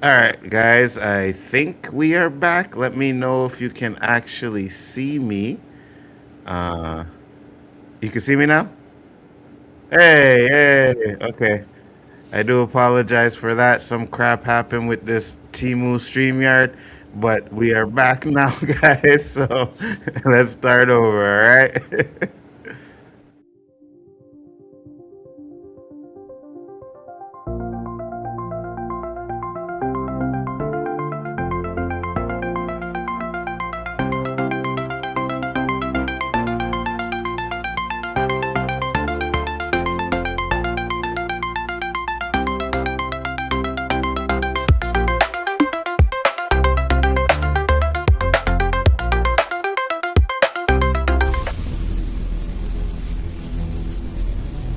All right, guys, I think we are back. Let me know if you can actually see me. Uh, you can see me now? Hey, hey, okay. I do apologize for that. Some crap happened with this Timu StreamYard, but we are back now, guys. So let's start over, all right?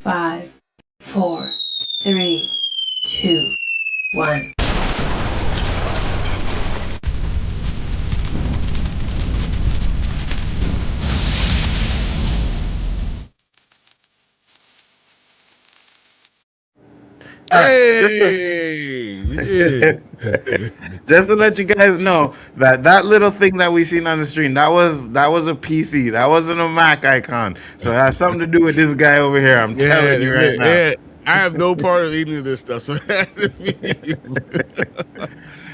5, 4, 3, 2, 1. All right, just to Hey, we did it. just to let you guys know that that little thing that we seen on the screen that was a PC. That wasn't a Mac icon. So it has something to do with this guy over here. I'm Yeah, telling you right now. yeah. I have no part of any of this stuff, so it has to be you.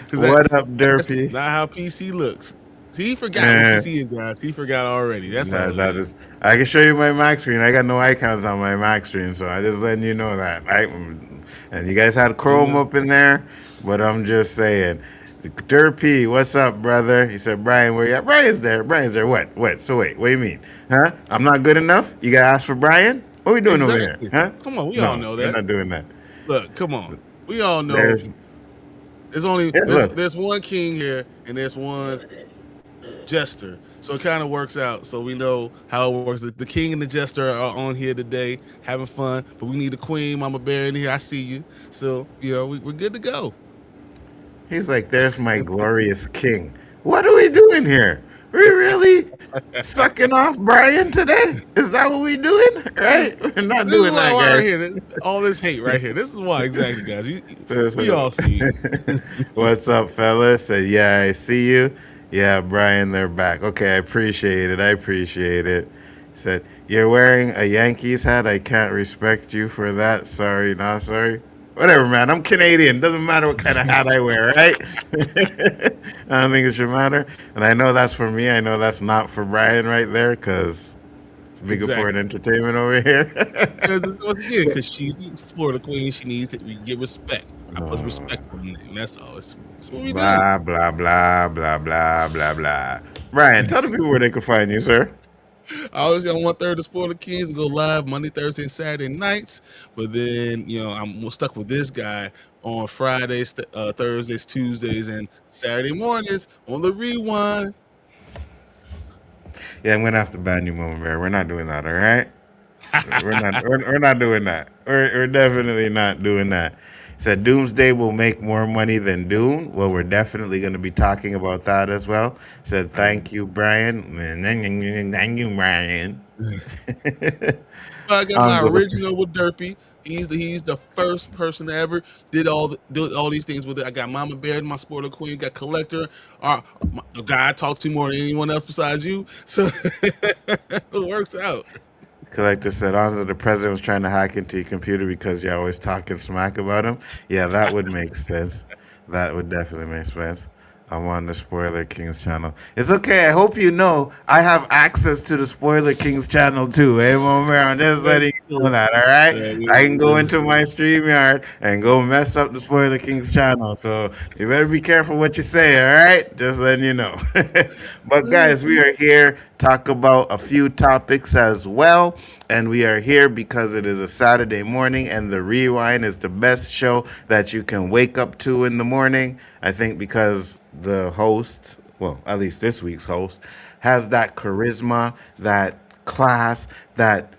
Because What up, that's Derpy? not how PC looks. See, he forgot what Eh, PC is, guys. He forgot already. That's all that, it that is. is. I can show you my Mac screen. I got no icons on my Mac screen, so I just letting you know that. Right? And you guys had You Chrome know? up in there, but I'm just saying. Derpy, what's up, brother? He said, Brian, where you at? Brian's there. Brian's there. What? What? So wait, what do you mean? Huh? I'm not good enough? You gotta ask for Brian? What are we doing over here? Exactly. Huh? Come on, we all No, know we're that. not doing that. Look, come on. We all know There's there's only yeah, look. there's one king here and there's one jester. So it kind of works out. So we know how it works. The king and the jester are on here today having fun, but we need the queen, Mama Bear in here. I see you. So, we're good to go. He's like, there's my glorious king. What are we doing here? We really sucking off Brian today? Is that what we doing? This, Right? We're not this is doing why that, right guys. here. All this hate right here. This is why exactly, guys. We all see it. What's up, fellas? Said, yeah, I see you. Yeah, Brian, they're back. Okay, I appreciate it. I appreciate it. Said, you're wearing a Yankees hat. I can't respect you for that. Sorry, not sorry. Whatever, man. I'm Canadian. Doesn't matter what kind of hat I wear, right? I don't think it should matter. And I know that's for me. I know that's not for Brian right there because it's bigger for an Exactly. entertainment over here. Because once again, because she's the spoiler queen, she needs to get respect. I put Oh, respect on it, and that's all. It's what we do. blah, blah, blah, blah, blah, blah, blah. Brian, tell the people where they can find you, sir. I always on 1/3 of Spoiler Kings and go live Monday, Thursday, and Saturday nights. But then, I'm stuck with this guy on Fridays, Thursdays, Tuesdays, and Saturday mornings on the rewind. Yeah, I'm going to have to ban you, Mama Bear. We're not doing that, all right? We're not doing that. We're definitely not doing that. Said Doomsday will make more money than Dune. Well, we're definitely going to be talking about that as well. Said thank you, Brian. Thank you, Brian. I got my Hanzo. original with Derpy. He's the first person that ever did all these things with it. I got Mama Bear, my spoiler queen. Got Collector, the guy I talk to more than anyone else besides you. So it works out. Collector said, Hanzo, the president was trying to hack into your computer because you're always talking smack about him. Yeah, that would make sense. That would definitely make sense. I'm on the Spoiler Kings channel. It's okay. I hope you know I have access to the Spoiler Kings channel too. Hey, Momer, I'm just That's letting you know true. that, all right? I can go That's into true. my StreamYard and go mess up the Spoiler Kings channel. So you better be careful what you say, all right? Just letting you know. But guys, we are here talk about a few topics as well. And we are here because it is a Saturday morning, and the Rewind is the best show that you can wake up to in the morning. I think because the host, well, at least this week's host, has that charisma, that class, that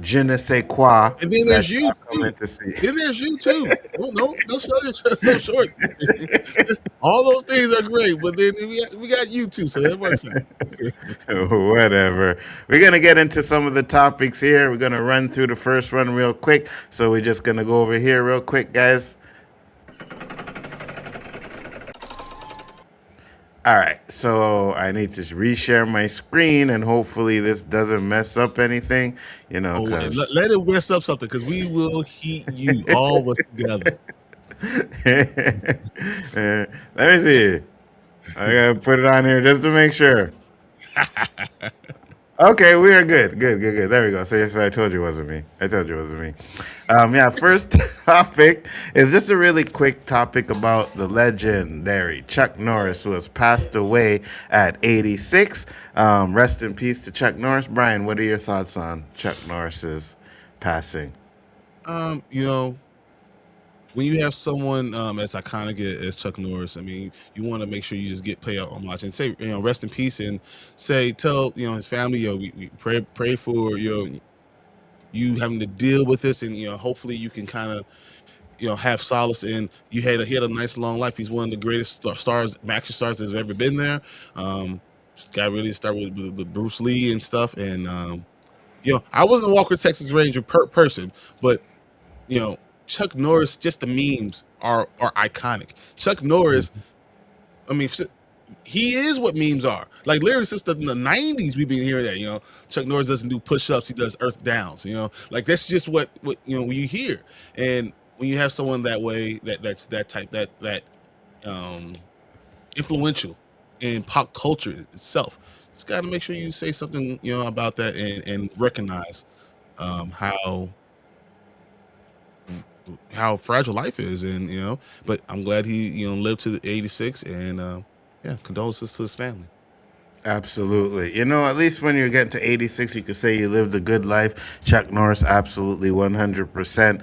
je ne sais quoi And then that there's you y'all come too. in to see. Then there's you too. No, don't sell yourself so short. All those things are great, but then we got you too, so that works out. Whatever. We're going to get into some of the topics here. We're going to run through the first one real quick. So we're just going to go over here real quick, guys. All right, so I need to reshare my screen, and hopefully this doesn't mess up anything, Oh, and because let it mess up something because we will heat you all of us together. let me see. I gotta put it on here just to make sure. Okay, we are good. Good, good, good. There we go. So, yes, I told you it wasn't me. I told you it wasn't me. Yeah, first topic is just a really quick topic about the legendary Chuck Norris, who has passed away at 86. Rest in peace to Chuck Norris. Brian, what are your thoughts on Chuck Norris's passing? You know, when you have someone as iconic as Chuck Norris, I mean, you want to make sure you just get play out homage and say, rest in peace, and tell his family, we pray for you having to deal with this, and hopefully you can kind of have solace in he had a nice long life. He's one of the greatest stars, action stars that's ever been there. Guy really started with Bruce Lee and stuff, and I wasn't a Walker Texas Ranger person, but you know, Chuck Norris, just the memes are iconic. Chuck Norris, I mean, he is what memes are. Like literally since the 90s, we've been hearing that. Chuck Norris doesn't do push-ups; he does earth downs. Like that's just what when you hear, and when you have someone that way, that's that type that um influential in pop culture itself, just got to make sure you say something about that and recognize how fragile life is, and but I'm glad he lived to the 86, and yeah, condolences to his family. Absolutely. At least when you're getting to 86, you could say you lived a good life. Chuck Norris, absolutely 100%.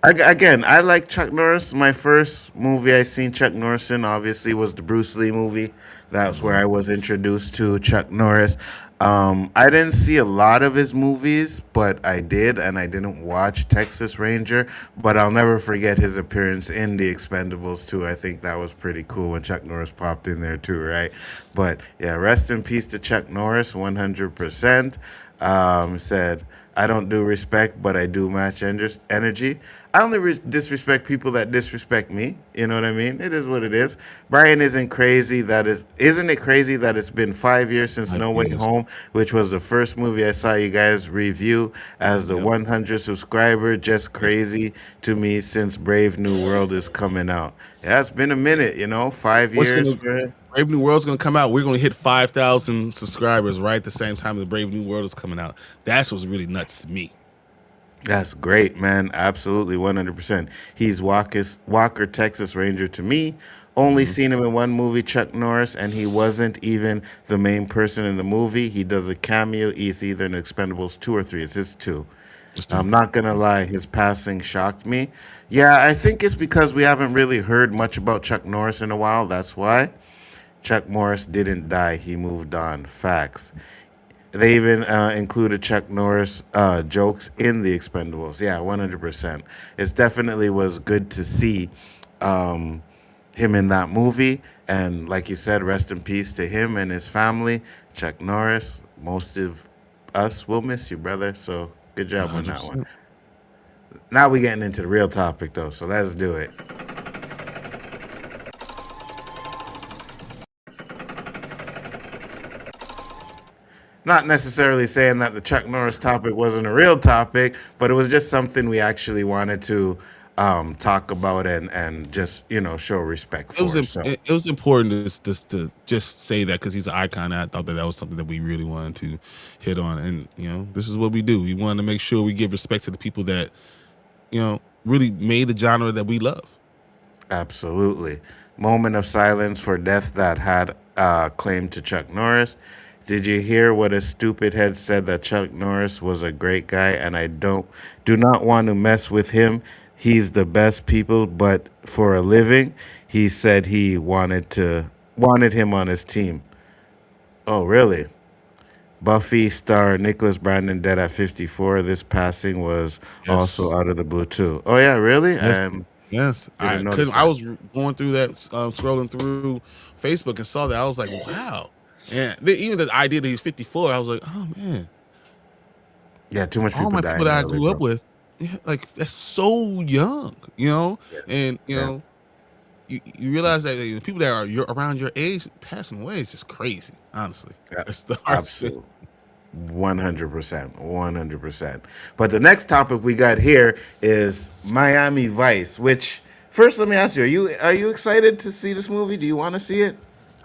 Again, I like Chuck Norris. My first movie I seen Chuck Norris in obviously was the Bruce Lee movie. That's where I was introduced to Chuck Norris. I didn't see a lot of his movies, but I did, and I didn't watch Texas Ranger. But I'll never forget his appearance in The Expendables too. I think that was pretty cool when Chuck Norris popped in there too, right? But yeah, rest in peace to Chuck Norris, 100%. Said, I don't do respect, but I do match energy. I only disrespect people that disrespect me. You know what I mean? It is what it is. Brian isn't it crazy that it's been 5 years since No Way Yes. Home, which was the first movie I saw you guys review as the Yep. 100 subscriber. Just Yes. crazy to me since Brave New World is coming out. Yeah, it's been a minute. 5 What's years gonna for it. Brave New World's gonna come out. We're gonna hit 5,000 subscribers right at the same time the Brave New World is coming out. That's what's really nuts to me. That's great, man. Absolutely, 100%. He's Walker Texas Ranger to me. Only Hmm. seen him in one movie, Chuck Norris, and he wasn't even the main person in the movie. He does a cameo. He's either in Expendables 2 or 3. It's his 2. Just to I'm not going to lie, his passing shocked me. Yeah, I think it's because we haven't really heard much about Chuck Norris in a while. That's why. Chuck Norris didn't die. He moved on. Facts. They even included Chuck Norris jokes in the Expendables. Yeah, 100%. It definitely was good to see um, him in that movie. And like you said, rest in peace to him and his family. Chuck Norris, most of us will miss you, brother. So good job on that one. 100%. Now we're getting into the real topic, though. So let's do it. Not necessarily saying that the Chuck Norris topic wasn't a real topic, but it was just something we actually wanted to talk about and just show respect for. So It was important to just say that because he's an icon. I thought that was something that we really wanted to hit on, and this is what we do. We wanted to make sure we give respect to the people that really made the genre that we love. absolutely, moment of silence for death that had claim to Chuck Norris. Did you hear what a stupid head said that Chuck Norris was a great guy and I do not want to mess with him. He's the best people, but for a living, he said he wanted him on his team. Oh, really? Buffy star Nicholas Brandon dead at 54. This passing was also Yes. out of the blue too. Oh yeah, really? Yes. I Yes, didn't I notice couldn't. I that. was going through that, scrolling through Facebook and saw that. I was like, wow. And even the idea that he's 54, I was like, oh man, Yeah, too much all people my people dying that I early, grew up bro. with, yeah, like that's so young, Yeah, and yeah. you realize that people that are around your age passing away is just crazy. Honestly, Yeah, that's the hardest thing. absolutely. 100%. 100%. But the next topic we got here is Miami Vice, which first let me ask you, are you excited to see this movie? Do you want to see it?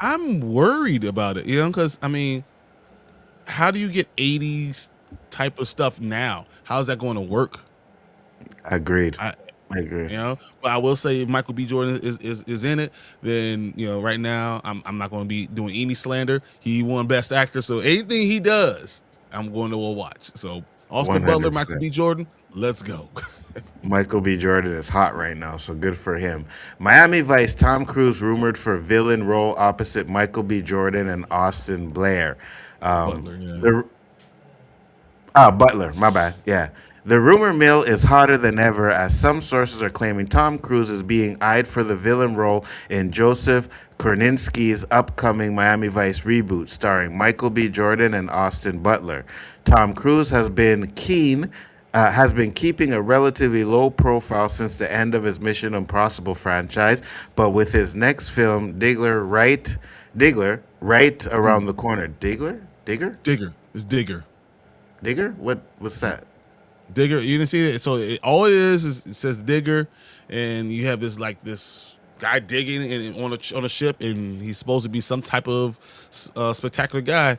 I'm worried about it, because I mean, how do you get 80s type of stuff now? How's that going to work? Agreed. I I agree. but I will say if Michael B. Jordan is in it, then right now I'm not going to be doing any slander. He won Best Actor, so anything he does, I'm going to watch. So Austin Butler, Michael 100%. B. Jordan, let's go. Michael B. Jordan is hot right now, so good for him. Miami Vice, Tom Cruise rumored for villain role opposite Michael B. Jordan and Austin Blair. Butler, yeah. The Butler, my bad. Yeah. The rumor mill is hotter than ever as some sources are claiming Tom Cruise is being eyed for the villain role in Joseph Kosinski's upcoming Miami Vice reboot starring Michael B. Jordan and Austin Butler. Tom Cruise has been keeping a relatively low profile since the end of his Mission Impossible franchise, but with his next film, Diggler, right around the corner. Digger, it's Digger. Digger? What's that? Digger, you didn't see it. So all it is it says Digger, and you have this guy digging on a ship, and he's supposed to be some type of spectacular guy.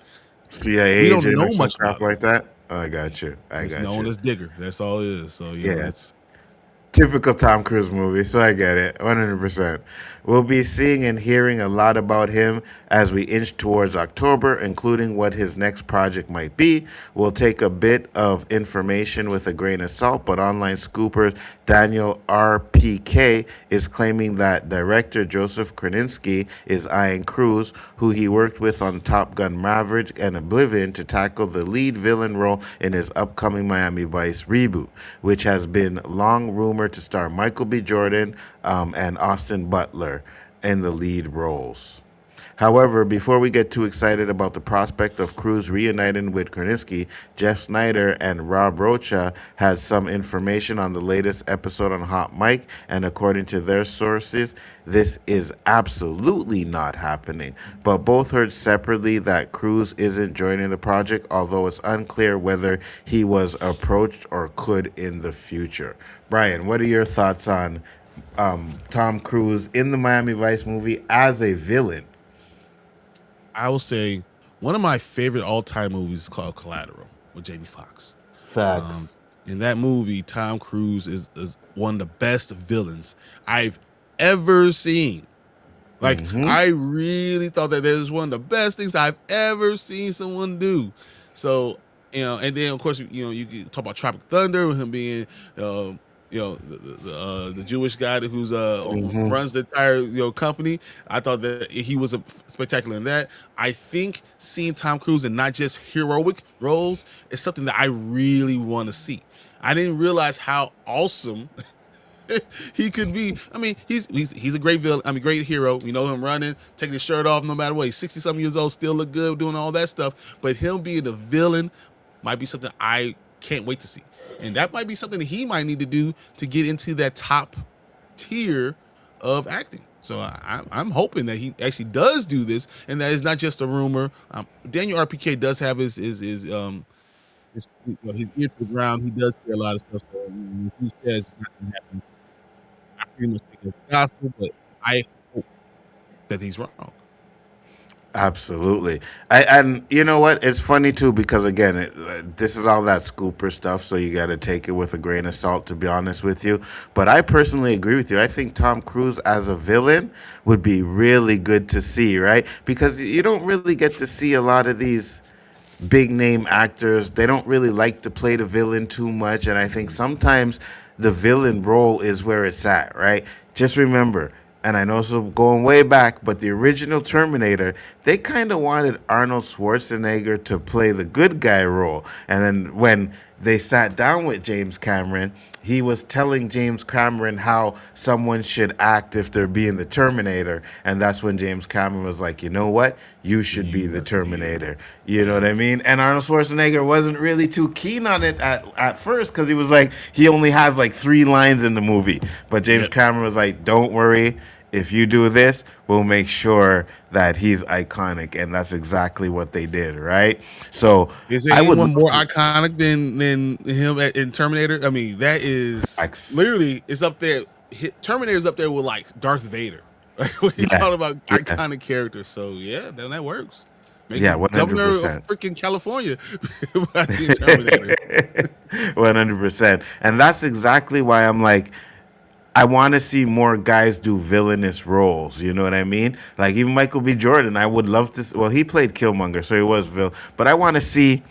CIA We don't agent or know some much crap about him. like that? I got you. I It's got known you. as Digger. That's all it is. So Yeah. it's Typical Tom Cruise movie, so I get it, 100%. We'll be seeing and hearing a lot about him as we inch towards October, including what his next project might be. We'll take a bit of information with a grain of salt, but online scooper Daniel RPK is claiming that director Joseph Kosinski is eyeing Cruise, who he worked with on Top Gun Maverick and Oblivion, to tackle the lead villain role in his upcoming Miami Vice reboot, which has been long rumored to star Michael B. Jordan and Austin Butler in the lead roles. However, before we get too excited about the prospect of Cruise reuniting with Kosinski, Jeff Snyder and Rob Rocha had some information on the latest episode on Hot Mic, and according to their sources, this is absolutely not happening. But both heard separately that Cruise isn't joining the project, although it's unclear whether he was approached or could in the future. Brian, what are your thoughts on Tom Cruise in the Miami Vice movie as a villain? I will say one of my favorite all time movies is called Collateral with Jamie Foxx. Um, Facts. in that movie, Tom Cruise is one of the best villains I've ever seen. Like, Mm-hmm. I really thought that was one of the best things I've ever seen someone do. So, and then of course, you could talk about Tropic Thunder with him being, the Jewish guy who's Mm-hmm. runs the entire company. I thought that he was a spectacular in that. I think seeing Tom Cruise in not just heroic roles is something that I really want to see. I didn't realize how awesome he could be. I mean, he's a great villain. I mean, great hero. We know him running, taking his shirt off no matter what. He's 60-something years old, still look good, doing all that stuff. But him being the villain might be something I can't wait to see. And that might be something that he might need to do to get into that top tier of acting. So I'm hoping that he actually does do this, and that is not just a rumor. Daniel RPK does have his ear to the ground. He does hear a lot of stuff. So when he says it's not going to happen, I pretty much think it's gospel, but I hope that he's wrong. Absolutely. And you know what? It's funny too because again, this is all that scooper stuff, so you got to take it with a grain of salt. To be honest with you, but I personally agree with you. I think Tom Cruise as a villain would be really good to see, right? Because you don't really get to see a lot of these big name actors. They don't really like to play the villain too much, and I think sometimes the villain role is where it's at, right? Just remember, and I know this is going way back, but the original Terminator, they kind of wanted Arnold Schwarzenegger to play the good guy role. And then when they sat down with James Cameron, he was telling James Cameron how someone should act if they're being the Terminator. And that's when James Cameron was like, you know what? You should be You the have to be it. Terminator. You know Yeah. what I mean? And Arnold Schwarzenegger wasn't really too keen on it at first because he was like, he only has like 3 lines in the movie. But James Yep. Cameron was like, don't worry. if you do this, we'll make sure that he's iconic, and that's exactly what they did, right? So Is there I would anyone love more to. iconic than him in Terminator? I mean, that is Facts. literally it's up there. Terminator's up there with like Darth Vader. Like when you Yeah, talk about yeah, iconic characters, so yeah, then that works. Make yeah, him one hundred governor of percent. freaking California by being Terminator. 100%. And that's exactly why I'm like, I want to see more guys do villainous roles. You know what I mean? Like even Michael B. Jordan, I would love to. Well, he played Killmonger, so he was villain. But I want to see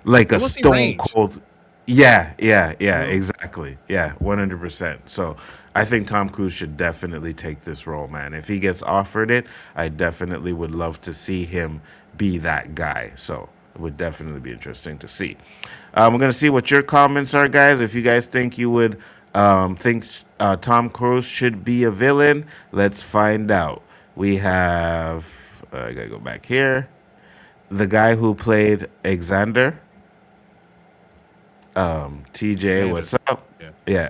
like You a want to see Stone range, Cold. Yeah, yeah, you yeah, know? exactly. Yeah, 100%. So I think Tom Cruise should definitely take this role, man. If he gets offered it, I definitely would love to see him be that guy. So it would definitely be interesting to see. We're gonna see what your comments are, guys. If you guys think you would think Tom Cruise should be a villain, let's find out. We have I gotta go back here. The guy who played Xander. TJ, Xander. what's up? Yeah, Yeah.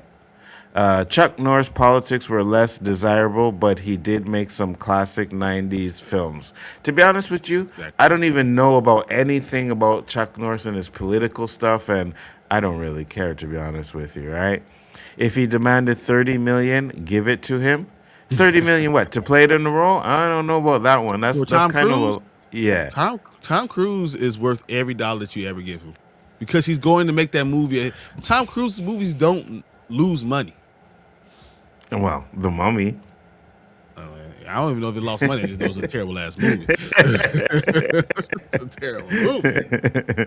Chuck Norris politics were less desirable, but he did make some classic 90s films. To be honest with you, I exactly. don't even know about anything about Chuck Norris and his political stuff, and I don't really care, to be honest with you, right? If he demanded 30 million, give it to him. 30 million what? To play it in the role? I don't know about that one. That's For that's Tom kind of Cruise, a yeah. Tom Cruise is worth every dollar that you ever give him because he's going to make that movie. Tom Cruise's movies don't lose money. Well, The Mummy. I don't even know if it lost money. I just know it's a terrible ass movie. It's a terrible movie.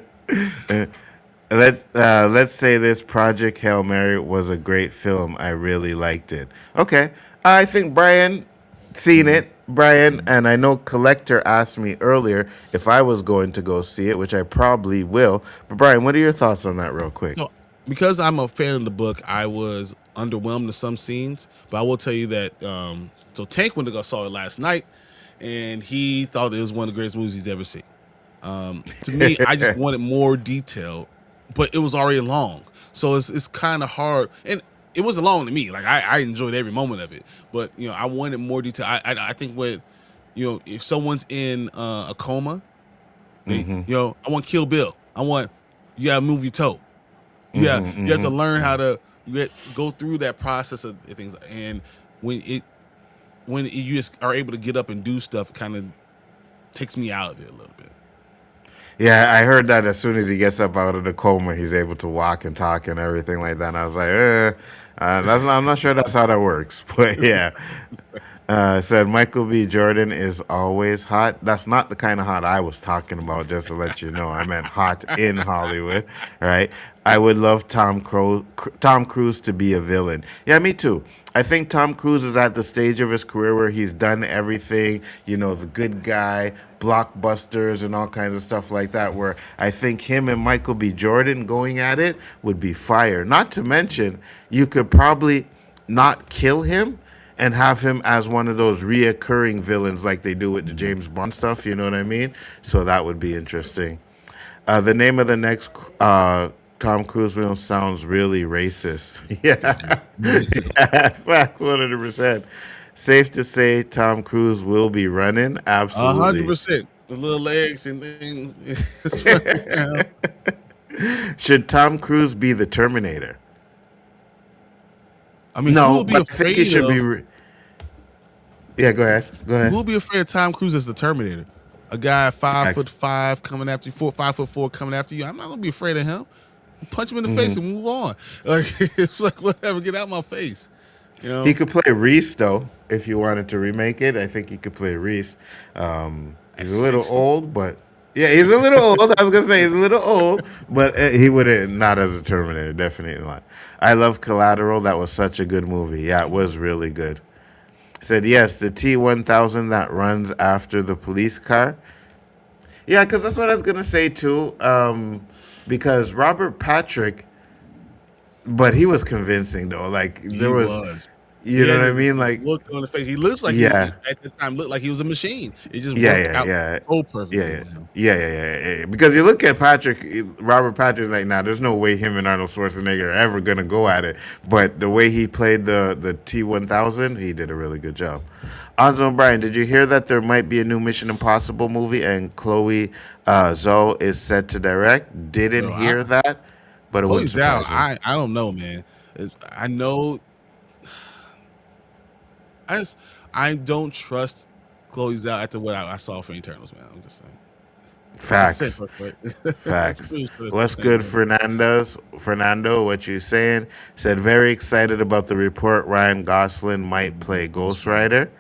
Let's say this Project Hail Mary was a great film. I really liked it. Okay, I think Brian seen Mhm. it. Brian, Mhm. and I know Collector asked me earlier if I was going to go see it, which I probably will. But Brian, what are your thoughts on that, real quick? So, because I'm a fan of the book, I was underwhelmed to some scenes, but I will tell you that. So Tank went to go saw it last night, and he thought it was one of the greatest movies he's ever seen. To me, I just wanted more detail, but it was already long, so it's kind of hard. And it wasn't long to me. Like I enjoyed every moment of it, but I wanted more detail. I think what if someone's in a coma, they Hmm. I want Kill Bill. I want you gotta move your toe. Yeah, Hmm. you have to Hmm. learn how to go through that process of things. And when it you just are able to get up and do stuff, it kind of takes me out of it a little bit. Yeah, I heard that as soon as he gets up out of the coma, he's able to walk and talk and everything like that. And I was like, I'm not sure that's how that works. But yeah, said Michael B. Jordan is always hot. That's not the kind of hot I was talking about, just to let you know. I meant hot in Hollywood, right? I would love Tom Cruise to be a villain. Yeah, me too. I think Tom Cruise is at the stage of his career where he's done everything, the good guy, blockbusters, and all kinds of stuff like that, where I think him and Michael B. Jordan going at it would be fire. Not to mention, you could probably not kill him and have him as one of those reoccurring villains like they do with the James Bond stuff. You know what I mean? So that would be interesting. The name of the next Tom Cruise film sounds really racist. Yeah, yeah, fact, 100%. Safe to say, Tom Cruise will be running. Absolutely. 100%. The little legs and things. Should Tom Cruise be the Terminator? I mean, who No, will be but I think he afraid should be. of? Yeah, go ahead. Go Who ahead. will be afraid of Tom Cruise as the Terminator? A guy five foot Facts. five coming after you, 5'4" coming after you. I'm not gonna be afraid of him. Punch him in the face Mhm. and move on. Like it's like whatever, get out my face. You He know, could play Reese though, if you wanted to remake it. I think he could play Reese. at He's a little 60. old, but yeah, he's a little old. I was gonna say he's a little old, but he wouldn't not as a Terminator, definitely not. I love Collateral. That was such a good movie. Yeah, it was really good. Said yes, the T-1000 that runs after the police car. Yeah, because that's what I was gonna say too. Because Robert Patrick, but he was convincing though. Like He there was was. You Yeah, know what I mean? his Like, look on the face. He looks like he yeah, at the time looked like he was a machine. It just yeah, worked yeah, out yeah, so yeah, perfectly yeah. with him. Yeah. Because you look at Robert Patrick's like, nah, there's no way him and Arnold Schwarzenegger are ever gonna go at it. But the way he played the T-1000, he did a really good job. Anzo and Brian, did you hear that there might be a new Mission Impossible movie and Chloe Zhou is set to direct? Didn't Yo, I hear that, but it Chloe wouldn't Zhao, surprise me. I don't know, man. I know I just I don't trust Chloe Zhao after what I saw for Eternals, man. I'm just saying. It's the same Facts. person, right? I'm Facts. pretty sure it's the What's same good, person. Fernando? What you saying? Said very excited about the report. Ryan Gosling might play Ghost Ghost Rider. Rider.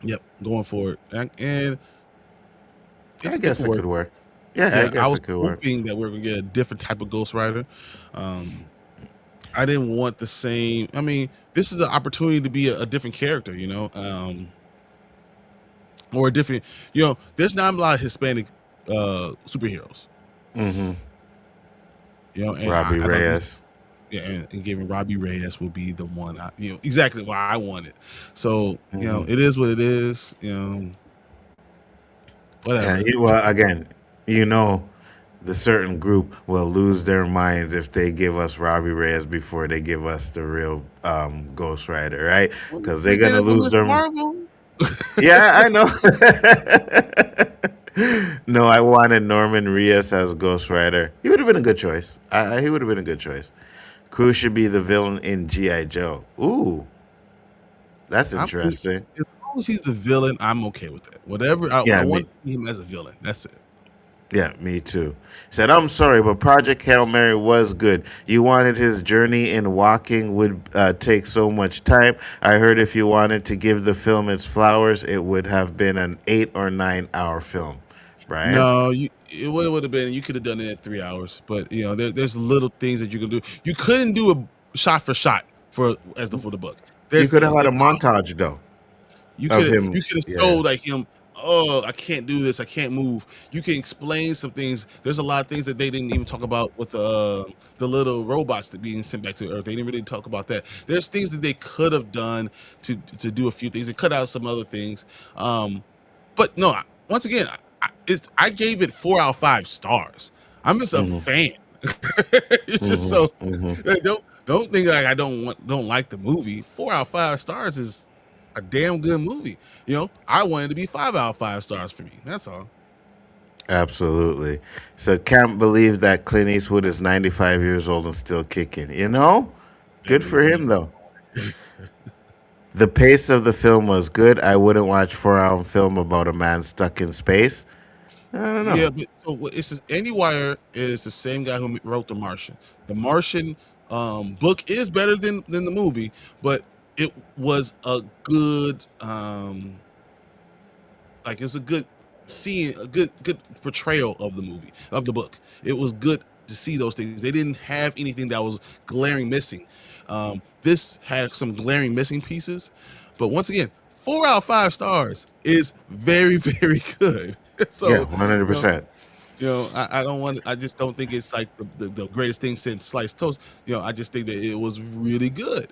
Yep, going for it. And I it guess could it work. could work. Yeah, I Yeah, I guess was it could work. hoping that we were gonna get a different type of Ghost Rider. Um, I didn't want the same. I mean, this is an opportunity to be a different character, or a different. There's not a lot of Hispanic superheroes, Mm-hmm. and Robbie I thought this, Reyes. yeah, and giving Robbie Reyes would be the one, exactly what I wanted. So, Mm-hmm. it is what it is, Yeah. whatever. Well, again, you know, the certain group will lose their minds if they give us Robbie Reyes before they give us the real Ghost Rider, right? Well, Because they they're did gonna it for lose Miss their. Marvel. Yeah, I know. No, I wanted Norman Reedus as Ghost Rider. He would have been a good choice. He would have been a good choice. Cruz should be the villain in G.I. Joe. Ooh, that's I'm, interesting. as long as he's the villain, I'm okay with that. Whatever, I Yeah, me. want to see him as a villain. That's it. Yeah, me too. Said, I'm sorry, but Project Hail Mary was good. You wanted his journey in walking would take so much time. I heard if you wanted to give the film its flowers, it would have been an 8 or 9 hour film. Brian? No, it would have been. You could have done it in 3 hours, but there's little things that you can do. You couldn't do a shot for shot for the book. You There's could have had a impossible. montage, though, You of could him. you could have Yeah. showed like him. Oh, I can't do this. I can't move. You can explain some things. There's a lot of things that they didn't even talk about with the little robots that being sent back to Earth. They didn't really talk about that. There's things that they could have done to do a few things. They cut out some other things. But no. Once again, I gave it 4 out of 5 stars. I'm just a Hmm. fan. It's just Hmm. so Hmm. don't think like I don't like the movie. 4 out of 5 stars is a damn good movie. I wanted it to be 5 out of 5 stars for me. That's all. Absolutely. So can't believe that Clint Eastwood is 95 years old and still kicking. You know? That Good for movie. him, though. The pace of the film was good. I wouldn't watch 4 hour film about a man stuck in space. I don't know. Yeah, but it's Andy Weir is the same guy who wrote The Martian. The Martian book is better than the movie, but it was a good it's a good seeing a good portrayal of the movie of the book. It was good to see those things. They didn't have anything that was glaring missing. This had some glaring missing pieces, but once again, 4 out of 5 stars is very very good. Yeah, So, you know, 100%. I don't want. I just don't think it's like the greatest thing since sliced toast. I just think that it was really good.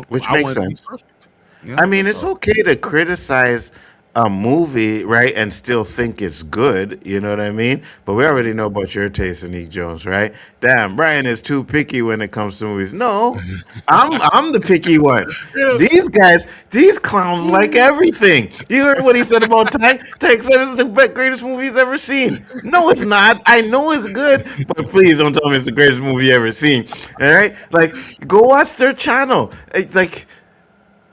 Which I makes want it to be sense. perfect. I mean, That's it's all. okay to criticize a movie, right, and still think it's good. You know what I mean? But we already know about your taste in Nick Jones, right? Damn, Brian is too picky when it comes to movies. No, I'm the picky one. Yeah. These guys, these clowns like everything. You heard what he said about Tank? Tank said it's the greatest movie he's ever seen. No, it's not. I know it's good, but please don't tell me it's the greatest movie you ever seen. All right, like go watch their channel. Like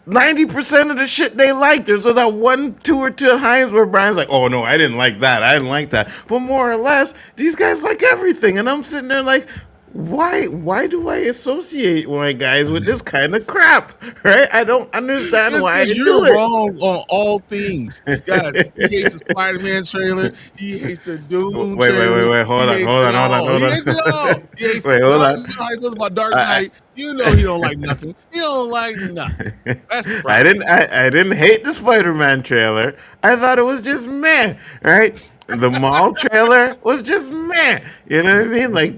90% of the shit they like. There's that one, two, or two times where Brian's like, "Oh no, I didn't like that. I didn't like that." But more or less, these guys like everything, and I'm sitting there like, "Why? Why do I associate my guys with this kind of crap?" Right? I don't understand It's why I because do you're it. wrong on all things. Guys, he hates the Spider-Man trailer. He hates the Doom trailer. Wait. He Hold on, hates hold it on, hold on, all. hold He on. hates it all. He hates Wait, hold Dark on. Knight. He goes about Dark I, Knight. He don't like nothing. He don't like nothing. That's the I problem. didn't. I didn't hate the Spider-Man trailer. I thought it was just meh. Right? The mall trailer was just meh. You know what I mean? Like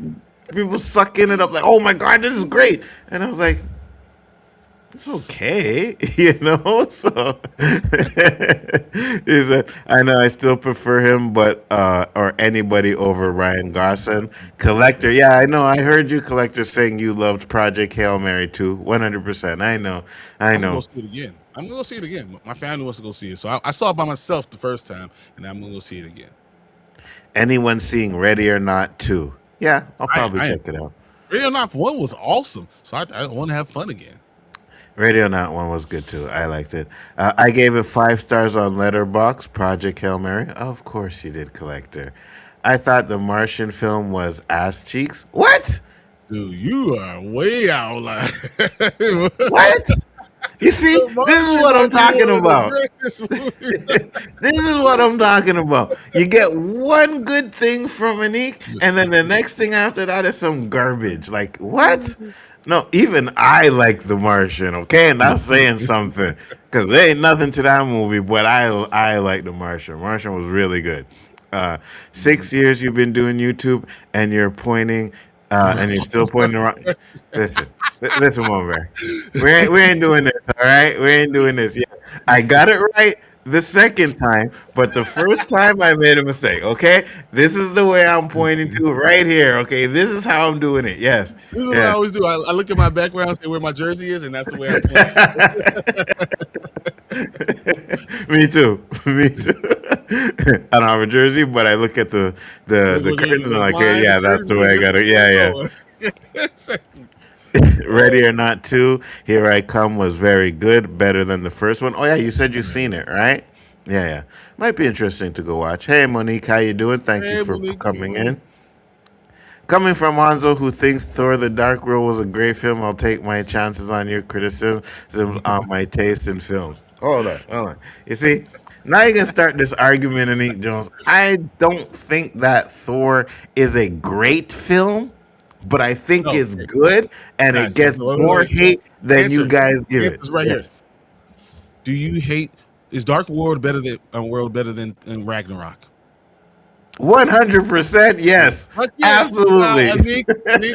people sucking it up. Like, oh my god, this is great. And I was like, it's okay, So is a, I know I still prefer him, but or anybody over Ryan Gosling. Collector, yeah, I know. I heard you, Collector, saying you loved Project Hail Mary too. 100%. I I'm gonna go know. see it again. I'm gonna go see it again. My family wants to go see it, so I saw it by myself the first time, and I'm gonna go see it again. Anyone seeing Ready or Not 2? Yeah, I'll probably I am. check it out. Radio Not One was awesome, so I want to have fun again. Radio Not One was good too. I liked it. I gave it 5 stars on Letterbox. Project Hail Mary. Of course you did, Collector. I thought the Martian film was ass cheeks. What? Dude, you are way out of line. What? You see, The this is Martian what I'm might be talking one of the about. greatest movies. This is what I'm talking about. You get one good thing from Anik, and then the next thing after that is some garbage. Like, what? No, even I like The Martian, okay? And that's saying something. Because there ain't nothing to that movie, but I like The Martian. Martian was really good. 6 years you've been doing YouTube, and you're pointing, and you're still pointing around. Listen, listen, Mama Bear. We ain't doing this, all right? We ain't doing this. Yeah, I got it right the second time, but the first time I made a mistake. Okay, this is the way I'm pointing to right here. Okay, this is how I'm doing it. Yes, This is what I yes. always do. I look at my background, say where my jersey is, and that's the way I point. Me too. Me too. I don't have a jersey, but I look at the curtains and I'm like, yeah, yeah, that's the way I got it. Yeah, yeah. Ready or Not 2, Here I Come was very good, better than the first one. Oh yeah, you said you've seen it, right? Yeah, yeah. Might be interesting to go watch. Hey Monique, how you doing? Thank you Hey, for Monique, good coming morning. in. Coming from Hanzo, who thinks Thor: The Dark World was a great film, I'll take my chances on your criticism on my taste in films. Hold on. You see, now you can start this argument, Anik Jones. I don't think that Thor is a great film, but I think No, it's good, and it guys. So, gets more so hate than you answer. guys give it. Answer's right here. Yes. Do you hate? Is Dark World better than World better than Ragnarok? 100%, yes. Like, yeah, Absolutely. Nick,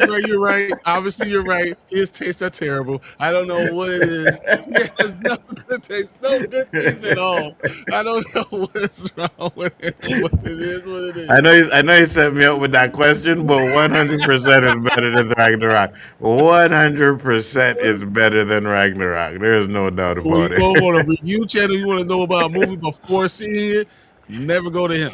right, you're right. Obviously, you're right. His tastes are terrible. I don't know what it is. He has no good taste, no good things at all. I don't know what's wrong with him. What it is, what it is. I know you set me up with that question, but 100% is better than Ragnarok. 100% is better than Ragnarok. There is no doubt So when you about go it. on a review channel, you want to know about a movie before seeing it, never go to him.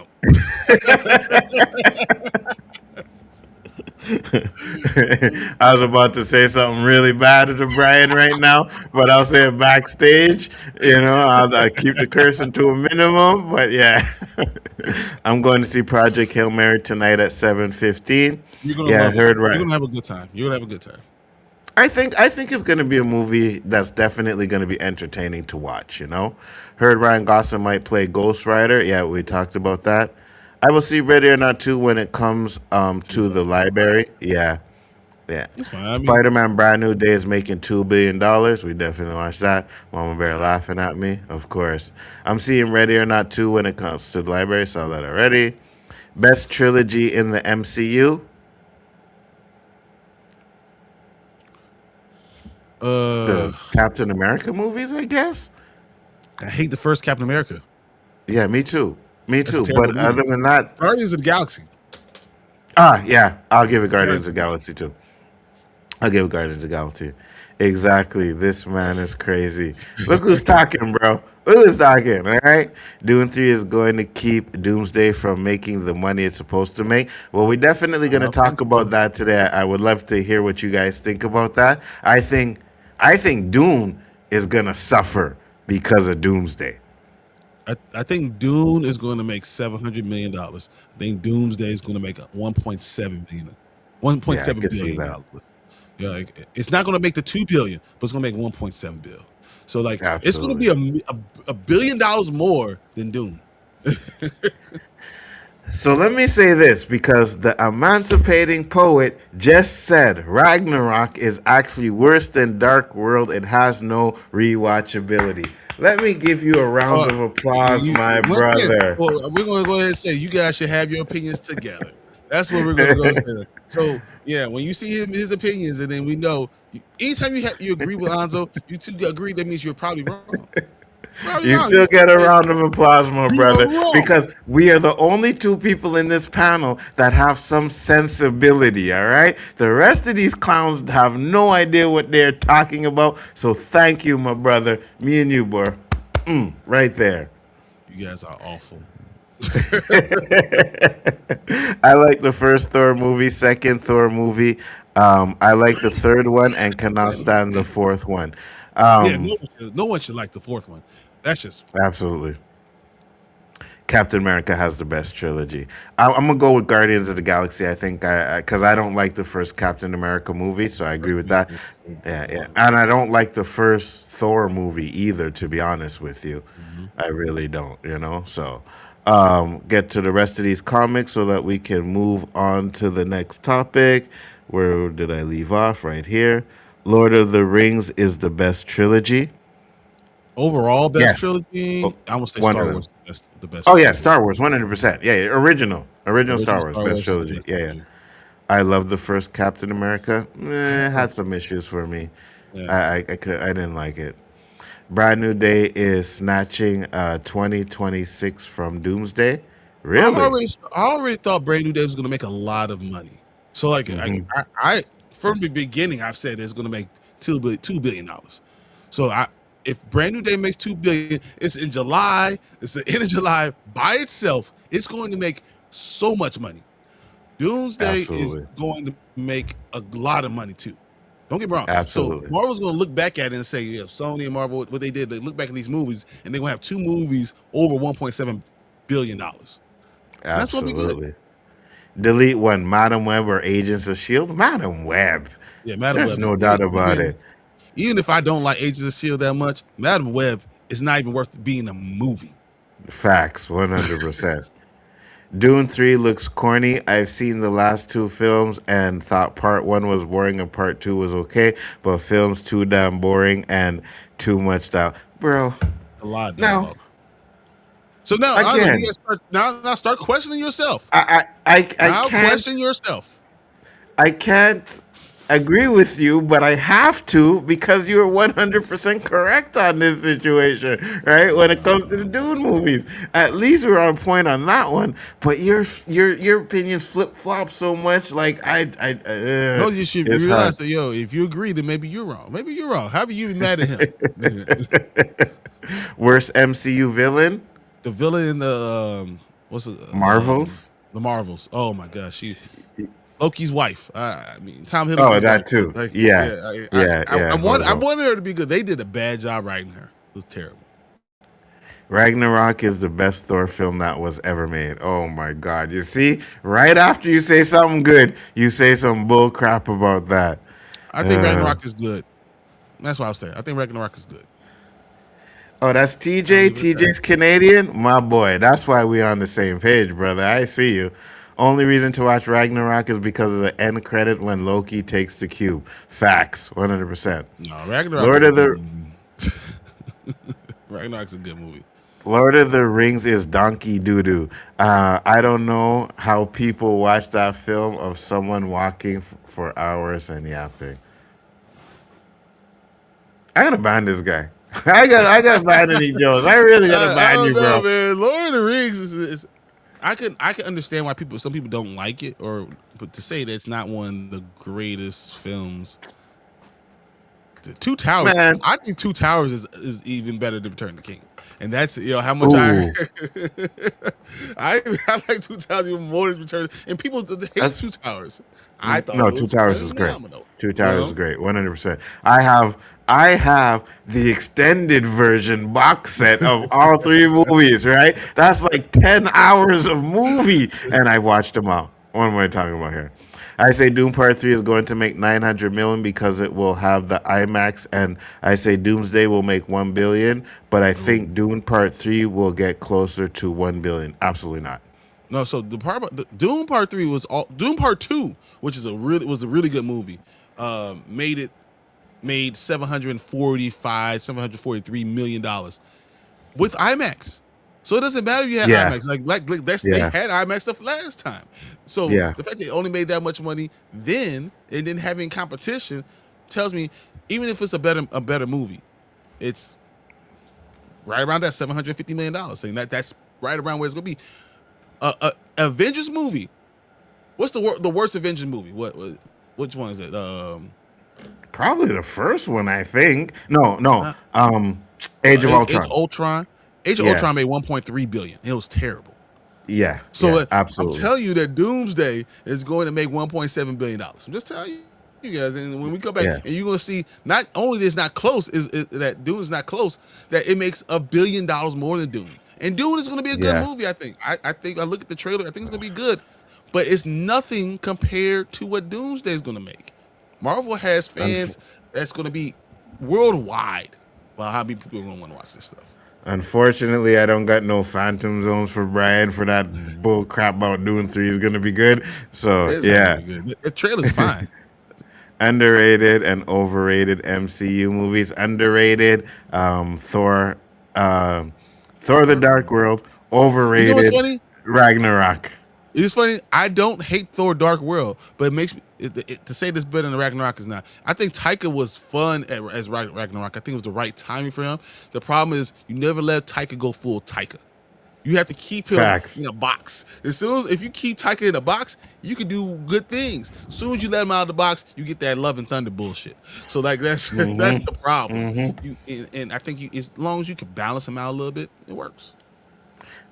I was about to say something really bad to Brian right now, but I'll say it backstage. I'll keep the cursing to a minimum. But yeah, I'm going to see Project Hail Mary tonight at 7:15. You're gonna Yeah, I love it. heard You're right. gonna have a good time. You're gonna have a good time. I think it's going to be a movie that's definitely going to be entertaining to watch. Heard Ryan Gosling might play Ghost Rider. Yeah, we talked about that. I will see Ready or Not 2 when it comes to the library. Yeah, yeah. It's fine. I mean, Spider-Man Brand New Day is making $2 billion. We definitely watch that. Mama Bear laughing at me, of course. I'm seeing Ready or Not 2 when it comes to the library. Saw that already. Best trilogy in the MCU. uh, The Captain America movies, I guess. I hate the first Captain America. Yeah, me too. Me That's a too. terrible But other movie. than that, Guardians of the Galaxy. yeah, I'll give it It's Guardians Guardians of of the the Galaxy too. I'll give it Guardians of the Galaxy. Exactly. This man is crazy. Look who's talking, bro. Look who's talking, all right? Dune 3 is going to keep Doomsday from making the money it's supposed to make. Well, we're definitely I going to don't think talk about so. that today. I would love to hear what you guys think about that. I think Dune is going to suffer because of Doomsday. I think Dune is going to make $700 million. I think Doomsday is going to make 1.7 billion. Yeah, I 1.7 can see billion that. dollars. Yeah, like, it's not going to make the 2 billion, but it's going to make 1.7 bill. So like it's going to be Absolutely. a billion dollars more than Dune. So let me say this because the emancipating poet just said Ragnarok is actually worse than Dark World and has no rewatchability. Let me give you a round Uh, of applause, my once again, brother. well, we're going to go ahead and say you guys should have your opinions together. That's what we're going to go say. So yeah, when you see his opinions, and then we know anytime you agree with Anzo, you two agree. That means you're probably wrong. Probably You wrong. still get a round of applause, my We are brother, wrong. because we are the only two people in this panel that have some sensibility, all right? The rest of these clowns have no idea what they're talking about. So thank you, my brother. Me and you, boy. Right there. You guys are awful. I like the first Thor movie, second Thor movie. I like the third one and cannot stand the fourth one. Yeah, Um, no one should like the fourth one. That's just Absolutely. Captain America has the best trilogy. I'm gonna go with Guardians of the Galaxy. I think because I don't like the first Captain America movie, so I agree with that. Yeah, yeah, and I don't like the first Thor movie either. To be honest with you, I really don't. So get to the rest of these comics so that we can move on to the next topic. Where did I leave off? Right here. Lord of the Rings is the best trilogy. overall Yeah, best trilogy. I would say one Star of Wars them. is the best Oh yeah, trilogy. Star Wars, 100%. Yeah, yeah, original Star Original Wars, Star best Wars is the trilogy. best Yeah, yeah. trilogy. I love the first Captain America. Had some issues for me. Yeah. I didn't like it. Brand New Day is snatching 2026 from Doomsday. Really? I already thought Brand New Day was going to make a lot of money. So like Hmm. I from the beginning I've said it's going to make $2 billion. So if Brand New Day makes 2 billion, it's in July. It's the end of July by itself. It's going to make so much money. Doomsday is Absolutely, going to make a lot of money too. Don't get me wrong. So absolutely, Marvel's going to look back at it and say, yeah, Sony and Marvel, what they did, they look back at these movies and they're going to have two movies over $1.7 billion. And that's going to be good. absolutely. Delete one, Madam Web or Agents of Shield. Madam Web. Yeah, Madam There's Web. no doubt about it. Even if I don't like Agents of Shield that much, Madam Web is not even worth being a movie. Facts, 100%. Dune 3 looks corny. I've seen the last two films and thought part one was boring and part two was okay, but film's too damn boring and too much doubt. Bro, A lot of now, dialogue. So now, I know you again, guys start questioning yourself. I Now can't question yourself. I can't agree with you, but I have to because you're 100% correct on this situation, right? When it comes to the Dune movies, at least we're on point on that one. But your opinions flip flop so much. Like No, you should it's hard. realize that, if you agree, then maybe you're wrong. Maybe you're wrong. How are you even mad at him? Worst MCU villain, The villain in the what's it? Marvels. The Marvels. Oh my gosh, she Loki's wife. I mean, Tom Oh, Hiddleston's wife. that too. Like, Yeah, yeah, yeah, I yeah. wanted her to be good. They did a bad job writing her. It was terrible. Ragnarok is the best Thor film that was ever made. Oh my God. You see, right after you say something good, you say some bull crap about that. I think Ragnarok is good. That's what I'll say. I think Ragnarok is good. Oh, that's I'll TJ. leave it at that. TJ's Canadian? My boy. That's why we on the same page, brother. I see you. Only reason to watch Ragnarok is because of the end credit when Loki takes the cube. Facts. 100%. No, Ragnarok Lord is a of good the movie. Ragnarok's a good movie. Lord of the Rings is donkey doo doo. I don't know how people watch that film of someone walking for hours and yapping. I gotta ban this guy. I gotta ban Anthony Jones. I really gotta I ban don't you, know, bro. man. Lord of the Rings is I can understand why some people don't like it, but to say that it's not one of the greatest films. The Two Towers, Man. I think Two Towers is even better than Return of the King, and that's how much Ooh. I like Two Towers even more than Return. And people hate That's Two Towers. I thought no, it Two was Towers is great. phenomenal. Two You Towers is know, great. 100%. I have the extended version box set of all three movies, right? That's like 10 hours of movie. And I watched them all. What am I talking about here? I say Doom Part 3 is going to make 900 million because it will have the IMAX, and I say Doomsday will make 1 billion, but I think Doom Part 3 will get closer to 1 billion. Absolutely not. no. So the part about the Doom Part 3 was all Doom Part 2, which is a really good movie. Made 743 million dollars with IMAX. So it doesn't matter if you had Yeah. IMAX. They Yeah. had IMAX stuff last time. So Yeah. the fact they only made that much money then and then having competition tells me even if it's a better movie, it's right around that $750 million. Saying that's right around where it's gonna be. Avengers movie. What's the worst Avengers movie? Which one is it? Probably the first one, I think. No, no. Uh, Age of Age Ultron. of Ultron. Age of Yeah. Ultron made 1.3 billion. It was terrible. Yeah. So Yeah. I'm Absolutely. telling you that Doomsday is going to make $1.7 billion. I'm just telling you guys. And when we come back, Yeah. and you're going to see not only it's not close, is that Dune is not close, that it makes $1 billion more than Dune. And Dune is going to be a good Yeah. movie. I think. I think I look at the trailer. I think it's going to be good, but it's nothing compared to what Doomsday is going to make. Marvel has fans that's going to be worldwide. Well, how many people are going to want to watch this stuff? Unfortunately, I don't got no phantom zones for Bryon for that bull crap about Dune 3 is gonna be good. So It's yeah. gonna be good. The trailer's fine. Underrated and overrated MCU movies. Underrated, Thor, Thor: The Dark World. You know what's Overrated, funny? Ragnarok. It's funny. I don't hate Thor: Dark World, but it makes me to say this better than Ragnarok is not. I think Taika was fun as Ragnarok. I think it was the right timing for him. The problem is you never let Taika go full Taika. You have to keep him Facts. in a box. As soon as if you keep Taika in a box, you can do good things. As soon as you let him out of the box, you get that Love and Thunder bullshit. So like that's that's the problem. And I think as long as you can balance him out a little bit, it works.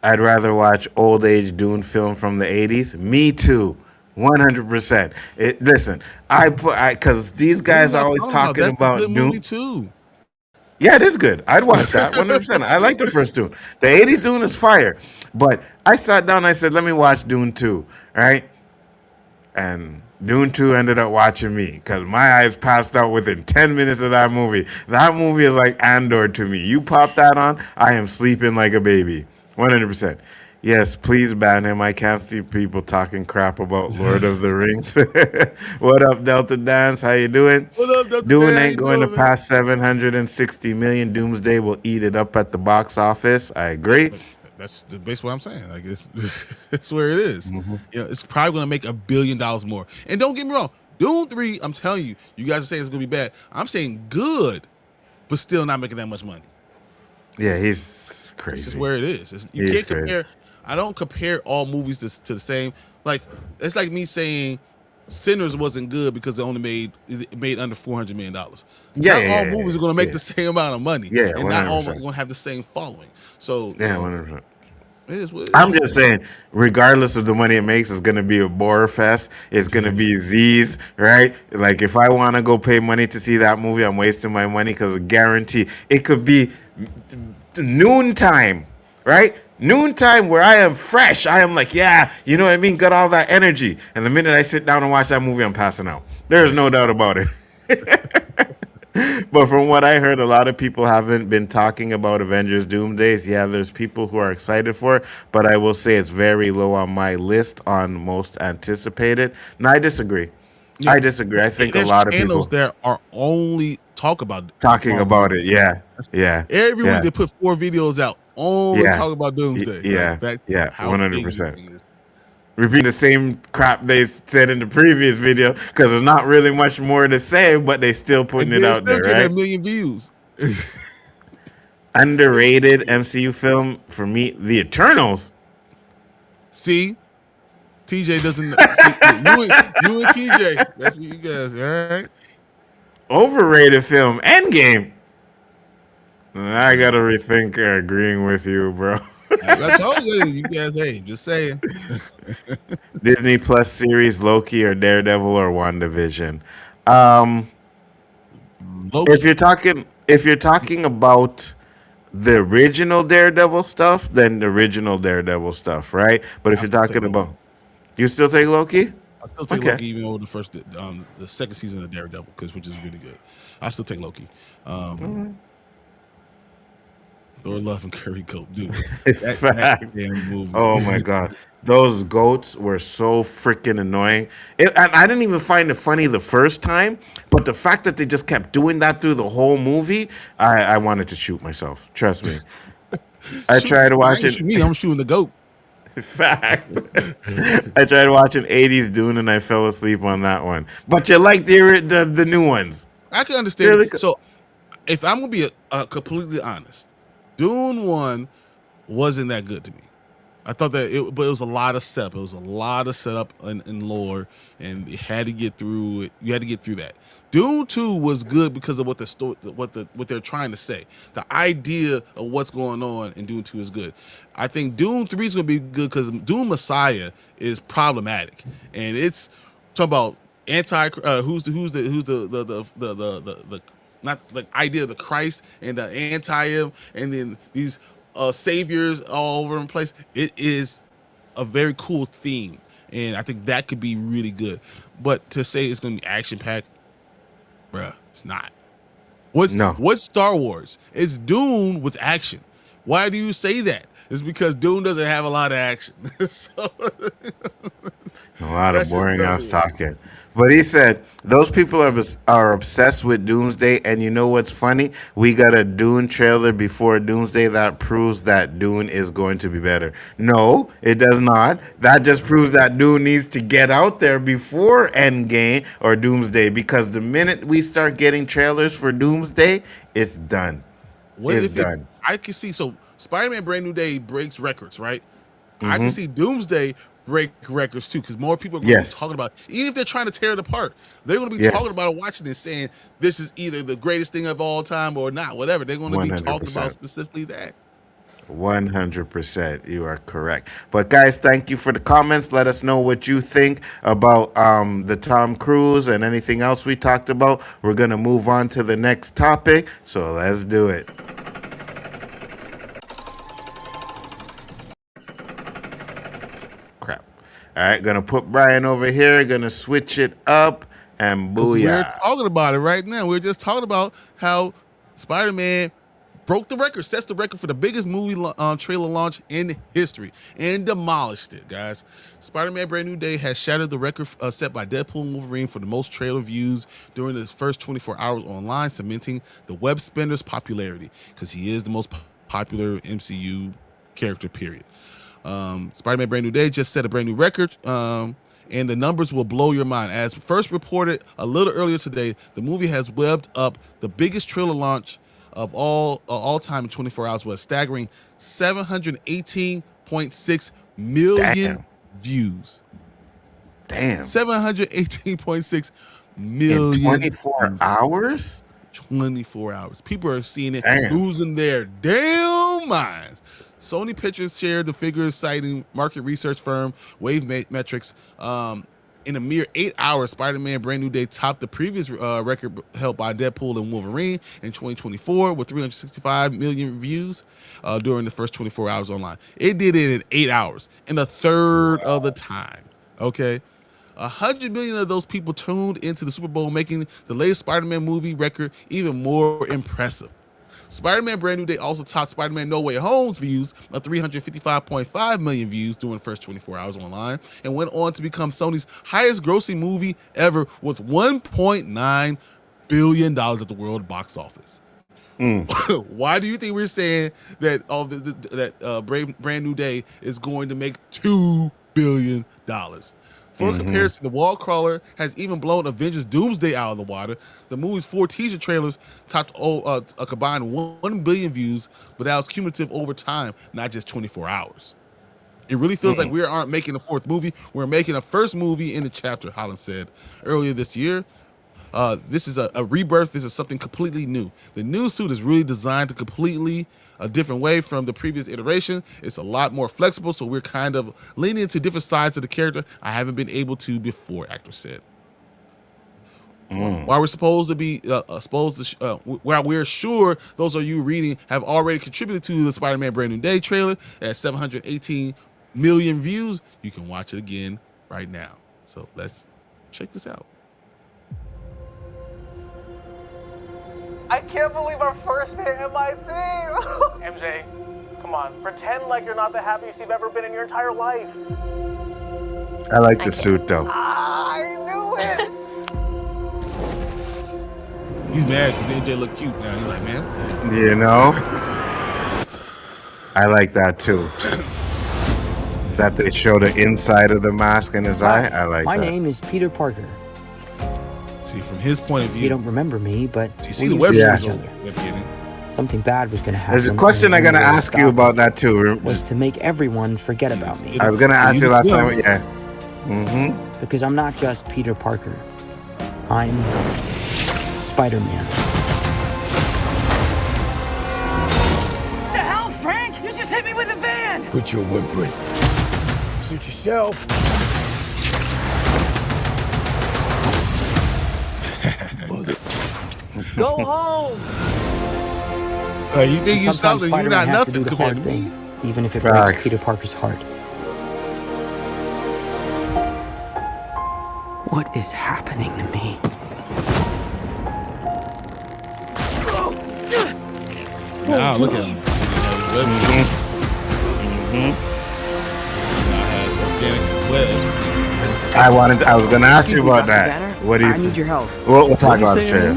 I'd rather watch old age Dune film from the 80s. Me too. 100%. Listen, because these guys are always talking That's a about good movie Dune. too. Yeah, it is good. I'd watch that 100%. I like the first Dune. The 80s Dune is fire. But I sat down, I said, let me watch Dune 2. Right? And Dune 2 ended up watching me because my eyes passed out within 10 minutes of that movie. That movie is like Andor to me. You pop that on, I am sleeping like a baby. 100%. Yes, please ban him. I can't see people talking crap about Lord of the Rings. What up, Delta Dance? How you doing? What up, Dr. Dune Dan? How ain't you going to doing, man? pass 760 million. Doomsday will eat it up at the box office. I agree. That's basically what I'm saying. Like it's it's where it is. You know, it's probably gonna make $1 billion more. And don't get me wrong, Dune 3, I'm telling you, you guys are saying it's gonna be bad. I'm saying good, but still not making that much money. Yeah, he's It's crazy. just where it is. You He is can't compare. I don't compare all movies to the same. Like it's like me saying Sinners wasn't good because it made under $400 million. Yeah, Not yeah, all yeah, movies yeah, are going to make yeah. the same amount of money, Yeah, and not all are 100%. going to have the same following. So Yeah, 100%. it is what it I'm is. just saying, regardless of the money it makes, it's gonna be a bore fest. It's gonna be Z's, right? Like if I want to go pay money to see that movie, I'm wasting my money because guarantee it could be noontime, right? Noontime where I am fresh. I am like, yeah, you know what I mean? Got all that energy. And the minute I sit down and watch that movie, I'm passing out. There's no doubt about it. But from what I heard, a lot of people haven't been talking about Avengers Doomsdays. Yeah, there's people who are excited for it, but I will say it's very low on my list on most anticipated. And I disagree. Yeah. I disagree. I think a There's lot of channels people there are only talk about talking about it. Yeah, yeah, every yeah, week they put 4 videos out only yeah, talk about Doomsday. yeah, Like that's yeah, how big this 100%. thing is. Repeat the same crap they said in the previous video because there's not really much more to say, but they still putting And it they're out still there, getting right? 1,000,000 views. Underrated MCU film for me, The Eternals. See, TJ doesn't. You and TJ. That's what you guys. All right. Overrated film, Endgame. I gotta rethink agreeing with you, bro. I told you guys. Hey, just saying. Disney Plus series, Loki or Daredevil or WandaVision. Um, Loki. if you're talking about the original Daredevil stuff, then the original Daredevil stuff, right? But if I you're still take talking Loki. about, you still take Loki? I still take Okay. Loki even over the second season of Daredevil, which is really good. I still take Loki. Thor, Love, and Curry Goat, dude. That Fact. damn movie. Oh my god, those goats were so freaking annoying. And I didn't even find it funny the first time, but the fact that they just kept doing that through the whole movie, I wanted to shoot myself. Trust me. I Shoot, tried I ain't watching. shooting me. I'm shooting the goat. Fact. I tried watching '80s Dune and I fell asleep on that one. But you like the new ones? I can understand Really? it. So if I'm gonna be completely honest, Dune 1 wasn't that good to me. I thought but it was a lot of setup. It was a lot of setup and lore, and you had to get through it. You had to get through that. Dune 2 was good because of what the story, what they're trying to say. The idea of what's going on in Dune 2 is good. I think Dune 3 is going to be good because Dune Messiah is problematic, and it's talking about who's the not the idea of the Christ and the anti him, and then these saviors all over the place. It is a very cool theme, and I think that could be really good. But to say it's going to be action packed, bruh, it's not. No. What's Star Wars? It's Dune with action. Why do you say that? It's because Dune doesn't have a lot of action. So A lot of that's just boring ass what it is. talking. But he said those people are obsessed with Doomsday, and you know what's funny? We got a Dune trailer before Doomsday that proves that Dune is going to be better. No, it does not. That just proves that Dune needs to get out there before Endgame or Doomsday, because the minute we start getting trailers for Doomsday, it's done. What It's if it? done. I can see. So Spider-Man: Brand New Day breaks records, right? I can see Doomsday break records too, because more people are going to be Yes. talking about it. Even if they're trying to tear it apart, they're going to be talking Yes. about it, watching it, saying this is either the greatest thing of all time or not. Whatever, they're going to be talking about 100%. specifically that. 100%. You are correct. But guys, thank you for the comments. Let us know what you think about the Tom Cruise and anything else we talked about. We're going to move on to the next topic. So let's do it. Crap. All right, going to put Bryon over here. Going to switch it up and Because we're booyah. talking about it right now. We're just talking about how Spider-Man broke the record, sets the record for the biggest movie trailer launch in history, and demolished it, guys. Spider-Man: Brand New Day has shattered the record set by Deadpool and Wolverine for the most trailer views during his first 24 hours online, cementing the web spinner's popularity, because he is the most popular MCU character, period. Spider-Man: Brand New Day just set a brand new record, and the numbers will blow your mind. As first reported a little earlier today, the movie has webbed up the biggest trailer launch of all time in 24 hours, with a staggering 718.6 million Damn. views. Damn. 718.6 In million 24 views. hours? 24 hours. People are seeing it, Damn. losing their damn minds. Sony Pictures shared the figures, citing market research firm Wave Metrics. In a mere 8 hours, Spider-Man: Brand New Day topped the previous record held by Deadpool and Wolverine in 2024 with 365 million views during the first 24 hours online. It did it in 8 hours, in a third of the time. Okay. 100 million of those people tuned into the Super Bowl, making the latest Spider-Man movie record even more impressive. Spider-Man: Brand New Day also topped Spider-Man: No Way Home's views of 355.5 million views during the first 24 hours online, and went on to become Sony's highest grossing movie ever with $1.9 billion at the world box office. Why do you think we're saying that Brand New Day is going to make $2 billion? For comparison, the Wall Crawler has even blown Avengers Doomsday out of the water. The movie's 4 teaser trailers topped a combined 1 billion views, but that was cumulative over time, not just 24 hours. It really feels like we aren't making a 4th movie. We're making a first movie in the chapter, Holland said earlier this year. This is a rebirth. This is something completely new. The new suit is really designed to completely a different way from the previous iteration. It's a lot more flexible, so we're kind of leaning into different sides of the character I haven't been able to before, actor said. While we're supposed to be while we're sure those of you reading have already contributed to the Spider-Man: Brand New Day trailer at 718 million views, you can watch it again right now. So let's check this out. I can't believe our first hit MIT. MJ, come on, pretend like you're not the happiest you've ever been in your entire life. I like the suit though. I knew it. He's mad because MJ look cute now. He's like, man, You know? I like that too. That they show the inside of the mask in his eye. I like My that. name is Peter Parker. See, from his point of view, You don't remember me, but you see we the used to web know series each on other. the beginning. Something bad was going to happen. There's a question I'm and the gonna only way to ask you stop about it that too. was to make everyone forget about me. I was gonna ask you last time. Yeah. Yeah. Because I'm not just Peter Parker. I'm Spider-Man. The hell, Frank? You just hit me with a van! Quit your whimpering. Suit yourself. Go home! You think you Sometimes something? You're Spider-Man not has to do nothing the compared hard to me. thing, even if it Facts. breaks Peter Parker's heart. What is happening to me? Now look at him. Now has organic web. I was gonna ask you about that. What do you? I need your help. We'll talk about it. Trey.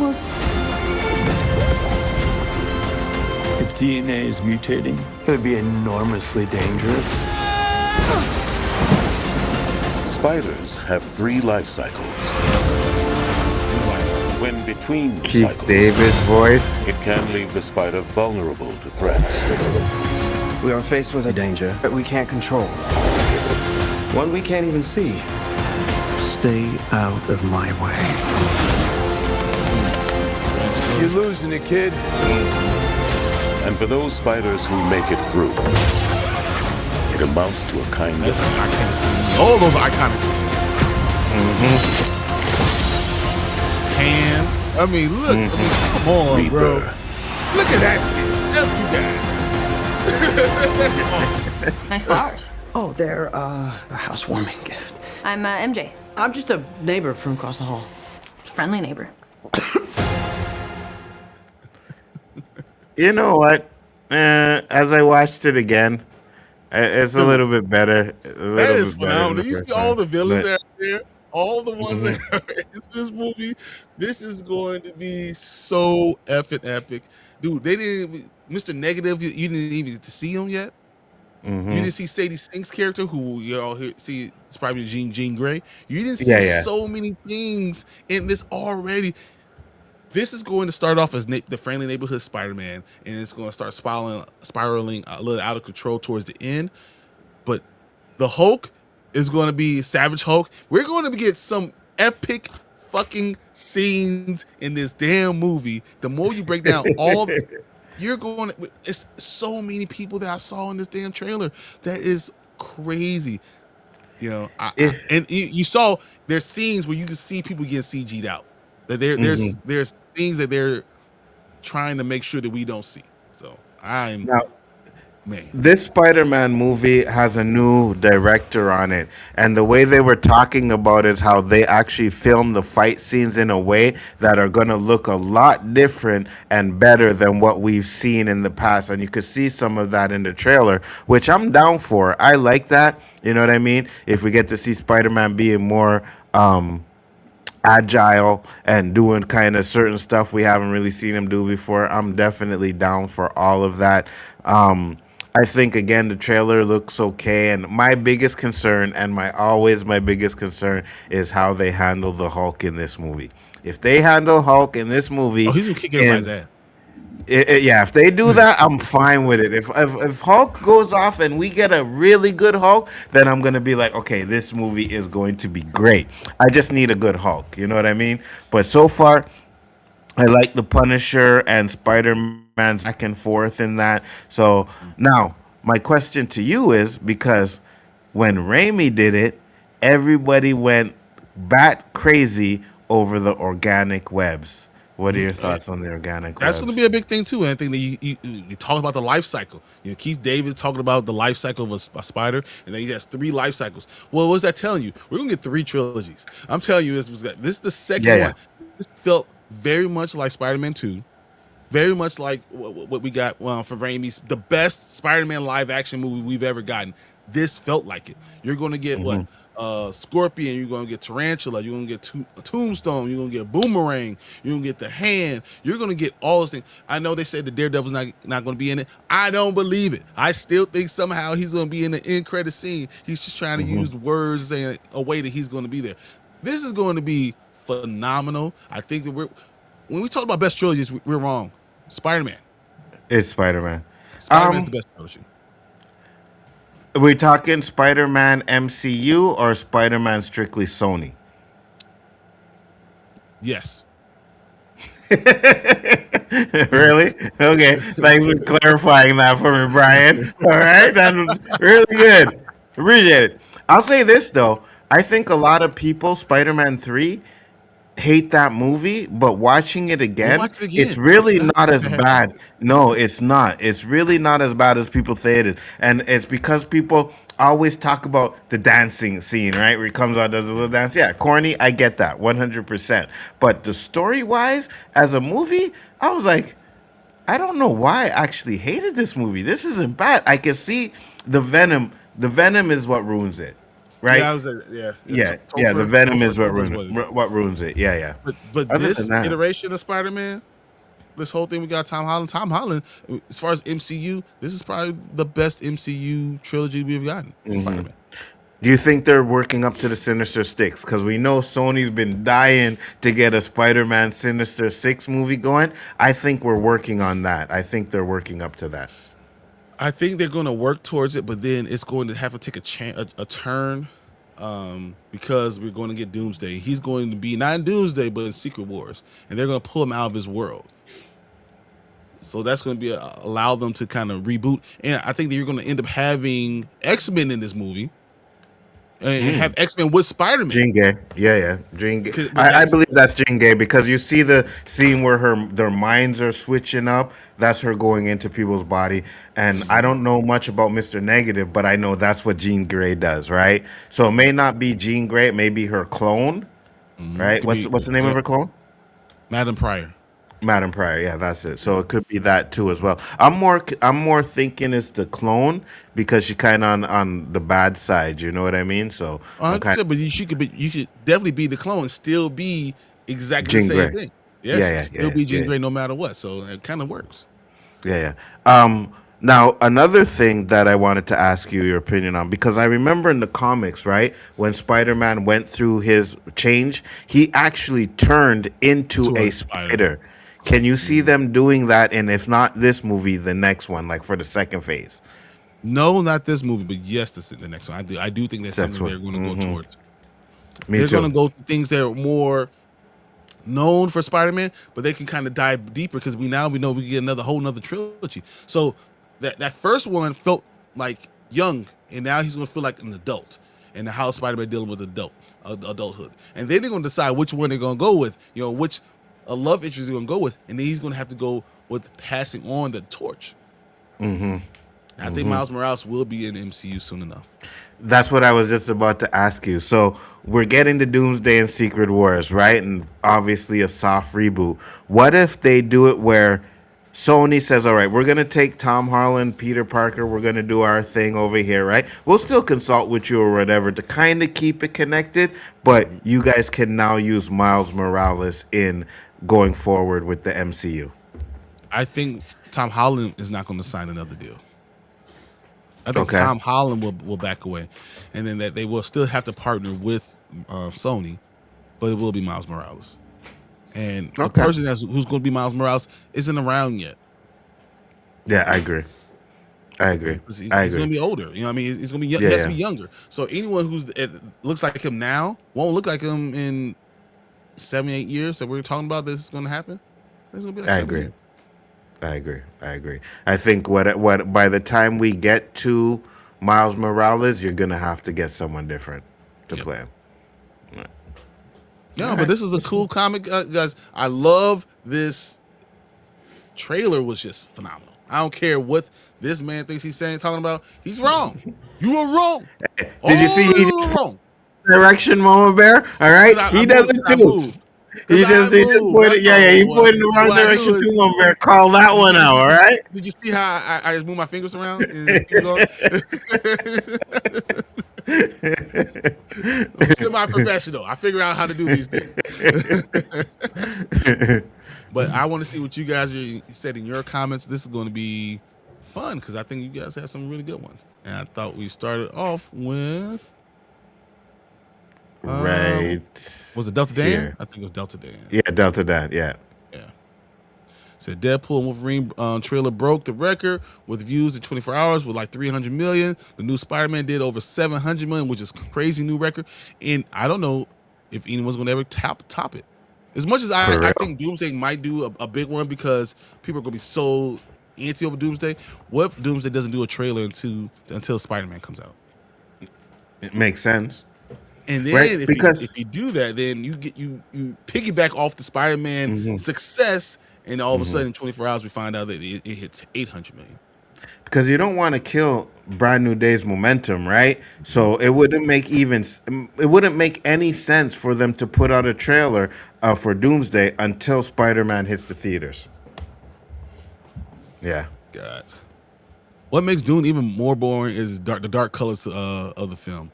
If DNA is mutating, it would be enormously dangerous. Spiders have 3 life cycles. When between Keith cycles, David's voice. it can leave the spider vulnerable to threats. We are faced with a danger that we can't control. One we can't even see. Stay out of my way. You're losing it, kid. And for those spiders who make it through, it amounts to a kind That's of iconic scenes. All those iconic scenes. Hand. I mean, look. I mean, come on, bro. rebirth. Look at that shit. Nice flowers. Oh, they're a housewarming gift. I'm MJ, I'm just a neighbor from across the hall. friendly neighbor. You know what? As I watched it again, it's a little bit better. That is phenomenal. You see all the villains that are there, all the ones that are in this movie. This is going to be so effing epic, dude. They didn't even, Mr. Negative. You didn't even get to see him yet. You didn't see Sadie Sink's character, who you all see. It's probably Jean Grey. You didn't see so many things in this already. This is going to start off as the friendly neighborhood Spider-Man, and it's going to start spiraling a little out of control towards the end. But the Hulk is going to be Savage Hulk. We're going to get some epic fucking scenes in this damn movie. The more you break down all the, you're going to, it's so many people that I saw in this damn trailer. That is crazy. You know, and you saw there's scenes where you can see people getting CG'd out. That there's things that they're trying to make sure that we don't see. So this Spider-Man movie has a new director on it, and the way they were talking about it is how they actually filmed the fight scenes in a way that are going to look a lot different and better than what we've seen in the past. And you could see some of that in the trailer, which I'm down for. I like that. You know what I mean? If we get to see Spider-Man being more agile and doing kind of certain stuff we haven't really seen him do before, I'm definitely down for all of that. I think again the trailer looks okay, and my biggest concern and my biggest concern is how they handle the Hulk in this movie. If they handle Hulk in this movie, he's gonna kick everybody's ass. Yeah, if they do that, I'm fine with it. If Hulk goes off and we get a really good Hulk, then I'm gonna be like, okay, this movie is going to be great. I just need a good Hulk, you know what I mean? But so far, I like the Punisher and Spider-Man's back and forth in that. So now, my question to you is, because when Raimi did it, everybody went bat crazy over the organic webs. What are your thoughts on the organic That's webs? going to be a big thing too. And I think that you talk about the life cycle. You know, Keith David talking about the life cycle of a spider, and then he has 3 life cycles. Well, what's that telling you? We're going to get 3 trilogies. I'm telling you, this is the second one. This felt very much like Spider-Man 2, very much like what we got from Raimi's, the best Spider-Man live action movie we've ever gotten. This felt like it. You're going to get what? Scorpion, you're gonna get Tarantula, you're gonna get Tombstone, you're gonna get Boomerang, you're gonna get the Hand, you're gonna get all those things. I know they said the Daredevil's not gonna be in it. I don't believe it. I still think somehow he's gonna be in the end credit scene. He's just trying to use words in a way that he's gonna be there. This is going to be phenomenal. I think that when we talk about best trilogies, we're wrong. Spider-Man. It's Spider-Man. Spider-Man is the best trilogy. Are we talking Spider-Man MCU or Spider-Man strictly Sony? Yes. Really? Okay. Thanks for clarifying that for me, Bryon. All right. That's really good. Appreciate it. I'll say this, though. I think a lot of people, Spider-Man 3, hate that movie, but watching it again, it's really not as bad. No, it's not. It's really not as bad as people say it is. And it's because people always talk about the dancing scene, right? Where he comes out, does a little dance. Yeah, corny, I get that, 100%. But the story-wise, as a movie, I was like, I don't know why I actually hated this movie. This isn't bad. I can see the Venom. The Venom is what ruins it. Right? Yeah, The Venom is what ruins it. Yeah. But this iteration of Spider-Man, this whole thing we got Tom Holland. Tom Holland, as far as MCU, this is probably the best MCU trilogy we've gotten. Spider-Man. Do you think they're working up to the Sinister Six? Because we know Sony's been dying to get a Spider-Man Sinister Six movie going. I think we're working on that. I think they're working up to that. I think they're going to work towards it, but then it's going to have to take a turn because we're going to get Doomsday. He's going to be not in Doomsday, but in Secret Wars, and they're going to pull him out of his world. So that's going to be allow them to kind of reboot. And I think that you're going to end up having X-Men in this movie. And have X-Men with Spider-Man. Jean Grey. Yeah. Jean Grey. I believe that's Jean Grey because you see the scene where their minds are switching up. That's her going into people's body. And I don't know much about Mr. Negative, but I know that's what Jean Grey does, right? So it may not be Jean Grey. It may be her clone, right? What's the name of her clone? Madam Pryor. Madam Pryor, yeah, that's it. So it could be that too as well. I'm more thinking it's the clone because she's kind of on the bad side. You know what I mean? So, but you should definitely be the clone, still be exactly Jean the same Grey. thing. Yes, still be Jean Grey no matter what. So it kind of works. Yeah. Now another thing that I wanted to ask you your opinion on, because I remember in the comics, right, when Spider-Man went through his change, he actually turned into a spider. Can you see them doing that? And if not this movie, the next one, like for the second phase? No, not this movie, but yes, the next one. I do think that's something they're going to go towards. They're going to go to things that are more known for Spider-Man, but they can kind of dive deeper because we know we get whole nother trilogy. So that first one felt like young, and now he's going to feel like an adult. And how Spider-Man dealing with adulthood, and then they're going to decide which one they're going to go with. Which a love interest he's going to go with, and then he's going to have to go with passing on the torch. I think Miles Morales will be in the MCU soon enough. That's what I was just about to ask you. So we're getting to Doomsday and Secret Wars, right? And obviously a soft reboot. What if they do it where Sony says, all right, we're going to take Tom Holland, Peter Parker, we're going to do our thing over here, right? We'll still consult with you or whatever to kind of keep it connected, but you guys can now use Miles Morales in going forward with the MCU. I think Tom Holland is not going to sign another deal. I think Tom Holland will back away, and then that they will still have to partner with Sony, but it will be Miles Morales. And the person who's going to be Miles Morales isn't around yet. Yeah, I agree. He's going to be older. You know what I mean? He's going to be he has to be younger. So anyone it looks like him now won't look like him in 7, 8 years that we're talking about this is going to happen. It's going to be like I agree. I think what by the time we get to Miles Morales, you're going to have to get someone different to play him. Yeah, but this is a cool comic, guys. I love this trailer. Was just phenomenal. I don't care what this man thinks he's talking about. He's wrong. You are wrong. Did you see he wrong? Direction, Mama Bear. All right, he does it too. Because I he just moved. put it. That's Yeah, all yeah. it He was. put in the wrong What I knew direction is, too. I'm gonna call that one out. All right. did you see how I just moved my fingers around and keep going? I'm semi-professional. I figure out how to do these things. But I want to see what you guys said in your comments. This is going to be fun because I think you guys have some really good ones. And I thought we started off with Right. Was it Delta Dan? Here. I think it was Delta Dan. Yeah, Delta Dan. Yeah. Yeah. Said Deadpool and Wolverine trailer broke the record with views in 24 hours with like 300 million. The new Spider-Man did over 700 million, which is crazy new record. And I don't know if anyone's going to ever top it. As much as I think Doomsday might do a big one because people are going to be so antsy over Doomsday. What if Doomsday doesn't do a trailer until Spider-Man comes out? It makes sense. And then if you do that, then you piggyback off the Spider-Man success, and all of a sudden in 24 hours we find out that it hits 800 million. Because you don't want to kill Brand New Day's momentum, right? So it wouldn't make any sense for them to put out a trailer for Doomsday until Spider-Man hits the theaters. Yeah. God. What makes Dune even more boring is the dark colors of the film.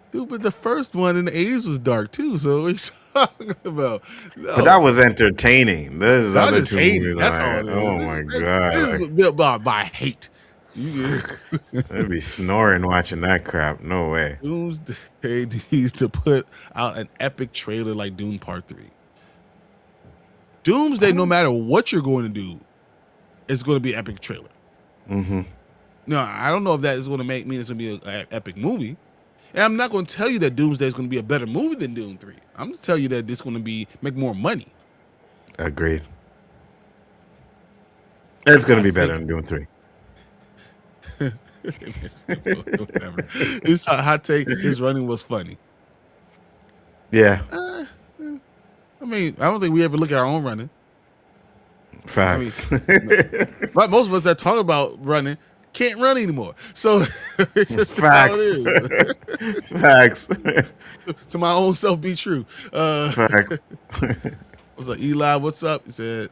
Dude, but the first one in the 80s was dark too, so what are you talking about? No. But that was entertaining. This I other just two hate movies, it. That's like, all it is. oh my God. This is built by hate. I'd be snoring watching that crap. No way. Doomsday needs to put out an epic trailer like Dune Part 3. Doomsday, no matter what you're going to do, it's going to be an epic trailer. Mm-hmm. No, I don't know if that is going to mean it's going to be an epic movie. And I'm not going to tell you that Doomsday is going to be a better movie than Dune 3. I'm just telling you that it's going to make more money. Agreed. It's going to be better than Dune 3. Whatever. His hot take, his running was funny. Yeah. I mean, I don't think we ever look at our own running. Facts. But most of us that talk about running can't run anymore. So it's just how it is. Facts. To my own self be true. Facts. What's up, Eli? What's up? He said,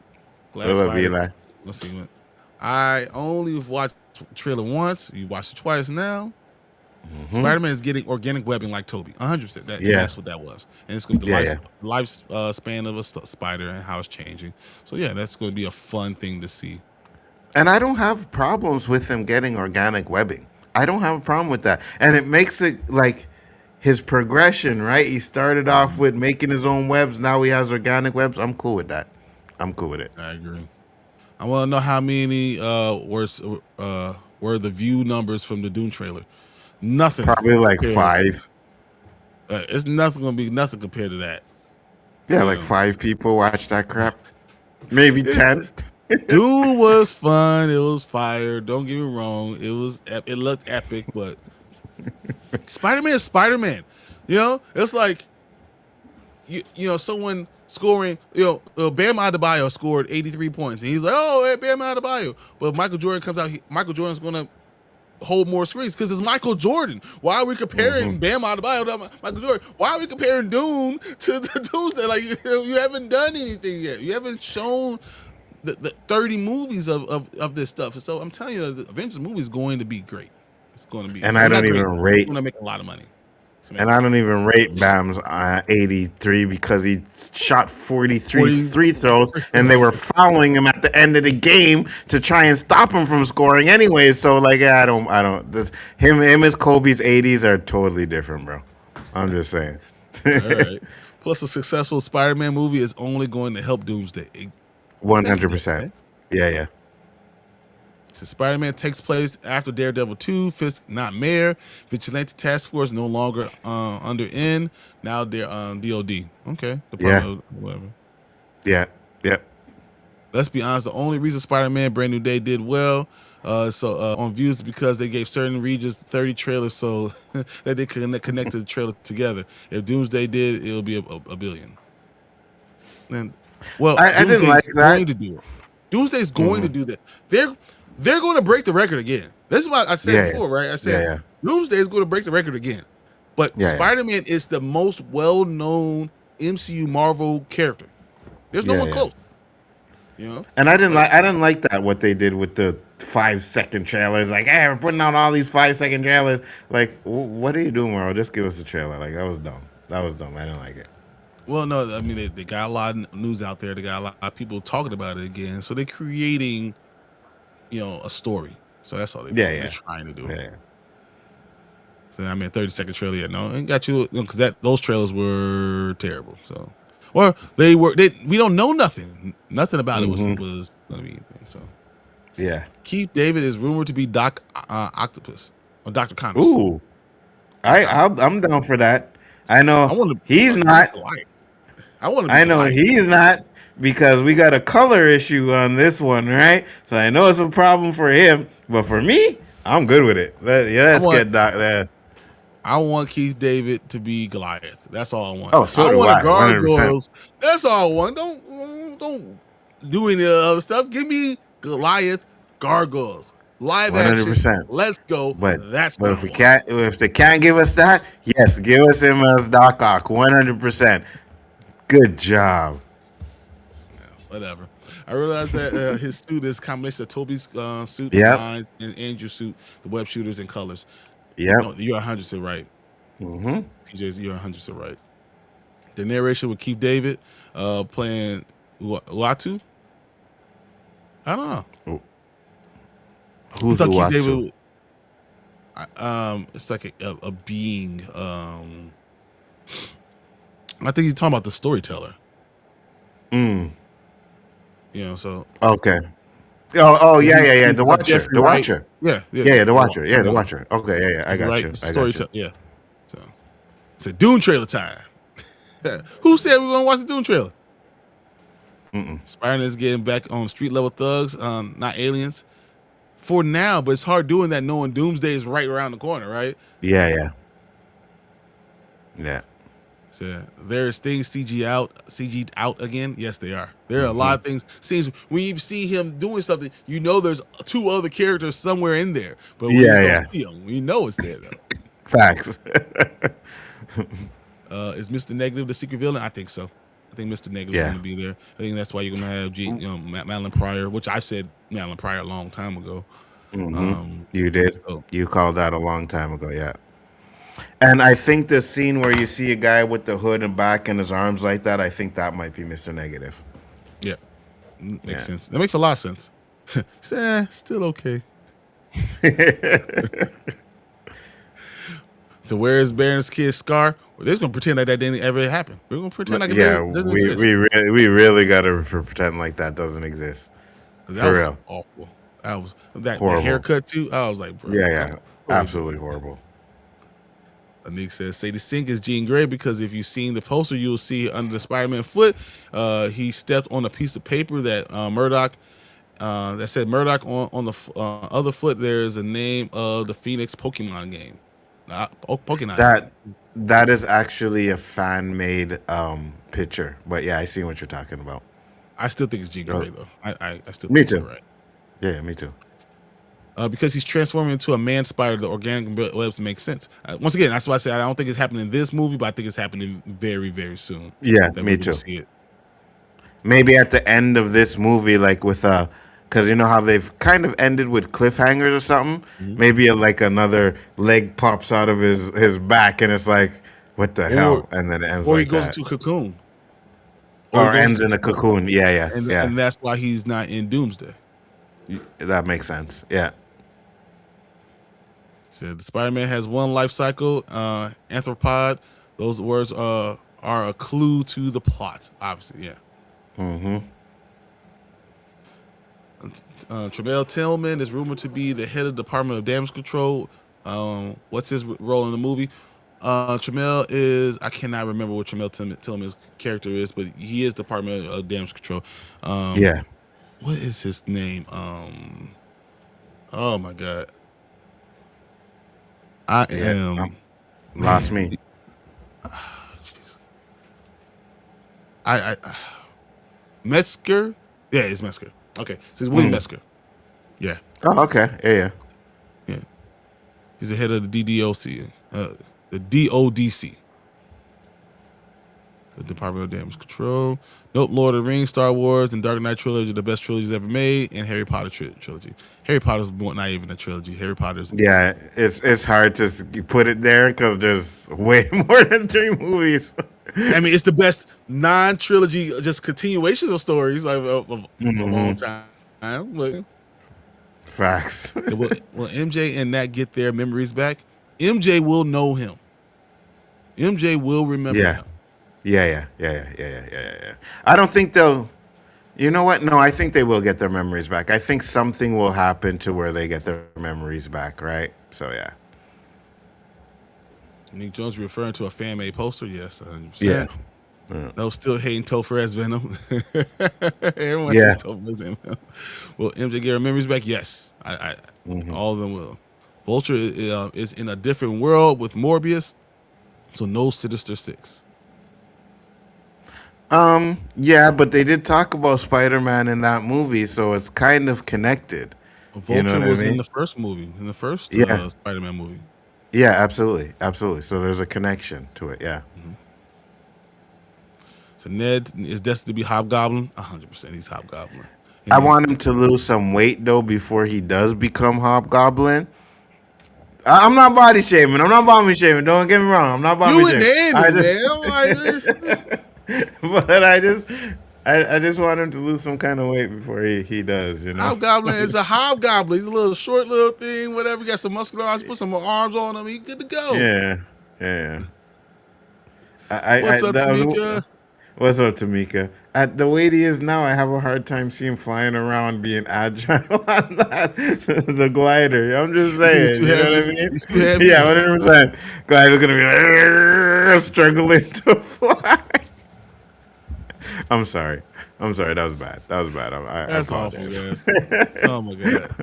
What's up, Eli? Let's see what. I only watched trailer once. You watched it twice now. Spider-Man is getting organic webbing like Toby. 100%. That's what that was. And it's going to be the lifespan of a spider and how it's changing. So, yeah, that's going to be a fun thing to see. And I don't have problems with him getting organic webbing. I don't have a problem with that. And it makes it like his progression, right? He started off with making his own webs. Now he has organic webs. I'm cool with that. I'm cool with it. I agree. I want to know how many were the view numbers from the Dune trailer. Nothing. Probably like 5. It's nothing going to be nothing compared to that. Yeah, like 5 people watch that crap. Maybe 10. Dune was fun. It was fire. Don't get me wrong. It looked epic, but Spider-Man is Spider-Man. You know, it's like you know someone scoring. Bam Adebayo scored 83 points, and he's like, "Oh, hey, Bam Adebayo." But Michael Jordan comes out. Michael Jordan's gonna hold more screens because it's Michael Jordan. Why are we comparing Bam Adebayo to Michael Jordan? Why are we comparing Dune to the Doomsday? Like you haven't done anything yet. You haven't shown the 30 movies of this stuff. So I'm telling you, the Avengers movie is going to be great. It's going to be. And I don't even rate. It's going to make a lot of money. And I don't even rate Bam's 83 because he shot 43 free throws, and they were fouling him at the end of the game to try and stop him from scoring anyway. So like, I don't. Him as Kobe's 80s are totally different, bro. I'm just saying. All right. Plus, a successful Spider-Man movie is only going to help Doomsday. 100%. Yeah. So Spider-Man takes place after Daredevil 2, Fisk not mayor, Vigilante Task Force no longer under N, now they're DOD. Okay. Whatever. Yeah. Let's be honest, the only reason Spider-Man Brand New Day did well on views is because they gave certain regions 30 trailers so that they could connect the trailer together. If Doomsday did, it would be a billion. And I didn't like that. Going to do it. Doomsday's going to do that. They're going to break the record again. This is what I said before, right? I said Doomsday is going to break the record again. But Spider-Man is the most well-known MCU Marvel character. There's no one close. You know, and I didn't like that what they did with the 5-second trailers. Like, hey, we're putting out all these 5-second trailers. Like, what are you doing, Marvel? Just give us a trailer. Like, that was dumb. I didn't like it. Well, no, I mean they got a lot of news out there. They got a lot of people talking about it again. So they're creating, a story. So that's all they're trying to do. Yeah. So I mean, 30-second trailer. Yeah, no, it got you because those trailers were terrible. So, or we don't know nothing. Nothing about it was going to be anything. So, yeah. Keith David is rumored to be Doc Octopus or Dr. Connors. Ooh, I'm down for that. I know he's not. I know he's not because we got a color issue on this one, right? So I know it's a problem for him, but for me, I'm good with it. Let's get Doc. I want Keith David to be Goliath. That's all I want. Oh, so I want gargoyles. 100%. That's all I want. Don't do any other stuff. Give me Goliath gargoyles. Live 100%. Action. Let's go. But if they can't give us that, yes, give us him as Doc Ock. 100%. Good job. Yeah, whatever. I realized that his suit is a combination of Toby's suit designs and Andrew's suit, the web shooters and colors. Yeah, no, you're 100% right. TJ, you're 100% right. The narration with Keith David playing Uatu. I don't know. Who's Uatu? It's like a being. I think you're talking about the storyteller. So okay. Oh, yeah. The Watcher. Jeffrey, the Watcher. Right? Yeah, the Watcher. Yeah, the Watcher. Okay, yeah. I got you. Yeah. So it's a Dune trailer time. Who said we were gonna watch the Dune trailer? Spider-Man is getting back on street level thugs, not aliens. For now, but it's hard doing that knowing Doomsday is right around the corner, right? Yeah. So there's things CG'd out again. Yes, they are. There are a lot of things. Scenes when you see him doing something, there's 2 other characters somewhere in there. But we don't see them. We know it's there though. Facts. Is Mr. Negative the secret villain? I think so. I think Mr. Negative is going to be there. I think that's why you're going to have Madeline Pryor, which I said Madeline Pryor a long time ago. You did. You called that a long time ago, yeah. And I think the scene where you see a guy with the hood and back and his arms like that, I think that might be Mr. Negative. Yeah. Makes sense. That makes a lot of sense. Still okay. So where is Baron's kid Scar? Well, they're going to pretend like that didn't ever happen. We're going to pretend like it doesn't exist. We really got to pretend like that doesn't exist. That was real. Awful. That haircut too. I was like, bro. Yeah. Absolutely horrible. Nick says, Sadie Sink is Jean Grey because if you've seen the poster, you'll see under the Spider-Man foot, he stepped on a piece of paper that Murdoch, that said Murdoch on the other foot. There's a name of the Phoenix Pokemon game. Pokemon. That is actually a fan-made picture. But yeah, I see what you're talking about. I still think it's Jean Grey though. I still me think too. You're right. Yeah, me too. Because he's transforming into a man spider, the organic webs make sense. Once again, that's why I said I don't think it's happening in this movie, but I think it's happening very, very soon. Yeah, me too. Maybe at the end of this movie, like with because you know how they've kind of ended with cliffhangers or something. Maybe like another leg pops out of his back, and it's like, what the hell? And then it ends. Or like he goes that. into a cocoon. Or ends in a cocoon. Yeah. And that's why he's not in Doomsday. That makes sense. Yeah. Said the Spider-Man has one life cycle, anthropod. Those words are a clue to the plot, obviously. Yeah. Tremel Tillman is rumored to be the head of the Department of Damage Control. What's his role in the movie? Tremel is, I cannot remember what Tremel Tillman's character is, but he is Department of Damage Control. Yeah. What is his name? Oh my God. I am lost me. I Metzger? Yeah, it's Metzger. Okay. So it's William Metzger. Yeah. Oh, okay. Yeah. He's the head of the DDOC. The DODC. The Department of Damage Control. Nope, Lord of the Rings, Star Wars, and Dark Knight trilogy are the best trilogies ever made, and Harry Potter trilogy. Harry Potter's not even a trilogy. Harry Potter's Yeah, it's hard to put it there because there's way more than 3 movies. I mean, it's the best non-trilogy, just continuations of stories of all time. But Facts. will MJ and Nat get their memories back? MJ will know him. MJ will remember him. Yeah. I don't think they'll. You know what? No, I think they will get their memories back. I think something will happen to where they get their memories back, right? So yeah. Nick Jones referring to a fan-made poster? Yes, 100%. Yeah. No, still hating Topher as Venom. Everyone hates Topher as Venom. Will MJ get her memories back? Yes. All of them will. Vulture is in a different world with Morbius, so no Sinister Six. Yeah, but they did talk about Spider-Man in that movie, so it's kind of connected. Vulture was in the first movie, in the first Spider-Man movie. Yeah, absolutely. So there's a connection to it, yeah. So Ned is destined to be Hobgoblin. 100% he's Hobgoblin. I want him to lose some weight, though, before he does become Hobgoblin. I'm not body shaming. I'm not body shaming. Don't get me wrong. I'm not body shaming. But I just want him to lose some kind of weight before he does, you know. Hobgoblin is a hobgoblin. He's a little short little thing, whatever. He got some muscular arms, put some arms on him, he's good to go. Yeah. What's up, Tamika? What's up, Tamika? At the weight he is now, I have a hard time seeing him flying around being agile on the glider. I'm just saying. He's too you heavy. know what I mean? He's too heavy. Yeah, 100%. Glider's going to be struggling to fly. I'm sorry. That was bad. That's awful, guys. Oh, my God.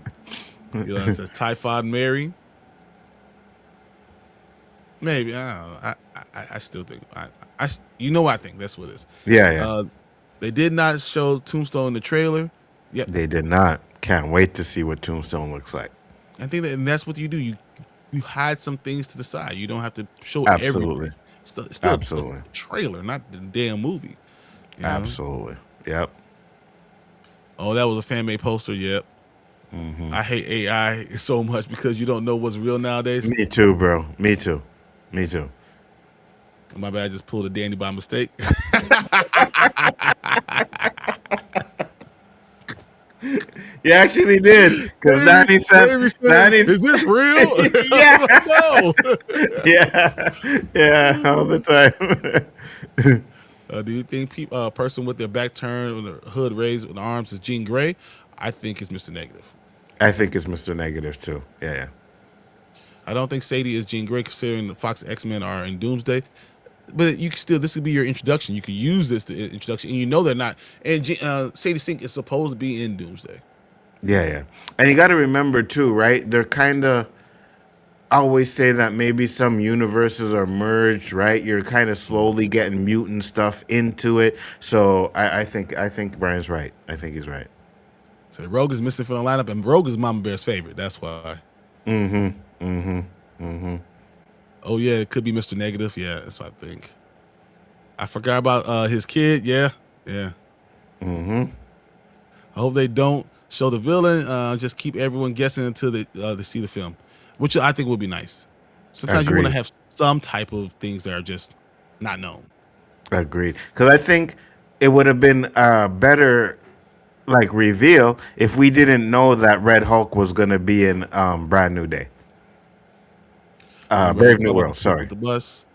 It says Typhon Mary. Maybe. I don't know. I still think. You know what I think. That's what it is. Yeah. They did not show Tombstone in the trailer. Yep. They did not. Can't wait to see what Tombstone looks like. I think and that's what you do. You hide some things to the side. You don't have to show Absolutely. everything. It's still a trailer, not the damn movie. You know? Absolutely. Yep. Oh, that was a fan-made poster. Yep. I hate AI so much because you don't know what's real nowadays. Me too, bro. Me too. My bad. I just pulled a Danny by mistake. You actually did, because Danny said, "Is this real?" Yeah. No. Yeah, all the time. Do you think a person with their back turned, with their hood raised, with arms is Jean Grey? I think it's Mr. Negative. I think it's Mr. Negative too. Yeah. I don't think Sadie is Jean Grey, considering the Fox X-Men are in Doomsday. But you can still, this could be your introduction. You could use this to introduction, and you know they're not. And Sadie Sink is supposed to be in Doomsday. Yeah. And you got to remember too, right? They're kind of always say that maybe some universes are merged, right? You're kind of slowly getting mutant stuff into it. So I think Brian's right. I think he's right. So Rogue is missing from the lineup, and Rogue is Mama Bear's favorite. That's why. Oh yeah, it could be Mr. Negative. Yeah, that's what I think. I forgot about his kid. Yeah. I hope they don't show the villain. Just keep everyone guessing until they see the film, which I think would be nice. Sometimes you want to have some type of things that are just not known. Agreed. Because I think it would have been better, like, reveal if we didn't know that Red Hulk was going to be in Brand New Day. Brave New World. Sorry. The bus.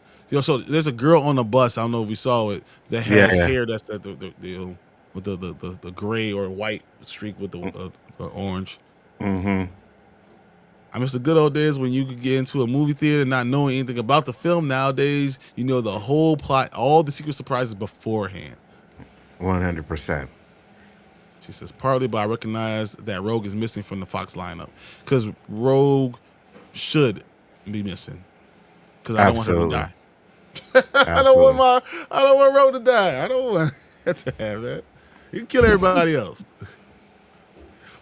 So there's a girl on the bus. I don't know if we saw it. That has hair that's the with the gray or white streak with the orange. I miss the good old days when you could get into a movie theater not knowing anything about the film. Nowadays, you know the whole plot, all the secret surprises beforehand. 100%. She says, partly, but I recognize that Rogue is missing from the Fox lineup because Rogue should be missing. Because I don't want her to die. I don't want Rogue to die. I don't want to have that. You can kill everybody else.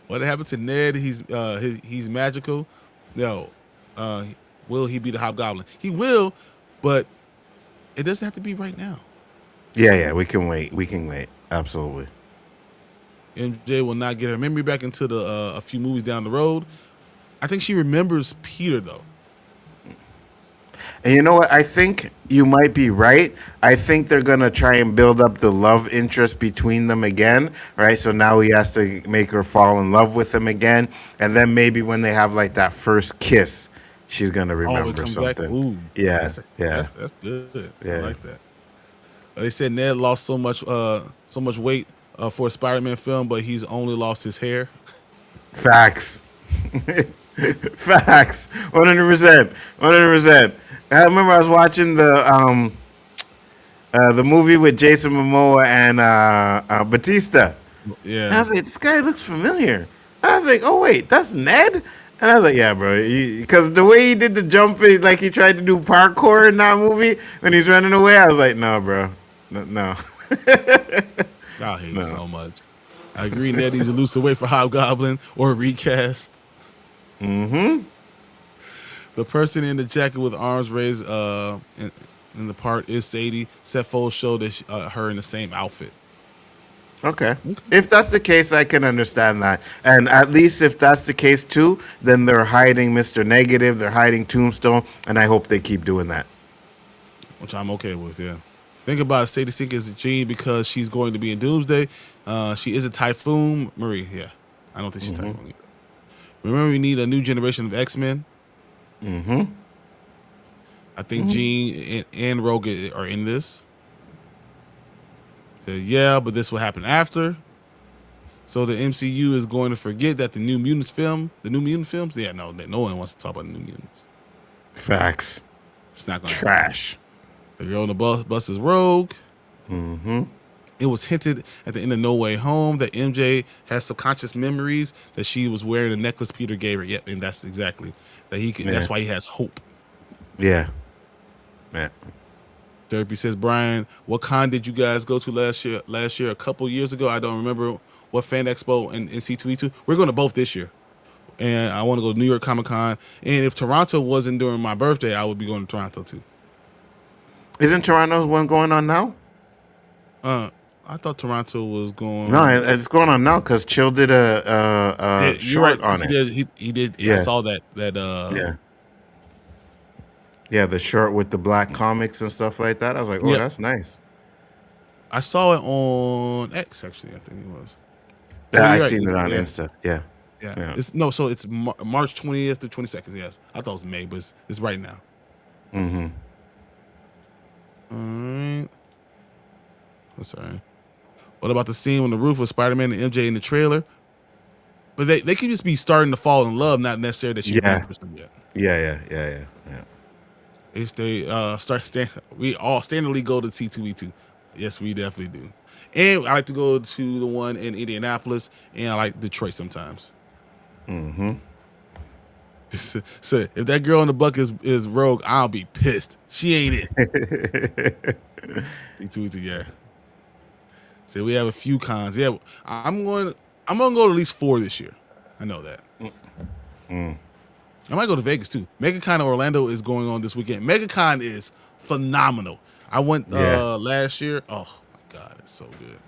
What happened to Ned? He's magical. No. Will he be the Hobgoblin? He will, but it doesn't have to be right now. Yeah, we can wait. We can wait. Absolutely. MJ will not get her memory back until a few movies down the road. I think she remembers Peter though. And you know what? I think you might be right. I think they're gonna try and build up the love interest between them again, right? So now he has to make her fall in love with him again, and then maybe when they have like that first kiss, she's gonna remember something. Ooh, Yeah, that's good. I Yeah. like that. They said Ned lost so much weight for a Spider-Man film, but he's only lost his hair. Facts. Facts. 100%. 100%. I remember I was watching the movie with Jason Momoa and Batista. Yeah. And I was like, this guy looks familiar. And I was like, oh wait, that's Ned? And I was like, yeah, bro, because the way he did the jumping, like he tried to do parkour in that movie when he's running away, I was like, no, bro, no. I hate it so much. I agree, Ned needs to lose the weight for Hobgoblin or recast. Mm-hmm. The person in the jacket with arms raised in the part is Sadie. Seth Foles showed her in the same outfit. Okay. If that's the case, I can understand that. And at least if that's the case too, then they're hiding Mr. Negative, they're hiding Tombstone, and I hope they keep doing that. Which I'm okay with, yeah. Think about it, Sadie Sink is a Jean because she's going to be in Doomsday. She is a Typhoon. Marie, yeah. I don't think she's Typhoon either. Remember, we need a new generation of X-Men. Mm-hmm. I think Jean and Rogue are in this. Yeah, but this will happen after. So the MCU is going to forget that the New Mutants films? Yeah, no one wants to talk about the New Mutants. Facts. It's not going to Trash. happen. The girl on the bus is Rogue. Mm-hmm. It was hinted at the end of No Way Home that MJ has subconscious memories that she was wearing the necklace Peter gave her. Yep, and that's exactly that he can. Yeah. That's why he has hope. Yeah. Man. Therapy says, Bryon, what con did you guys go to last year, a couple years ago? I don't remember what fan expo and C2E2. We're going to both this year. And I want to go to New York Comic Con. And if Toronto wasn't during my birthday, I would be going to Toronto too. Isn't Toronto one going on now? I thought Toronto was going. No, it's going on now because Chill did a short on it. He did. Yeah. I saw that. Yeah, the short with the black comics and stuff like that. I was like, oh, that's nice. I saw it on X, actually. I think it was. Yeah, I seen it on Insta. Yeah. It's March 20th to 22nd. Yes, I thought it was May, but it's right now. Mm-hmm. All right. That's all right. What about the scene on the roof with Spider-Man and MJ in the trailer? But they could just be starting to fall in love, not necessarily that she remembers them yet. Yeah. We all standardly go to C2E2. Yes, we definitely do. And I like to go to the one in Indianapolis, and I like Detroit sometimes. Mm-hmm. So if that girl in the buck is Rogue, I'll be pissed. She ain't it. C2E2, yeah. So we have a few cons. Yeah, I'm gonna go to at least 4 this year. I know that. I might go to Vegas too. MegaCon Orlando is going on this weekend. MegaCon is phenomenal. I went last year. Oh my God, it's so good.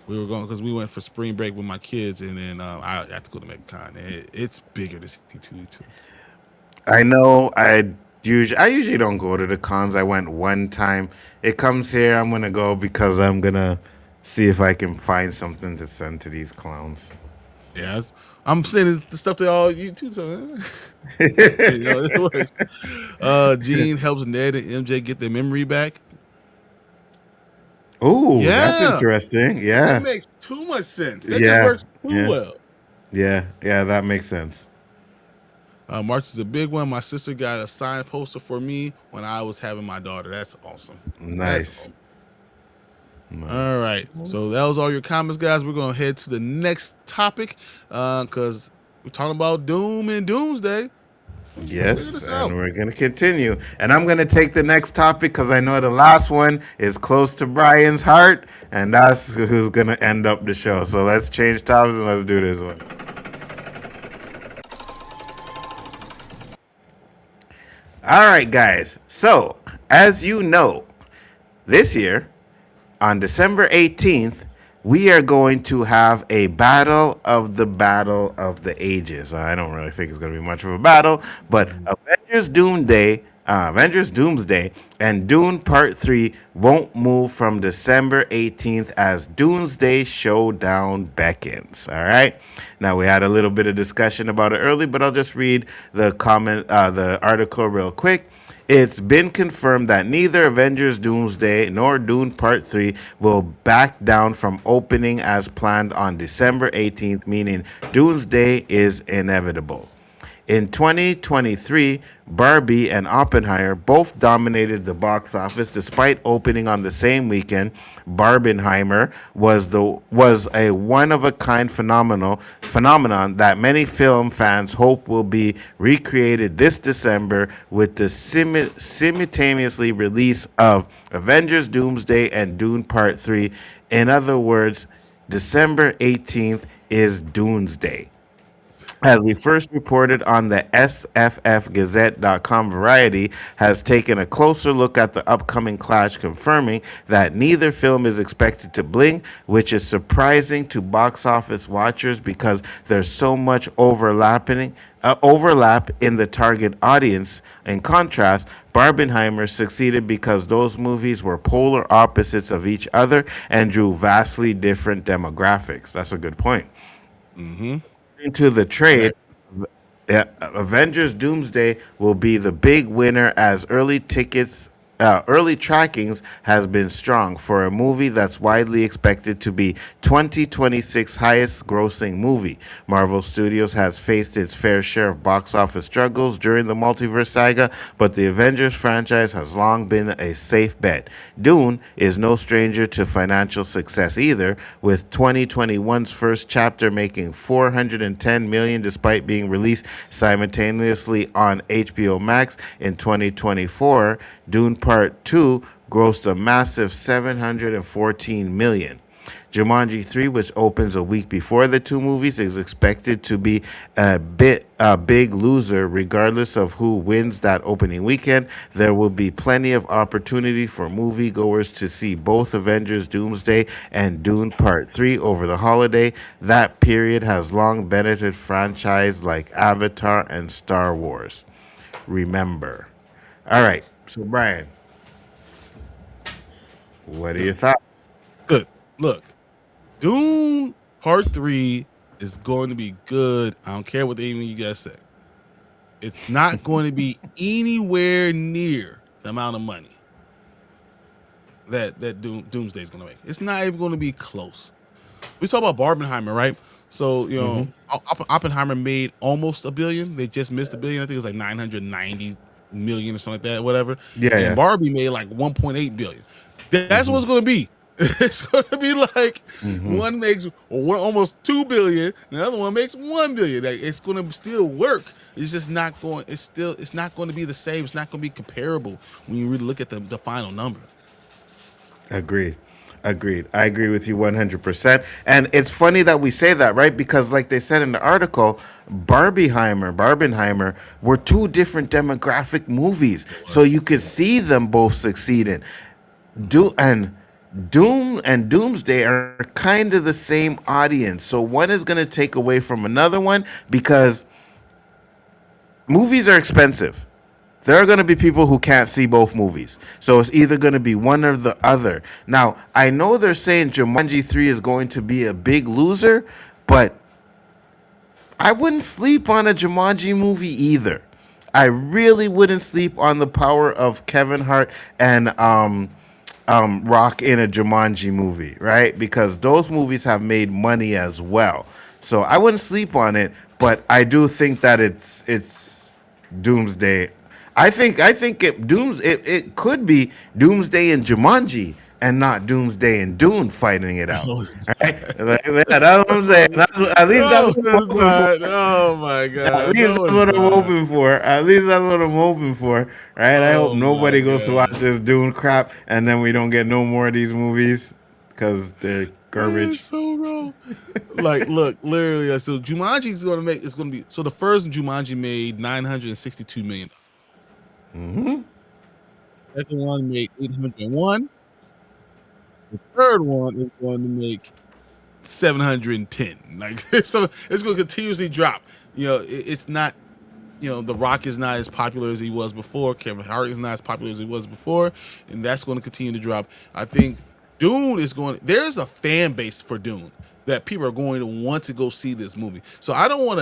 We were going because we went for spring break with my kids, and then I had to go to MegaCon. It's bigger than C2E2. I know. I usually don't go to the cons. I went one time. It comes here. I'm gonna go because I'm gonna see if I can find something to send to these clowns. Yeah, I'm sending the stuff to all you too. So it works. Jean helps Ned and MJ get their memory back. Oh, that's interesting. Yeah, that makes too much sense. That just works too well. Yeah, that makes sense. March is a big one. My sister got a signed poster for me when I was having my daughter. That's awesome. Nice. All right. So that was all your comments, guys. We're going to head to the next topic because we're talking about Doom and Doomsday. Yes, and we're going to continue. And I'm going to take the next topic because I know the last one is close to Bryon's heart, and that's who's going to end up the show. So let's change topics and let's do this one. All right, guys. So, as you know, this year, on December 18th, we are going to have a battle of the ages. I don't really think it's going to be much of a battle, but Avengers Doomsday and Dune Part 3 won't move from December 18th as Doomsday Showdown beckons. All right. Now, we had a little bit of discussion about it early, but I'll just read the article real quick. It's been confirmed that neither Avengers Doomsday nor Dune Part 3 will back down from opening as planned on December 18th, meaning Doomsday is inevitable. In 2023, Barbie and Oppenheimer both dominated the box office despite opening on the same weekend. Barbenheimer was a one-of-a-kind phenomenon that many film fans hope will be recreated this December with the simultaneously release of Avengers Doomsday and Dune Part 3. In other words, December 18th is Doomsday. As we first reported on the SFFgazette.com, Variety has taken a closer look at the upcoming clash, confirming that neither film is expected to blink, which is surprising to box office watchers because there's so much overlap in the target audience. In contrast, Barbenheimer succeeded because those movies were polar opposites of each other and drew vastly different demographics. That's a good point. Into the trade, Avengers Doomsday will be the big winner as early trackings has been strong for a movie that's widely expected to be 2026 highest grossing movie. Marvel Studios has faced its fair share of box office struggles during the multiverse saga, but the Avengers franchise has long been a safe bet. Dune is no stranger to financial success either, with 2021's first chapter making $410 million despite being released simultaneously on HBO Max. In 2024, Dune Part 2 grossed a massive $714 million. Jumanji 3, which opens a week before the two movies, is expected to be a big loser regardless of who wins that opening weekend. There will be plenty of opportunity for moviegoers to see both Avengers Doomsday and Dune Part 3 over the holiday. That period has long benefited franchises like Avatar and Star Wars. Remember. All right, so Bryon, what are your thoughts? Good. Look, Dune Part 3 is going to be good. I don't care what any of you guys say. It's not going to be anywhere near the amount of money that Doomsday is going to make. It's not even going to be close. We talk about Barbenheimer, right? So, you know, Oppenheimer made almost $1 billion. They just missed $1 billion. I think it was like 990 million or something like that, whatever. And Barbie made like 1.8 billion. That's what it's going to be. It's going to be like one makes almost 2 billion, and the other one makes 1 billion. Like, it's going to still work. It's just not going. It's not going to be the same. It's not going to be comparable when you really look at the final number. Agreed. I agree with you 100%. And it's funny that we say that, right? Because like they said in the article, Barbenheimer were two different demographic movies. So you could see them both succeeding. Doom and Doomsday are kind of the same audience. So one is going to take away from another one because movies are expensive. There are going to be people who can't see both movies. So it's either going to be one or the other. Now, I know they're saying Jumanji 3 is going to be a big loser, but I wouldn't sleep on a Jumanji movie either. I really wouldn't sleep on the power of Kevin Hart and Rock in a Jumanji movie, right? Because those movies have made money as well. So I wouldn't sleep on it, but I do think that it's Doomsday. I think it could be Doomsday and Jumanji and not Doomsday and Dune fighting it out. Right? That's what I'm saying. At least that's what I'm hoping for. Oh my God. At least that's what I'm hoping for. At least that's what I'm hoping for. Right? I hope nobody goes to watch this Dune crap and then we don't get no more of these movies because they're garbage. That's so wrong. Like, look, literally. So Jumanji is going to make. It's going to be. So the first Jumanji made $962 million. Second one made 801. The third one is going to make 710. Like, so it's going to continuously drop. It's not. The Rock is not as popular as he was before. Kevin Hart is not as popular as he was before, and that's going to continue to drop. I think Dune is going. There's a fan base for Dune that people are going to want to go see this movie. So I don't want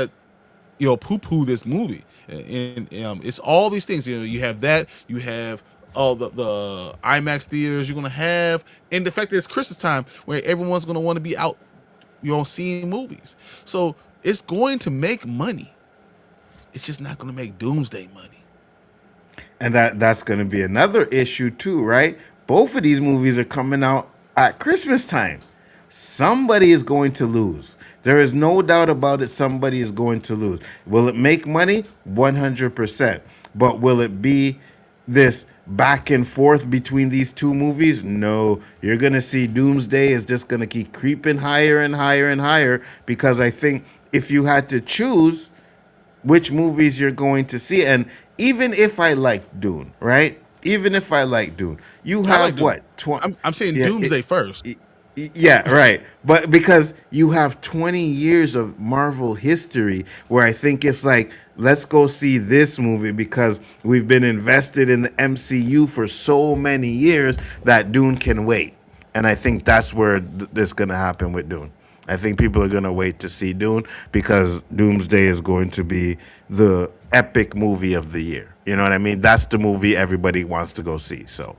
to, poo-poo this movie. And it's all these things. You have that. You have all the IMAX theaters you're going to have, and the fact that it's Christmas time where everyone's going to want to be out, seeing movies. So it's going to make money. It's just not going to make Doomsday money. And that's going to be another issue too, right? Both of these movies are coming out at Christmas time. Somebody is going to lose. There is no doubt about it. Somebody is going to lose. Will it make money? 100%. But will it be this back and forth between these two movies? No. You're going to see Doomsday is just going to keep creeping higher and higher and higher, because I think if you had to choose which movies you're going to see, and even if I like Dune, right? Even if I like Dune, you have like what? I'm saying Doomsday first. Yeah, right. But because you have 20 years of Marvel history where I think it's like, let's go see this movie because we've been invested in the MCU for so many years that Dune can wait. And I think that's where this is going to happen with Dune. I think people are going to wait to see Dune because Doomsday is going to be the epic movie of the year. You know what I mean? That's the movie everybody wants to go see. So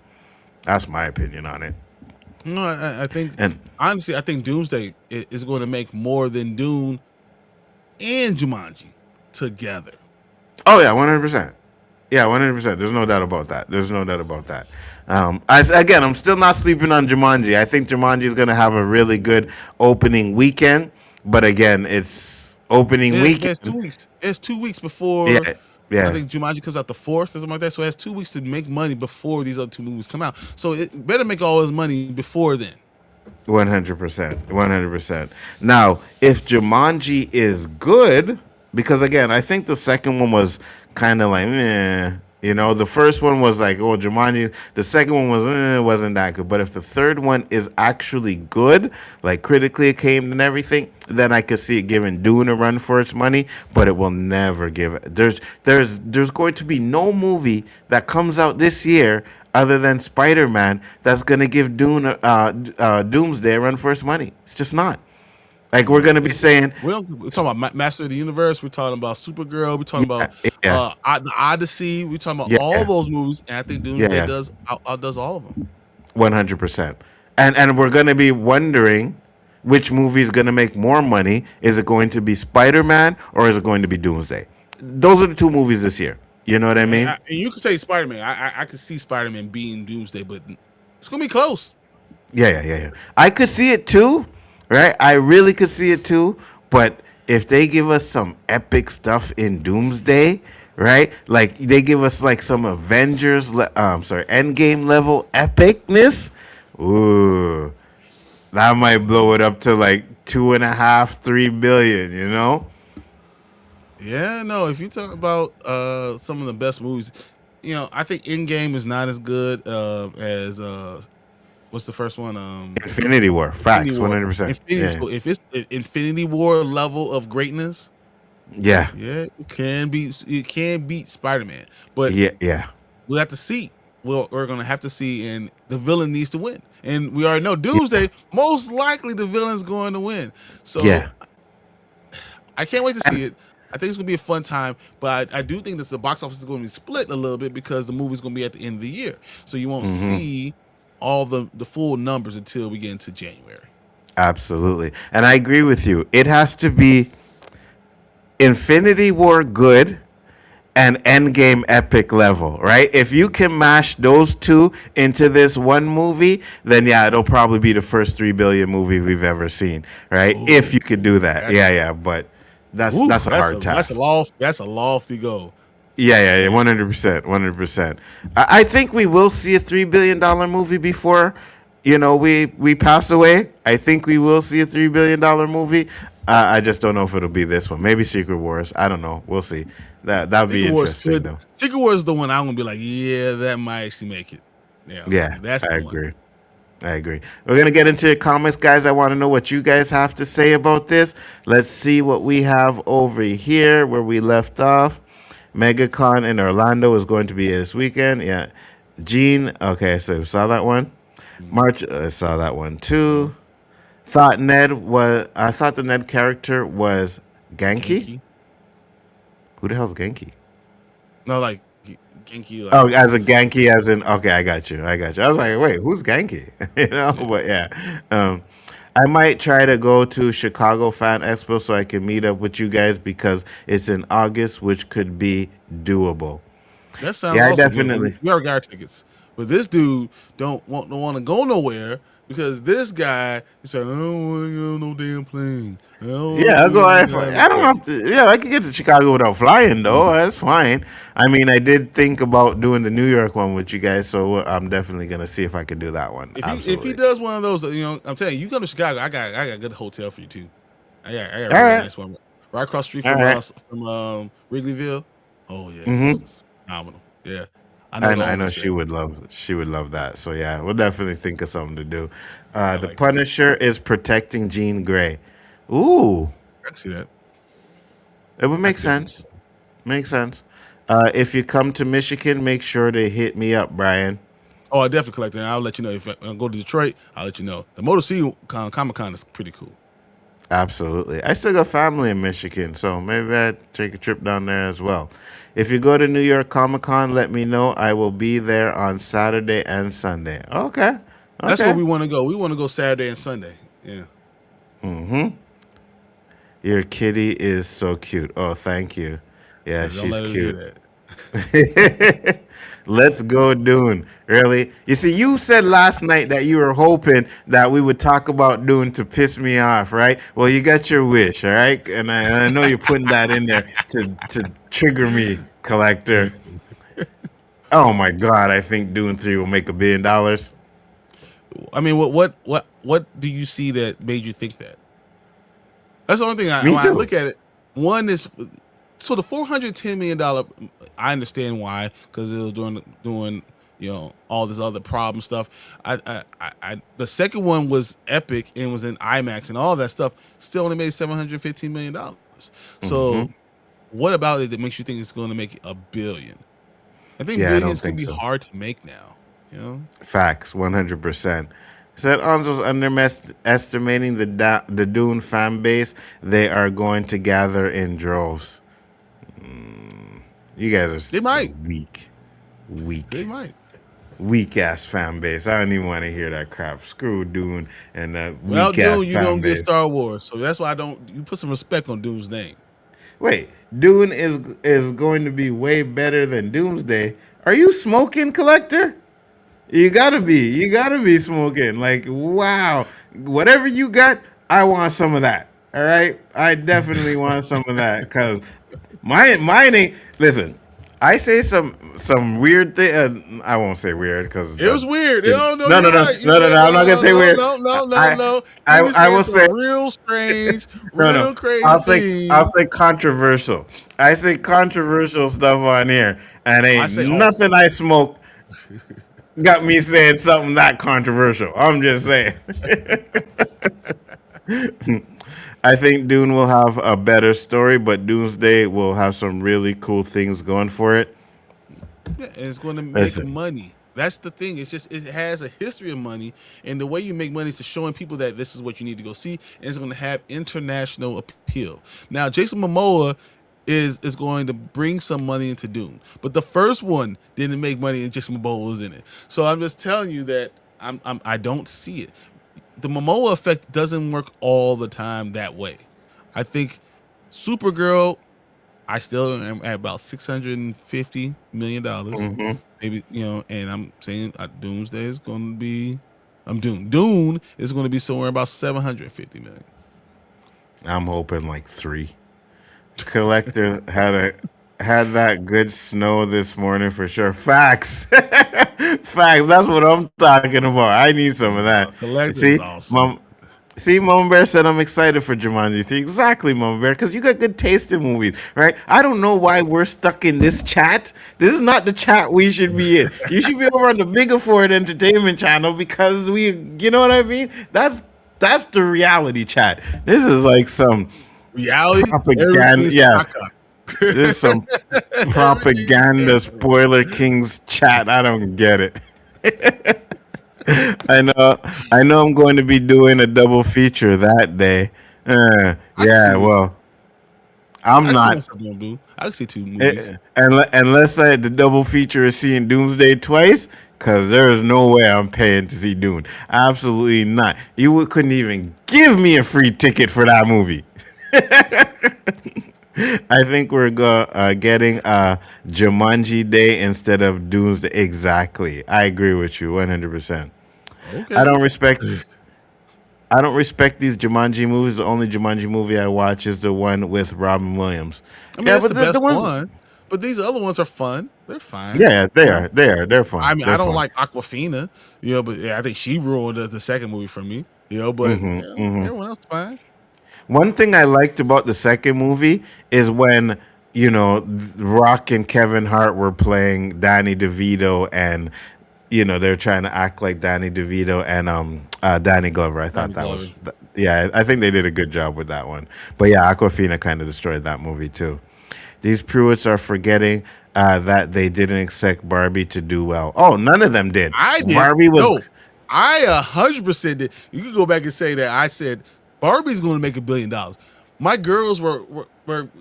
that's my opinion on it. No, I think, honestly, I think Doomsday is going to make more than Dune and Jumanji together. Oh, yeah, 100%. Yeah, 100%. There's no doubt about that. There's no doubt about that. I'm still not sleeping on Jumanji. I think Jumanji is going to have a really good opening weekend. But again, it's opening weekend. It's 2 weeks. It's 2 weeks before. Yeah. I think Jumanji comes out the 4th or something like that. So it has 2 weeks to make money before these other two movies come out. So it better make all his money before then. 100%. 100%. Now, if Jumanji is good, because again, I think the second one was kind of like, meh. The first one was like, oh, Jumanji. The second one wasn't that good. But if the third one is actually good, like critically acclaimed and everything, then I could see it giving Dune a run for its money. But it will never give it. There's going to be no movie that comes out this year other than Spider-Man that's going to give Dune Doomsday a run for its money. It's just not. Like, we're going to be saying... We're talking about Master of the Universe. We're talking about Supergirl. We're talking about the Odyssey. We're talking about all those movies. And I think Doomsday outdoes all of them. 100%. And we're going to be wondering which movie is going to make more money. Is it going to be Spider-Man or is it going to be Doomsday? Those are the two movies this year. You know what I mean? And you could say Spider-Man. I could see Spider-Man being Doomsday, but it's going to be close. Yeah. I could see it too. Right, I really could see it too, but if they give us some epic stuff in Doomsday, right? Like they give us like some Avengers, Endgame level epicness. Ooh, that might blow it up to like 2.5-3 billion. Yeah, no. If you talk about some of the best movies, I think Endgame is not as good as. What's the first one? Infinity War. Facts, 100%. So if it's Infinity War level of greatness, it can beat Spider-Man. But we'll have to see. We're gonna have to see, and the villain needs to win. And we already know Doomsday. Most likely, the villain's going to win. So I can't wait to see it. I think it's gonna be a fun time, but I do think that the box office is going to be split a little bit because the movie's going to be at the end of the year, so you won't see all the full numbers until we get into January. Absolutely. And I agree with you. It has to be Infinity War good and Endgame epic level, right? If you can mash those two into this one movie, then it'll probably be the first 3 billion movie we've ever seen, right? Ooh, if you could do that. But that's a hard task. That's a lofty goal. Yeah, 100%. I think we will see a $3 billion movie before, we pass away. I think we will see a $3 billion movie. I just don't know if it'll be this one. Maybe Secret Wars. I don't know. We'll see. That'd be interesting, though. Secret Wars is the one I'm gonna be like, yeah, that might actually make it. Yeah, that's I agree. I agree. We're gonna get into the comments, guys. I want to know what you guys have to say about this. Let's see what we have over here where we left off. MegaCon in Orlando is going to be this weekend. Yeah, Gene. Okay, so saw that one. March. I saw that one too. Thought Ned was. I thought the Ned character was Genki. Who the hell's Genki? No, like Genki. Like, Oh, as a Genki, as in okay, I got you. I was like, wait, who's Genki? But yeah, I might try to go to Chicago Fan Expo so I can meet up with you guys because it's in August, which could be doable. that sounds Yeah, awesome. definitely. We already got our tickets, but this dude don't want to go nowhere because this guy is saying, I don't want to go on no damn plane. Yeah, I'll go. I don't have to. Yeah, I can get to Chicago without flying, though. That's fine. I mean, I did think about doing the New York one with you guys, so I'm definitely gonna see if I can do that one. If he does one of those, I'm telling you, you come to Chicago, I got a good hotel for you too. I got a really nice one right across the street from Wrigleyville. Oh yeah, it's phenomenal. Yeah, I know she would love that. So yeah, we'll definitely think of something to do. The Punisher is protecting Jean Grey. Ooh, I can see that. It would make sense. Makes sense. If you come to Michigan, make sure to hit me up, Bryon. Oh, I definitely collect it. I'll let you know if I go to Detroit. I'll let you know. The Motor City Comic Con is pretty cool. Absolutely. I still got family in Michigan, so maybe I'd take a trip down there as well. If you go to New York Comic Con, let me know. I will be there on Saturday and Sunday. Okay. That's where we want to go. We want to go Saturday and Sunday. Yeah. Mm-hmm. Your kitty is so cute. Oh, thank you. Yeah, she's cute. Let's go, Dune. Really? You see, you said last night that you were hoping that we would talk about Dune to piss me off, right? Well, you got your wish, all right? And I know you're putting that in there to trigger me, collector. Oh my God! I think Dune 3 will make $1 billion. I mean, what do you see that made you think that? That's the only thing when I look at it. One is so the $410 million. I understand why, because it was doing all this other problem stuff. The second one was epic and was in IMAX and all that stuff. Still only made $715 million. So what about it that makes you think it's going to make $1 billion? I think billions can be hard to make now. Facts, 100%. Said Anzo's underestimating the Dune fan base. They are going to gather in droves. You guys are weak. They might. Weak ass fan base. I don't even want to hear that crap. Screw Dune and that weak Well, ass Dune, you fan don't base. get Star Wars, so that's why you put some respect on Dune's name. Wait, Dune is going to be way better than Doomsday. Are you smoking, collector? You gotta be smoking. Like, wow, whatever you got, I want some of that. All right, I definitely want some of that because mine ain't. Listen, I say some weird thing. I won't say weird because it was weird. No. I'm not gonna say weird. No. I will say real strange, real crazy. I'll say controversial. I say controversial stuff on here, and ain't nothing I smoke got me saying something that controversial. I'm just saying. I think Dune will have a better story, but Doomsday will have some really cool things going for it. Yeah, and it's going to make money. That's the thing. It's just it has a history of money, and the way you make money is to showing people that this is what you need to go see, and it's going to have international appeal. Now, Jason Momoa is going to bring some money into Dune, but the first one didn't make money, and Jason Momoa was in it. So I'm just telling you that I don't see it. The Momoa effect doesn't work all the time that way. I think Supergirl, I still am at about $650 million. Maybe, and I'm saying Doomsday is going to be, Dune is going to be somewhere about $750 million. I'm hoping like 3. Collector had that good snow this morning for sure. Facts. Facts. That's what I'm talking about. I need some of that. Collector is awesome. See, Mama Bear said I'm excited for Jumanji 3. Exactly, Mama Bear, because you got good taste in movies, right? I don't know why we're stuck in this chat. This is not the chat we should be in. You should be over on the Bigger Ford Entertainment channel because you know what I mean? That's the reality chat. This is like some Reality, propaganda. everything's Yeah, caca. this is some Everything propaganda is spoiler kings chat. I don't get it. I know I'm going to be doing a double feature that day. I can Yeah, see it. well, I'm I can see not. myself doing do. I can see two movies. Unless the double feature is seeing Doomsday twice, because there is no way I'm paying to see Dune. Absolutely not. Couldn't even give me a free ticket for that movie. I think we're getting Jumanji Day instead of Doomsday. Exactly. I agree with you 100%. I Okay. don't respect. I don't respect these Jumanji movies. The only Jumanji movie I watch is the one with Robin Williams. I mean, Yeah, that's but the the best ones. one. But these other ones are fun. They're fine. Yeah, they You know? are. They are. They're I fun. mean, They're I don't fun. like Aquafina, but yeah, I think she ruined the second movie for me. But everyone else is fine. One thing I liked about the second movie is when Rock and Kevin Hart were playing Danny DeVito, and they're trying to act like Danny DeVito and Danny Glover. I thought Danny that was Glover. yeah. I think they did a good job with that one. But yeah, Aquafina kind of destroyed that movie too. These Pruitts are forgetting that they didn't expect Barbie to do well. Oh, none of them did. I did. Barbie was. No, I 100% did. You can go back and say that I said Barbie's going to make $1 billion. My girls were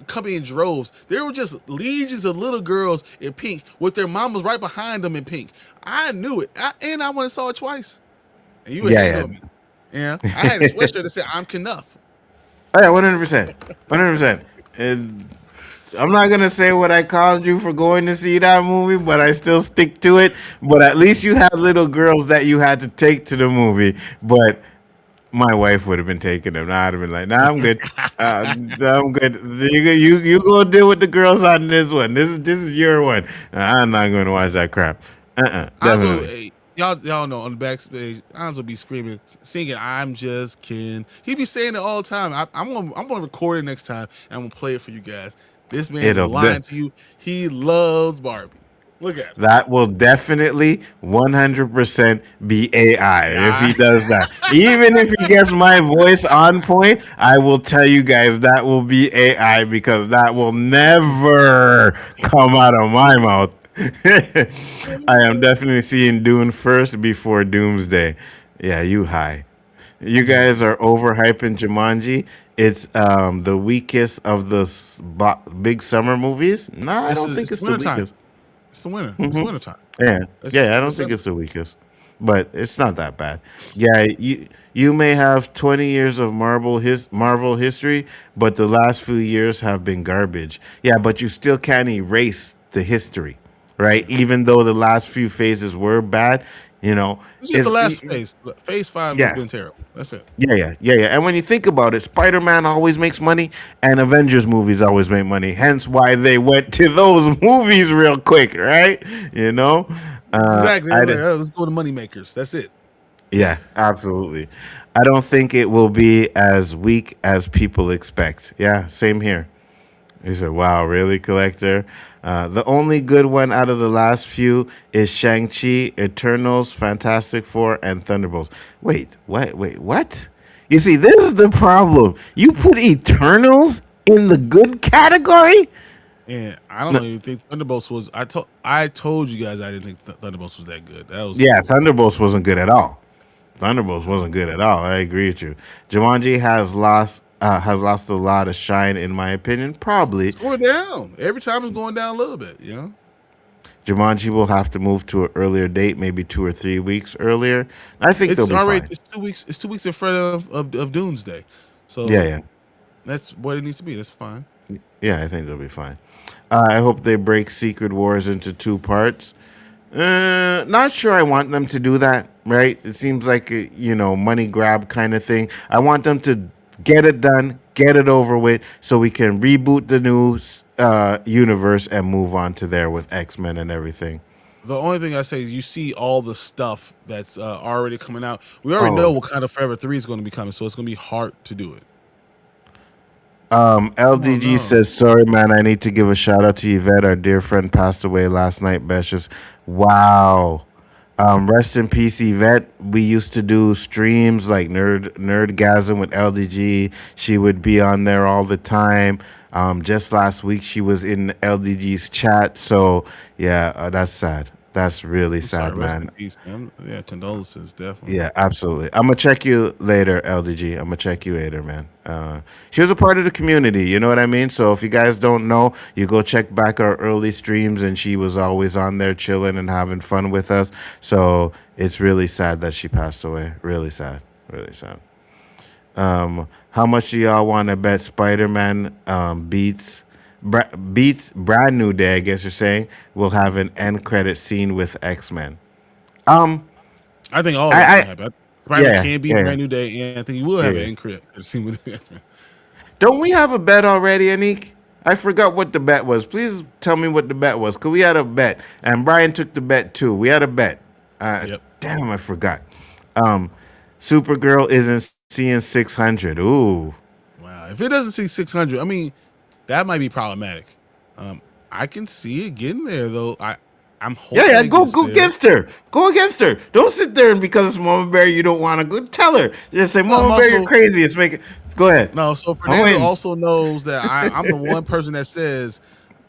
coming in droves. There were just legions of little girls in pink with their mamas right behind them in pink. I knew it, and I went and saw it twice. And you were Yeah, hating on me. Yeah, I had a sweatshirt that said "I'm Knuff." Oh yeah, 100%, 100%. I'm not gonna say what I called you for going to see that movie, but I still stick to it. But at least you had little girls that you had to take to the movie. But my wife would have been taking them. I'd have been like, "Nah, I'm good. I'm good. You go deal with the girls on this one. This is your one. I'm not going to watch that crap. Anzo, Definitely. hey, y'all know on the backstage, Anzo be screaming, singing "I'm just kidding." He be saying it all the time. I'm gonna record it next time and I'm gonna play it for you guys. This man is It'll lying to you. He loves Barbie. Look at him. That will definitely 100% be AI if he does that. Even if he gets my voice on point, I will tell you guys that will be AI because that will never come out of my mouth. I am definitely seeing Dune first before Doomsday. Yeah, you high. You guys are overhyping Jumanji. It's the weakest of the big summer movies. No, I don't think It's it's the winter time. weakest. It's the winter. It's winter time. Yeah, yeah, I don't think December. it's the weakest, but it's not that bad. Yeah, you may have 20 years of Marvel history, but the last few years have been garbage. Yeah, but you still can't erase the history, right? Even though the last few phases were bad, It's just the last it's phase. Phase 5 has yeah. been terrible. That's it. Yeah. And when you think about it, Spider-Man always makes money, and Avengers movies always make money. Hence why they went to those movies real quick, right? Exactly. I, Let's go to money makers. That's it. Yeah, absolutely. I don't think it will be as weak as people expect. Yeah, same here. He said, "Wow, really, collector?" The only good one out of the last few is Shang-Chi, Eternals, Fantastic Four, and Thunderbolts. Wait, what? Wait, what? You see, this is the problem. You put Eternals in the good category? And I don't even think Thunderbolts was. I told you guys I didn't think Thunderbolts was that good. That was Yeah, Thunderbolts wasn't good at all. Thunderbolts wasn't good at all. I agree with you. Jumanji has lost a lot of shine, in my opinion. Probably. it's going down. Every time it's going down a little bit. Jumanji will have to move to an earlier date, maybe 2 or 3 weeks earlier. I think they'll It's be already. fine. It's 2 weeks. It's 2 weeks in front of Doomsday. So Yeah. that's what it needs to be. That's fine. Yeah, I think they'll be fine. I hope they break Secret Wars into 2 parts. Not sure I want them to do that, right? It seems like a, money grab kind of thing. I want them to get it done, get it over with, so we can reboot the new universe and move on to there with X-Men and everything. The only thing I say is you see all the stuff that's already coming out. We already know Oh, what kind of Forever 3 is going to be coming, so it's going to be hard to do it. Come on LDG now. says, sorry, man. I need to give a shout out to Yvette. Our dear friend passed away last night. Beshes. Wow. Rest in peace, Yvette. We used to do streams like Nerdgasm with LDG. She would be on there all the time. Just last week, she was in LDG's chat. So, yeah, that's sad. That's really I'm sorry. sad, Rest in man. peace, man. Yeah, condolences, definitely. Yeah, absolutely. I'm gonna check you later, LDG. I'm gonna check you later, man. She was a part of the community, you know what I mean? So if you guys don't know, you go check back our early streams, and she was always on there chilling and having fun with us. So it's really sad that she passed away. Really sad. Really sad. How much do y'all want to bet Spider-Man beats Brand New Day? I guess you're saying will have an end credit scene with X-Men. Um, I think all that's I going to happen. Spider-Man yeah, can be yeah, Brand New Day, and I think he will yeah, have yeah. an incredible scene with X-Men. Don't we have a bet already, Anik? I forgot what the bet was. Please tell me what the bet was, because we had a bet, and Brian took the bet too. We had a bet. Yep. Damn, I forgot. Supergirl isn't seeing 600. Ooh. Wow. If it doesn't see 600, I mean, that might be problematic. I can see it getting there, though. I'm hoping Yeah, it go gets there. against her. Go against her. Don't sit there and because it's Mama Bear you don't want to go. Tell her. Just say, No, I'm Mama Bear, you're also crazy. It's making. Go ahead. no. So I'm Fernando waiting. also knows that I'm the one person that says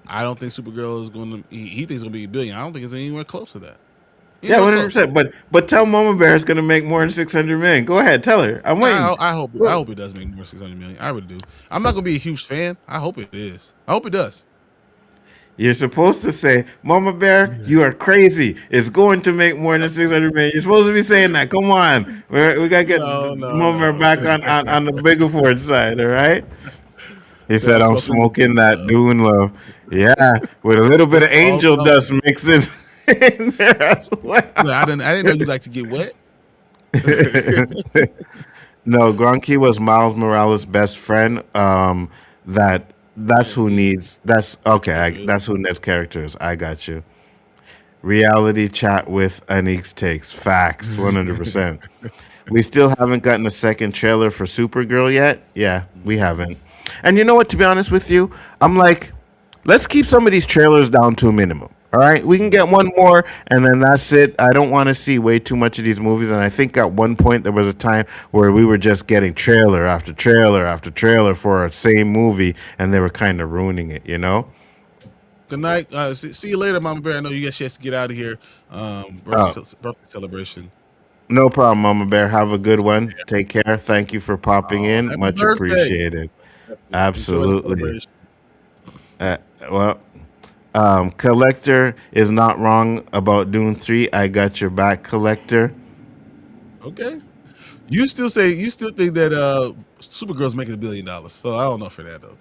I don't think Supergirl is going to. He thinks it's going to be a billion. I don't think it's anywhere close to that. Yeah, Anywhere close. 100%. But tell Mama Bear it's gonna make more than 600 million. Go ahead, tell her. I'm waiting. I hope it does make more than 600 million. I really do. I'm not going to be a huge fan. I hope it is. I hope it does. You're supposed to say, Mama Bear, you are crazy. It's going to make more than 600 million. You're supposed to be saying that. Come on. We got to get Mama Bear back on the bigger Ford side, all right? He said, I'm smoking that Dune love. Yeah, with a little bit of angel dust mixed in there as well. I didn't know you like to get wet. No, Gronky was Miles Morales' best friend. That's who needs. That's okay. That's who needs characters. I got you. Reality chat with Anik's takes. Facts. 100%. We still haven't gotten a second trailer for Supergirl yet. Yeah, we haven't. And you know what? To be honest with you, I'm like, let's keep some of these trailers down to a minimum. All right, we can get one more, and then that's it. I don't want to see way too much of these movies. And I think at one point there was a time where we were just getting trailer after trailer after trailer for a same movie, and they were kind of ruining it, you know? Good night. See you later, Mama Bear. I know you got chance to get out of here. Birthday celebration. No problem, Mama Bear. Have a good one. Take care. Thank you for popping in. Happy Much birthday. appreciated. Absolutely. Well, Collector is not wrong about Dune 3. I got your back, Collector. Okay. You still think that Supergirl's making $1 billion. So I don't know for that though.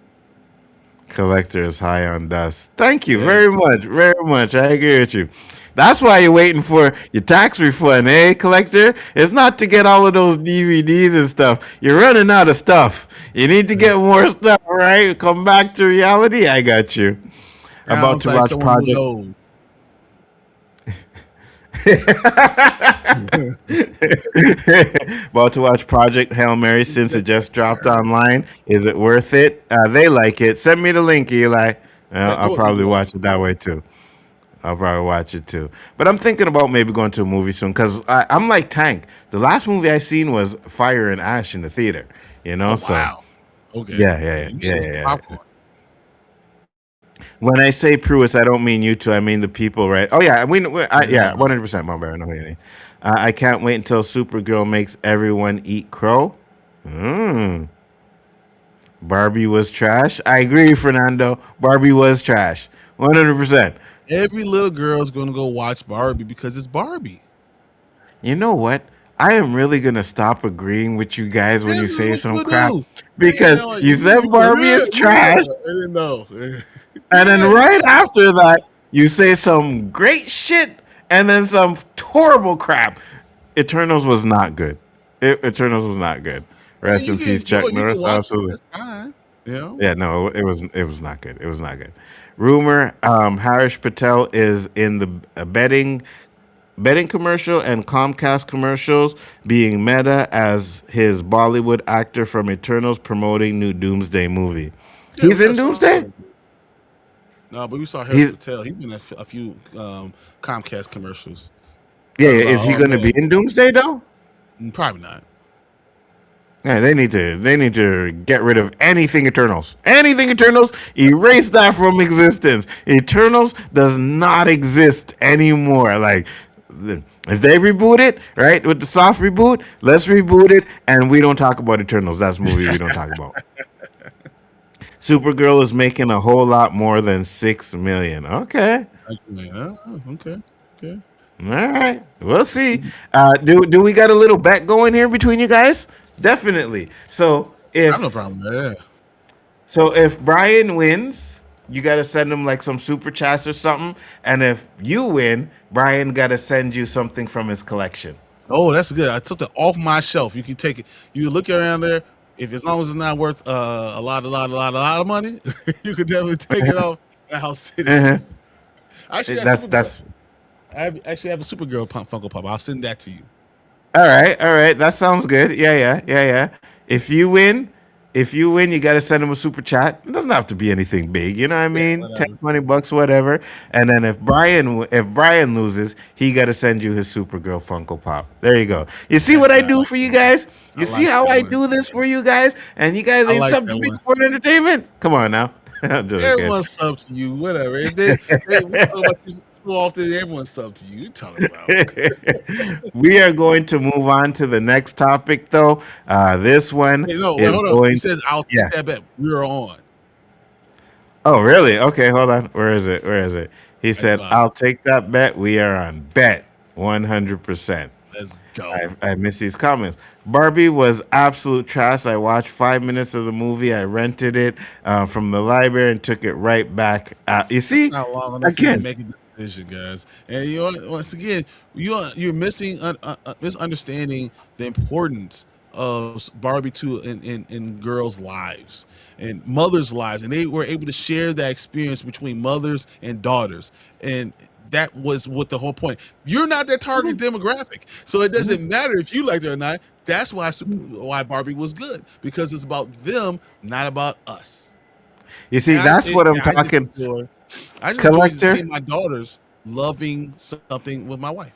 Collector is high on dust. Thank you very much. Very much. I agree with you. That's why you're waiting for your tax refund, eh, Collector? It's not to get all of those DVDs and stuff. You're running out of stuff. You need to get more stuff, right? Come back to reality. I got you. About to watch Project. About to watch Project Hail Mary since it just dropped online. Is it worth it? They like it. Send me the link, Eli. I'll probably watch it that way too. I'll probably watch it too. But I'm thinking about maybe going to a movie soon because I'm like Tank. The last movie I seen was Fire and Ash in the theater. You know, wow. So okay. Yeah. Popcorn. When I say Pruitt, I don't mean you two. I mean the people, right? Oh yeah, 100%, Mom Bear. I know what you mean. I can't wait until Supergirl makes everyone eat crow. Barbie was trash. I agree, Fernando. Barbie was trash. 100%. Every little girl's gonna go watch Barbie because it's Barbie. You know what? I am really gonna stop agreeing with you guys when you say some crap do. because you said Barbie is trash. I didn't know. And then right after that, you say some great shit and then some horrible crap. Eternals was not good. Eternals was not good. Rest in peace, Chuck Norris. Absolutely. That's fine. You know? Yeah, no, it was not good. It was not good. Rumor: Harish Patel is in the betting commercial and Comcast commercials, being meta as his Bollywood actor from Eternals promoting new Doomsday movie. Yeah, He's in Doomsday. No, but we saw Harris He's Patel. He's been in a few Comcast commercials. yeah. Talking about, Is he oh going to be man, in Doomsday though? probably not. Yeah, they need to get rid of anything Eternals. Anything Eternals, erase that from existence. Eternals does not exist anymore. Like if they reboot it, right, with the soft reboot, let's reboot it and we don't talk about Eternals. That's a movie we don't talk about. Supergirl is making a whole lot more than 6 million. Okay. Okay. Okay. All right. We'll see. Do we got a little bet going here between you guys? Definitely. So I if have no problem with that. So if Bryon wins, you gotta send him like some super chats or something. And if you win, Bryon gotta send you something from his collection. Oh, that's good. I took it off my shelf. You can take it. You look around there. If as long as it's not worth a lot of money, you could definitely take it off. I'll sit it. That's I actually have a Supergirl Funko Pop. I'll send that to you. all right. All right. That sounds good. Yeah. If you win, you gotta send him a super chat. It doesn't have to be anything big, you know what I mean? Whatever. 10, $20, whatever. And then if Bryon loses, he gotta send you his Supergirl Funko Pop. There you go. You see what I do for you guys? You see how I do this for you guys? And you guys ain't sub to Big Sport Entertainment? Come on now. Everyone's sub to you, whatever. If they we talk about you so often, everyone's sub to you. You're talking about. We are going to move on to the next topic, though. This one Wait, is hold on. going. He says, "I'll take that bet." We're on. Oh, really? Okay, hold on. Where is it? He said, "I'll take that bet." We are on bet 100%. Let's go. I miss these comments. Barbie was absolute trash. I watched 5 minutes of the movie. I rented it from the library and took it right back. You see, Not long enough to make a decision, guys. And you know, once again, you're misunderstanding the importance of Barbie 2 in girls' lives and mothers' lives, and they were able to share that experience between mothers and daughters, and that was what the whole point. You're not that target demographic, so it doesn't matter if you like it or not. That's why Barbie was good, because it's about them, not about us. You see, that's what I'm talking. I just enjoy seeing my daughters loving something with my wife.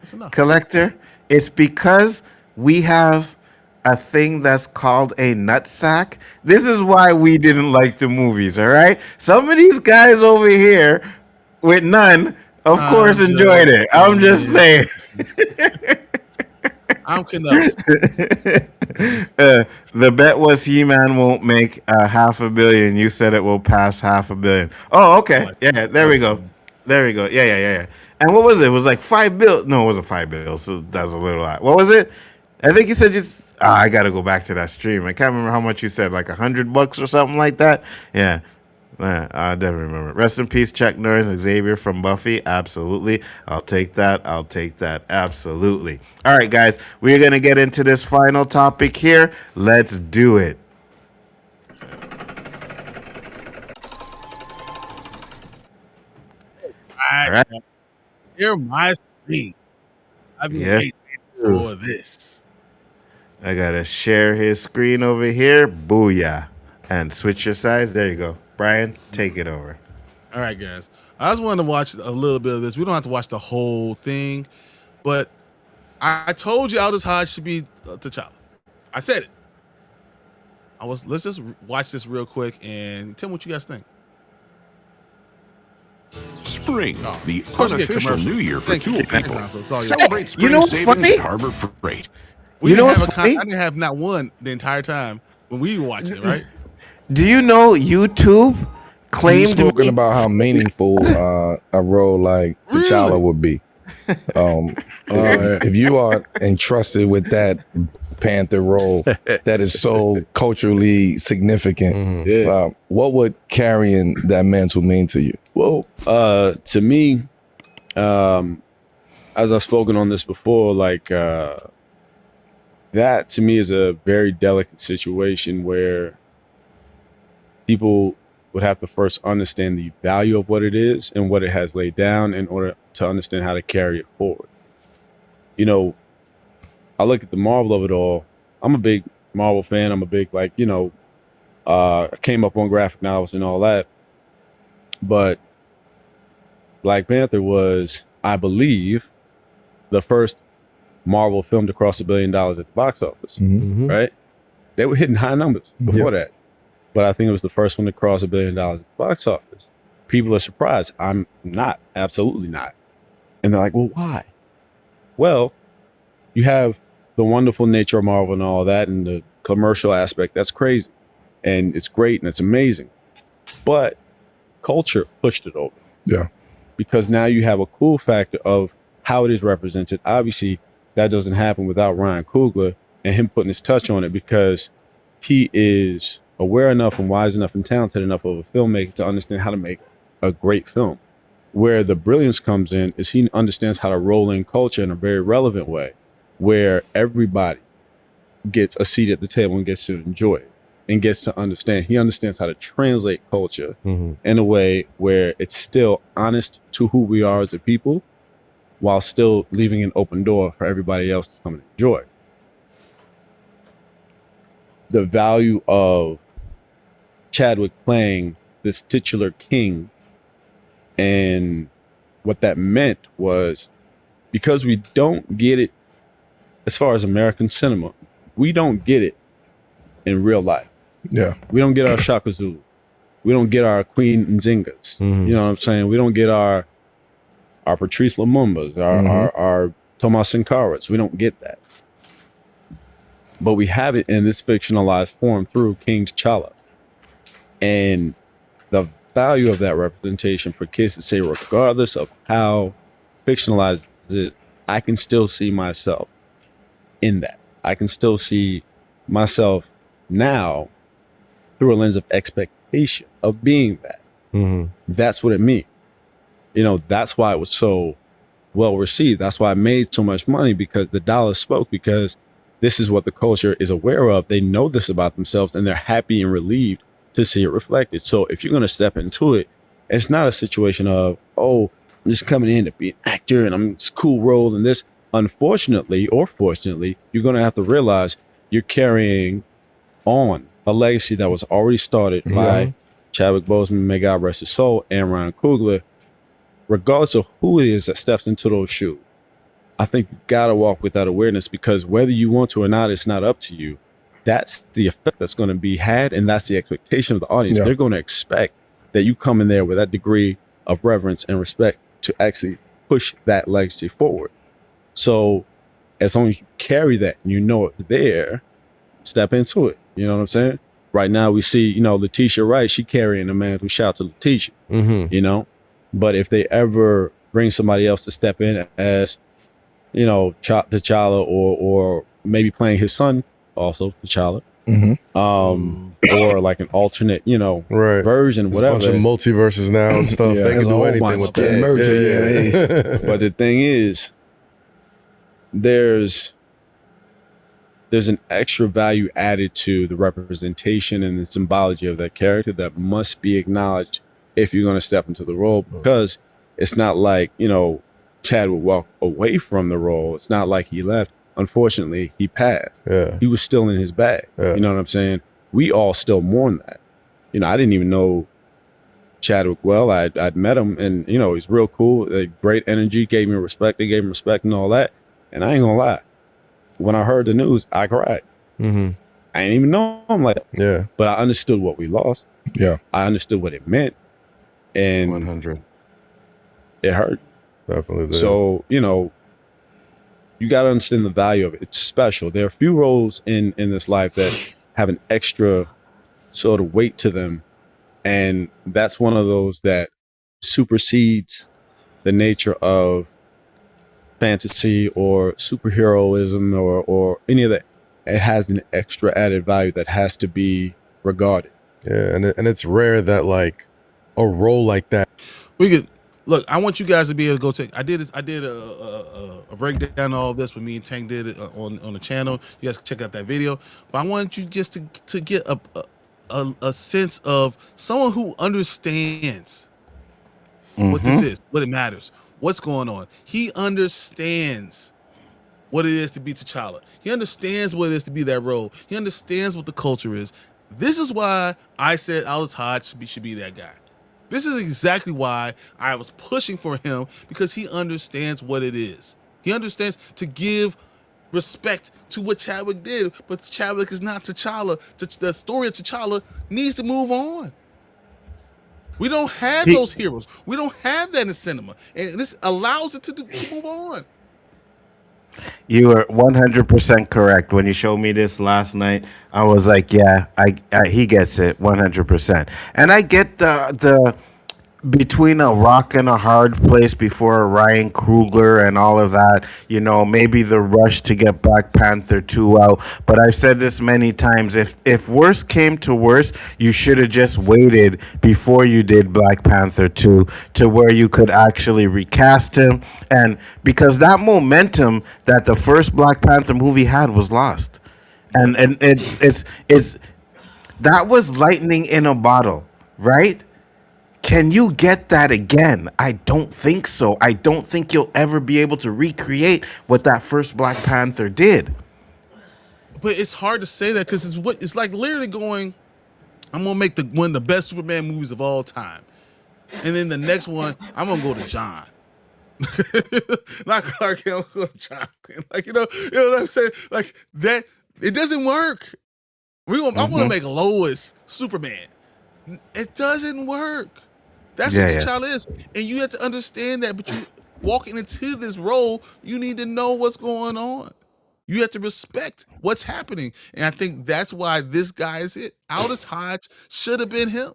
That's enough. Collector, it's because we have a thing that's called a nutsack. This is why we didn't like the movies, all right? Some of these guys over here with none, of course, enjoyed it. I'm just saying. I'm connected. The bet was He-Man won't make $500 million. You said it will pass $500 million. Oh, okay. Yeah, there we go. Yeah. And what was it? It was like $5 billion. No, it wasn't $5 billion. So that was a little lot. What was it? I think you said I got to go back to that stream. I can't remember how much you said, like $100 or something like that. Yeah. I definitely remember. Rest in peace, Chuck Norris and Xavier from Buffy. Absolutely. I'll take that. Absolutely. All right, guys. We're going to get into this final topic here. Let's do it. All right. Hear my screen. I've been waiting for this. I got to share his screen over here. Booyah. And switch your sides. There you go. Bryon, take it over. All right, guys. I just wanted to watch a little bit of this. We don't have to watch the whole thing, but I told you Aldous Hodge should be T'Challa. I said it. Let's just watch this real quick and tell me what you guys think. Spring, the unofficial new year for tool people. Celebrate spring savings at Harbor Freight. I didn't have not one the entire time when we were watching it, right? Do you know YouTube claimed spoken about how meaningful a role like T'Challa would be? If you are entrusted with that Panther role that is so culturally significant, what would carrying that mantle mean to you? Well, to me, as I've spoken on this before, like that to me is a very delicate situation where people would have to first understand the value of what it is and what it has laid down in order to understand how to carry it forward. You know, I look at the Marvel of it all. I'm a big Marvel fan. I'm a big, like, you know, I came up on graphic novels and all that. But Black Panther was, I believe, the first Marvel film to cross $1 billion at the box office, right? They were hitting high numbers before that. But I think it was the first one to cross $1 billion at the box office. People are surprised. I'm not. Absolutely not. And they're like, well, why? Well, you have the wonderful nature of Marvel and all that, and the commercial aspect. That's crazy. And it's great and it's amazing. But culture pushed it over. Yeah. Because now you have a cool factor of how it is represented. Obviously, that doesn't happen without Ryan Coogler and him putting his touch on it, because he is aware enough and wise enough and talented enough of a filmmaker to understand how to make a great film. Where the brilliance comes in is he understands how to roll in culture in a very relevant way, where everybody gets a seat at the table and gets to enjoy it and gets to understand. He understands how to translate culture in a way where it's still honest to who we are as a people, while still leaving an open door for everybody else to come and enjoy. The value of Chadwick playing this titular king, and what that meant was, because we don't get it as far as American cinema, we don't get it in real life. Yeah. We don't get our Shaka Zulu. We don't get our Queen Nzingas. You know what I'm saying? We don't get our Patrice Lumumbas, our Tomas Sankaras. We don't get that. But we have it in this fictionalized form through King T'Challa. And the value of that representation for kids to say, regardless of how fictionalized it is, I can still see myself in that. I can still see myself now through a lens of expectation of being that. That's what it means. You know, that's why it was so well received. That's why it made so much money, because the dollar spoke, because this is what the culture is aware of. They know this about themselves, and they're happy and relieved to see it reflected. So if you're going to step into it, it's not a situation of, oh, I'm just coming in to be an actor and I'm this cool role and this. Unfortunately, or fortunately, you're going to have to realize you're carrying on a legacy that was already started by Chadwick Boseman, may God rest his soul, and Ryan Coogler. Regardless of who it is that steps into those shoes, I think you got to walk with that awareness, because whether you want to or not, it's not up to you. That's the effect that's going to be had, and that's the expectation of the audience. They're going to expect that you come in there with that degree of reverence and respect to actually push that legacy forward. So as long as you carry that and you know it's there, step into it. You know what I'm saying? Right now we see, you know, Letitia Wright, she carrying a man. We shout to Letitia, you know? But if they ever bring somebody else to step in as, you know, T'Challa, or maybe playing his son also, T'Challa, or like an alternate, you know, version, whatever. There's a bunch of multiverses now and stuff. They can do anything with that. But the thing is, there's an extra value added to the representation and the symbology of that character that must be acknowledged if you're going to step into the role, because it's not like, you know, Chad would walk away from the role. It's not like he left. Unfortunately, he passed. He was still in his bag. You know what I'm saying? We all still mourn that. You know, I didn't even know Chadwick well. I'd met him, and, you know, he's real cool, great energy, gave me respect. They gave him respect and all that. And I ain't gonna lie, when I heard the news, I cried. I didn't even know him like that. But I understood what we lost. I understood what it meant. And 100. It hurt. Definitely. So, you know, you got to understand the value of it. It's special. There are few roles in this life that have an extra sort of weight to them. And that's one of those that supersedes the nature of fantasy or superheroism or any of that. It has an extra added value that has to be regarded. Yeah, and it's rare that like a role like that. We could look. I want you guys to be able to go take. I did a breakdown of all of this when me and Tank did it on the channel. You guys can check out that video. But I want you just to get a sense of someone who understands what this is, what it matters, what's going on. He understands what it is to be T'Challa. He understands what it is to be that role. He understands what the culture is. This is why I said Aldous Hodge should be that guy. This is exactly why I was pushing for him, because he understands what it is. He understands to give respect to what Chadwick did, but Chadwick is not T'Challa. The story of T'Challa needs to move on. We don't have those heroes. We don't have that in cinema, and this allows it to move on. You were 100% correct. When you showed me this last night, I was like, yeah, he gets it 100%. And I get the between a rock and a hard place before Ryan Coogler and all of that, you know, maybe the rush to get Black Panther 2 out. But I've said this many times, if worse came to worse, you should have just waited before you did Black Panther 2 to where you could actually recast him. And because that momentum that the first Black Panther movie had was lost. And it's that was lightning in a bottle, right? Can you get that again? I don't think so. I don't think you'll ever be able to recreate what that first Black Panther did. But it's hard to say that, because it's like literally going, I'm gonna make one of the best Superman movies of all time, and then the next one I'm gonna go to John, not Clark Kent, I'm gonna go to John. Like you know what I'm saying? Like that, it doesn't work. I want to make Lois Superman. It doesn't work. That's what T'Challa is. And you have to understand that, but you walking into this role, you need to know what's going on. You have to respect what's happening. And I think that's why this guy is it. Aldous Hodge should have been him.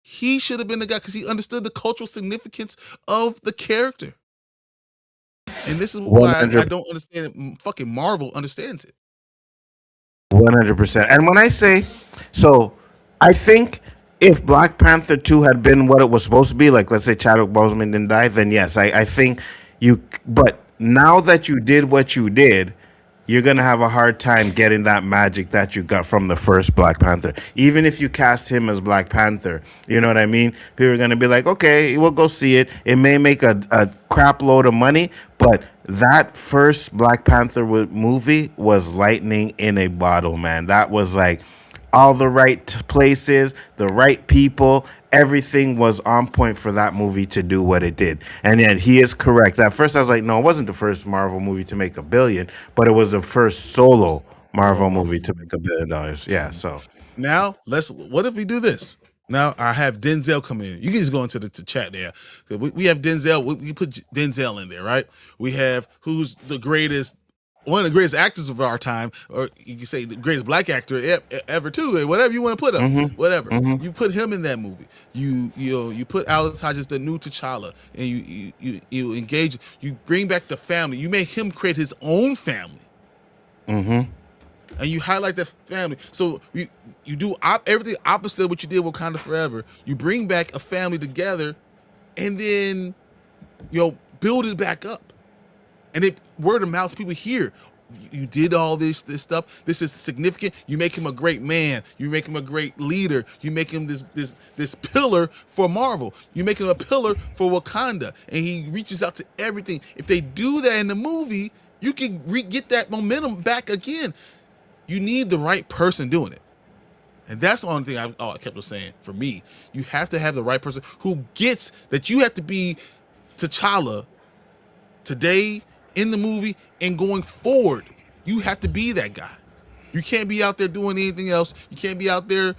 He should have been the guy, because he understood the cultural significance of the character. And this is why I don't understand it. Fucking Marvel understands it. 100%. And when I say, so I think if Black Panther 2 had been what it was supposed to be, like let's say Chadwick Boseman didn't die, then yes, I think but now that you did what you did, you're going to have a hard time getting that magic that you got from the first Black Panther. Even if you cast him as Black Panther, you know what I mean? People are going to be like, okay, we'll go see it. It may make a crap load of money, but that first Black Panther movie was lightning in a bottle, man. That was like all the right places, the right people, everything was on point for that movie to do what it did. And yet he is correct. At first I was like, no, it wasn't the first Marvel movie to make $1 billion, but it was the first solo Marvel movie to make $1 billion. Yeah, so. Now, what if we do this? Now I have Denzel come in. You can just go into the chat there. We have Denzel. We put Denzel in there, right? We have who's the greatest, one of the greatest actors of our time, or you can say the greatest black actor ever too, whatever you want to put him, whatever. You put him in that movie. You put Aldous Hodges, the new T'Challa, and you engage. You bring back the family. You make him create his own family, and you highlight that family. So you do everything opposite of what you did with Wakanda Forever. You bring back a family together, and then build it back up. And it word of mouth, people hear you did all this stuff. This is significant. You make him a great man. You make him a great leader. You make him this pillar for Marvel. You make him a pillar for Wakanda, and he reaches out to everything. If they do that in the movie, you can get that momentum back again. You need the right person doing it, and that's the only thing I kept on saying. For me, you have to have the right person who gets that. You have to be T'Challa today, in the movie, and going forward. You have to be that guy. You can't be out there doing anything else. You can't be out there,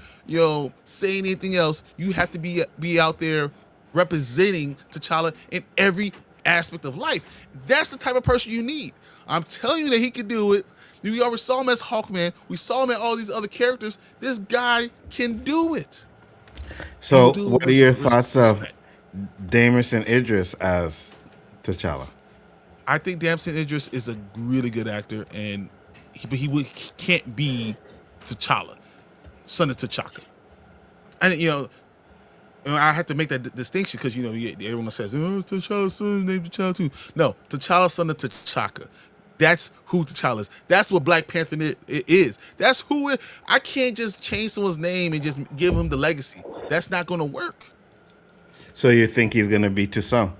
saying anything else. You have to be out there representing T'Challa in every aspect of life. That's the type of person you need. I'm telling you that he can do it. We already saw him as Hawkman. We saw him at all these other characters. This guy can do it. So what are your thoughts of Damson Idris as T'Challa? I think Damson Idris is a really good actor, and he can't be T'Challa, son of T'Chaka. And I have to make that distinction because everyone says, "Oh, T'Challa's son named T'Challa too." No, T'Challa, son of T'Chaka. That's who T'Challa is. That's what Black Panther is. That's who it. I can't just change someone's name and just give him the legacy. That's not going to work. So you think he's gonna be Toussaint?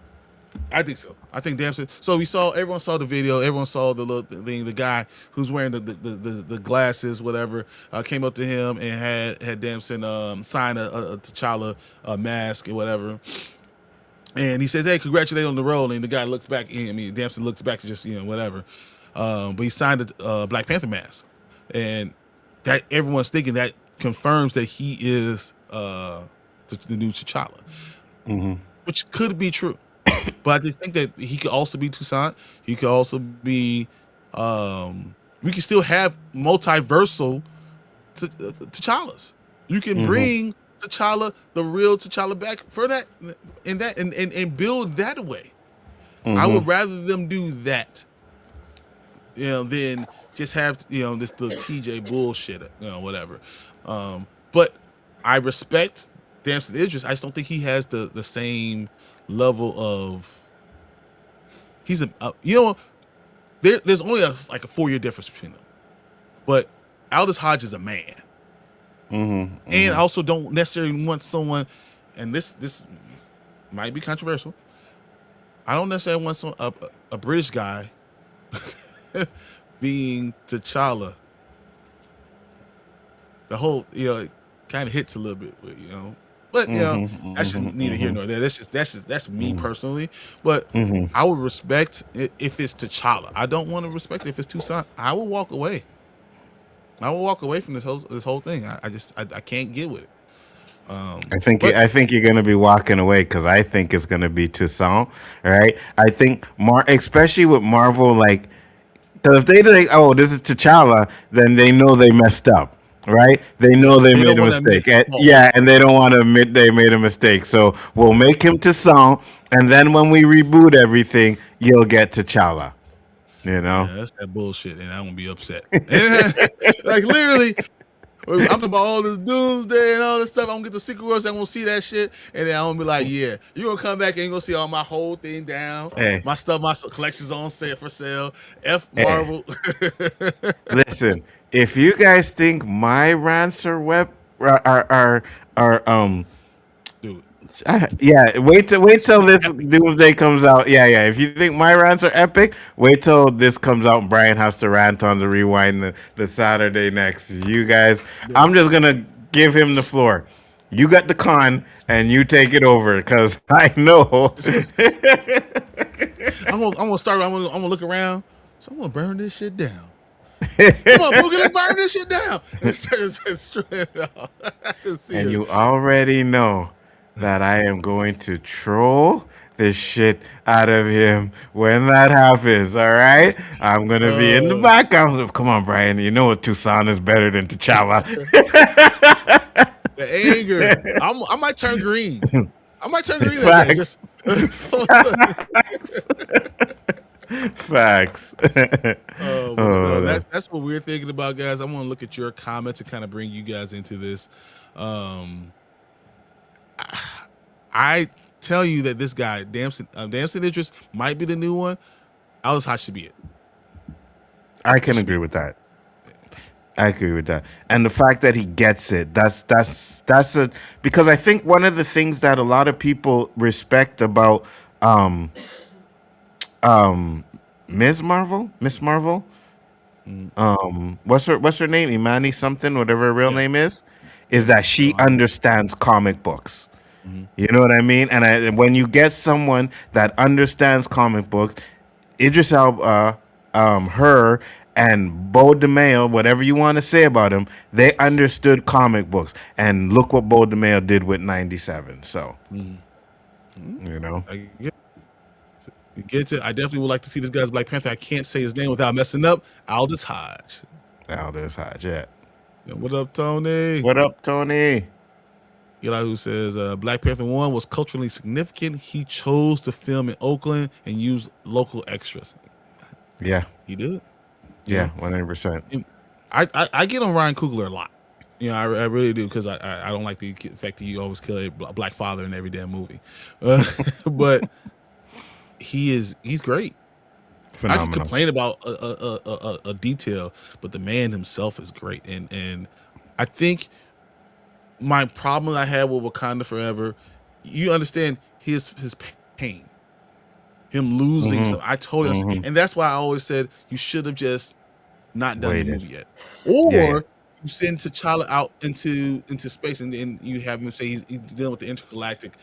I think so. I think Damson. So everyone saw the video. Everyone saw the little thing. The guy who's wearing the glasses, whatever, came up to him and had Damson sign a T'Challa mask or whatever. And he says, "Hey, congratulations on the role." And the guy looks back. Damson looks back and just whatever. But he signed a Black Panther mask, and that everyone's thinking that confirms that he is the new T'Challa, which could be true. But I just think that he could also be Toussaint. He could also be. We can still have multiversal T'Challas. You can bring T'Challa, the real T'Challa, back for that and build that way. I would rather them do that, than just have this the TJ bullshit, whatever. But I respect Damson Idris. I just don't think he has the same level of. He's there's only a 4-year difference between them, but Aldous Hodge is a man. And I also don't necessarily want someone, and this might be controversial. I don't necessarily want a British guy being T'Challa. The whole, it kind of hits a little bit, but that's just neither here nor there. That's me personally. But I would respect it if it's T'Challa. I don't want to respect it if it's Toussaint. I will walk away. I will walk away from this whole thing. I can't get with it. I think you're gonna be walking away because I think it's gonna be Toussaint. All right. I think especially with Marvel, like, because if they think, oh, this is T'Challa, then they know they messed up. Right? They know they made a mistake. And they don't want to admit they made a mistake. So we'll make him Toussaint, and then when we reboot everything, you'll get T'Challa. Yeah, that's that bullshit, and I won't be upset. Like, literally, I'm talking about all this Doomsday and all this stuff. I'm gonna get the Secret Wars. I'm gonna see that shit, and then I'm gonna be like, yeah, you're gonna come back and you're gonna see all my whole thing down. My stuff, my collection's on sale for sale. Marvel. Listen, if you guys think my rants are dude. Wait till this Doomsday comes out. If you think my rants are epic, wait till this comes out and Bryon has to rant on the rewind the Saturday next. You guys, I'm just gonna give him the floor. You got the con and you take it over because I know. I'm gonna start. I'm gonna look around. So I'm gonna burn this shit down. Come on, Boogie, let's burn this shit down. And you already know that I am going to troll the shit out of him when that happens, all right? I'm going to be in the background. Come on, Bryon. You know what Toussaint is better than T'Challa. The anger. I might turn green. Facts. That's what we're thinking about, guys. I want to look at your comments and kind of bring you guys into this. I tell you that this guy, Damson Idris, might be the new one. Aldous Hodge should be it. I can agree with that. And the fact that he gets it, that's because I think one of the things that a lot of people respect about Miss Marvel, what's her name? Imani something, whatever her real name is that she understands comic books. You know what I mean? And when you get someone that understands comic books, Idris Elba, her, and Beau DeMayo, whatever you want to say about him, they understood comic books. And look what Beau DeMayo did with 97. So, I get it. I definitely would like to see this guy's Black Panther. I can't say his name without messing up. Aldous Hodge, yeah. What up, Tony? Elihu says, Black Panther 1 was culturally significant. He chose to film in Oakland and use local extras. Yeah. He did? Yeah, 100%. I get on Ryan Coogler a lot. I really do, because I don't like the fact that you always kill a black father in every damn movie. But he's great. I can complain about a detail, but the man himself is great. And I think my problem I had with Wakanda Forever, you understand his pain, him losing. So I totally understand. And that's why I always said you should have just not done the movie yet, or you send T'Challa out into space, and then you have him say he's dealing with the intergalactic,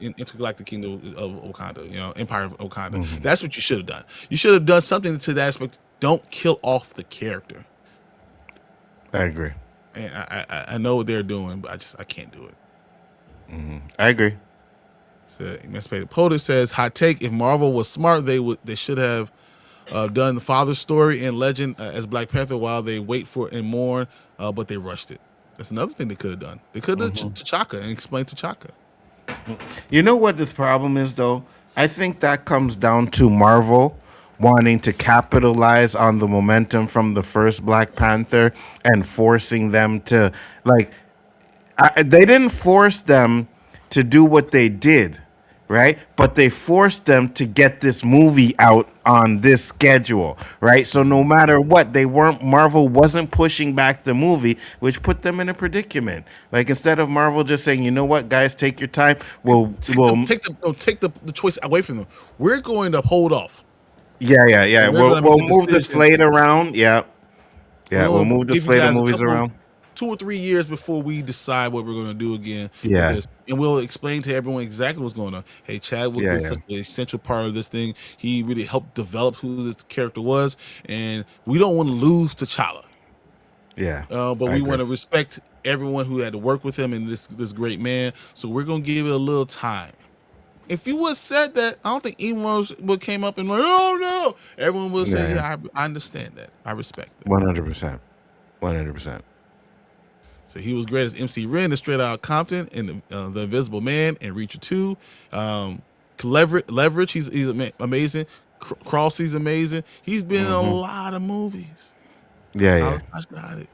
intergalactic kingdom of Wakanda, Empire of Wakanda. That's what you should have done. You should have done something to that aspect. Don't kill off the character. I agree. And I know what they're doing, but I can't do it. I agree. So Emancipated Potter says, hot take: if Marvel was smart, they should have done the father's story and legend as Black Panther while they wait for and mourn, but they rushed it. That's another thing they could have done. They could have done T'Chaka and explained T'Chaka. You know what the problem is, though? I think that comes down to Marvel wanting to capitalize on the momentum from the first Black Panther and forcing them to, they didn't force them to do what they did, right? But they forced them to get this movie out on this schedule, right? So no matter what, Marvel wasn't pushing back the movie, which put them in a predicament. Like, instead of Marvel just saying, you know what, guys, take your time, we'll take the choice away from them. We're going to hold off. Yeah. We'll move the slate around. Yeah. We'll move the slate of movies around. 2 or 3 years before we decide what we're going to do again. Yeah. And we'll explain to everyone exactly what's going on. Hey, Chadwick was such an essential part of this thing. He really helped develop who this character was. And we don't want to lose T'Challa. Yeah. But we want to respect everyone who had to work with him and this great man. So we're going to give it a little time. If you would have said that, I don't think anyone would came up and like, oh no. Everyone would say, yeah, I understand that. I respect that. 100%. 100%. So he was great as MC Ren, the Straight Outta Compton, and the Invisible Man, and Reacher 2. Leverage, he's amazing. Cross, he's amazing. He's been in a lot of movies. Yeah. I got it.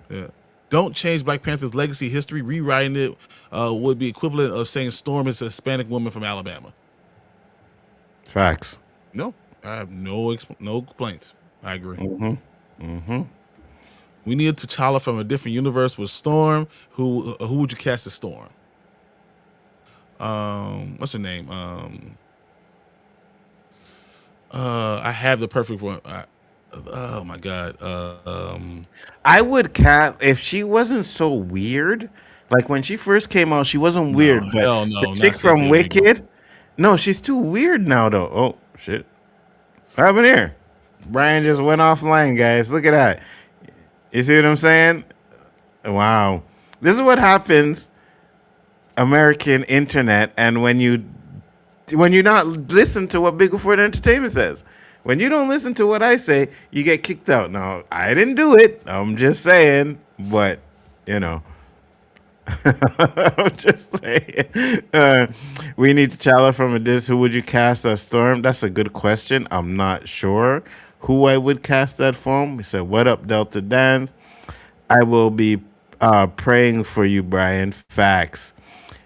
Yeah. Don't change Black Panther's legacy history. Rewriting it would be equivalent of saying Storm is a Hispanic woman from Alabama. Facts. No, I have no complaints. I agree. We need T'Challa from a different universe with Storm. Who would you cast as Storm? What's her name? I have the perfect one. Oh my god. I would cast if she wasn't so weird. Like, when she first came out, she wasn't weird. But the chick from Wicked, no, she's too weird now, though. Oh shit! What happened here? Bryon just went offline, guys. Look at that. You see what I'm saying? Wow. This is what happens, American internet, and when you not listen to what Bigfoot Entertainment says. When you don't listen to what I say, you get kicked out. Now, I didn't do it. I'm just saying, but, I'm just saying. We need T'Challa from this. Who would you cast as Storm? That's a good question. I'm not sure who I would cast that from. He said, what up, Delta Dan? I will be praying for you, Bryon. Facts.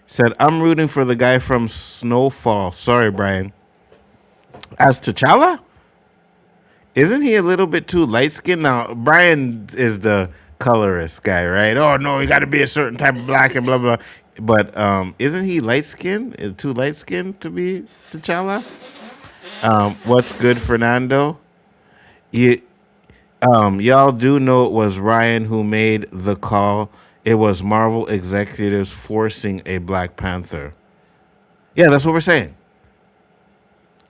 Said, I'm rooting for the guy from Snowfall. Sorry, Bryon. As T'Challa? Isn't he a little bit too light-skinned? Now, Bryon is the colorist guy, right? Oh, no, he got to be a certain type of black and blah, blah. But isn't he light-skinned? Too light-skinned to be T'Challa? What's good, Fernando? Y'all do know it was Ryan who made the call. It was Marvel executives forcing a Black Panther. Yeah, that's what we're saying.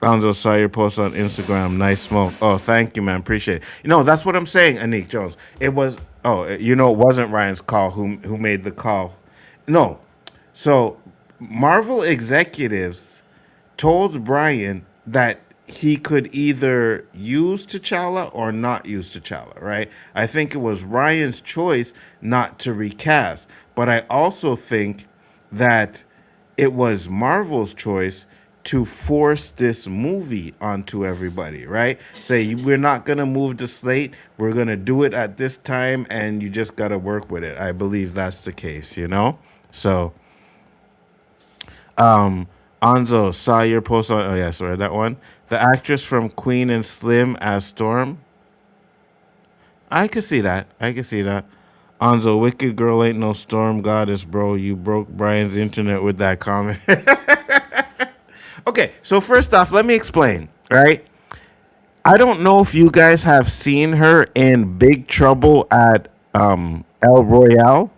Alonzo, saw your post on Instagram. Nice smoke. Oh, thank you, man. Appreciate it. That's what I'm saying, Anik Jones. It was, it wasn't Ryan's call who made the call. No. So Marvel executives told Bryon that he could either use T'Challa or not use T'Challa, right? I think it was Ryan's choice not to recast. But I also think that it was Marvel's choice to force this movie onto everybody, right? Say, we're not going to move the slate. We're going to do it at this time, and you just got to work with it. I believe that's the case, So, Anzo, saw your post on. Oh yeah, sorry, that one. The actress from Queen and Slim as Storm. I could see that. I could see that. Anzo, wicked girl ain't no storm goddess, bro. You broke Brian's internet with that comment. Okay, so first off, let me explain. Right, I don't know if you guys have seen her in Big Trouble at El Royale,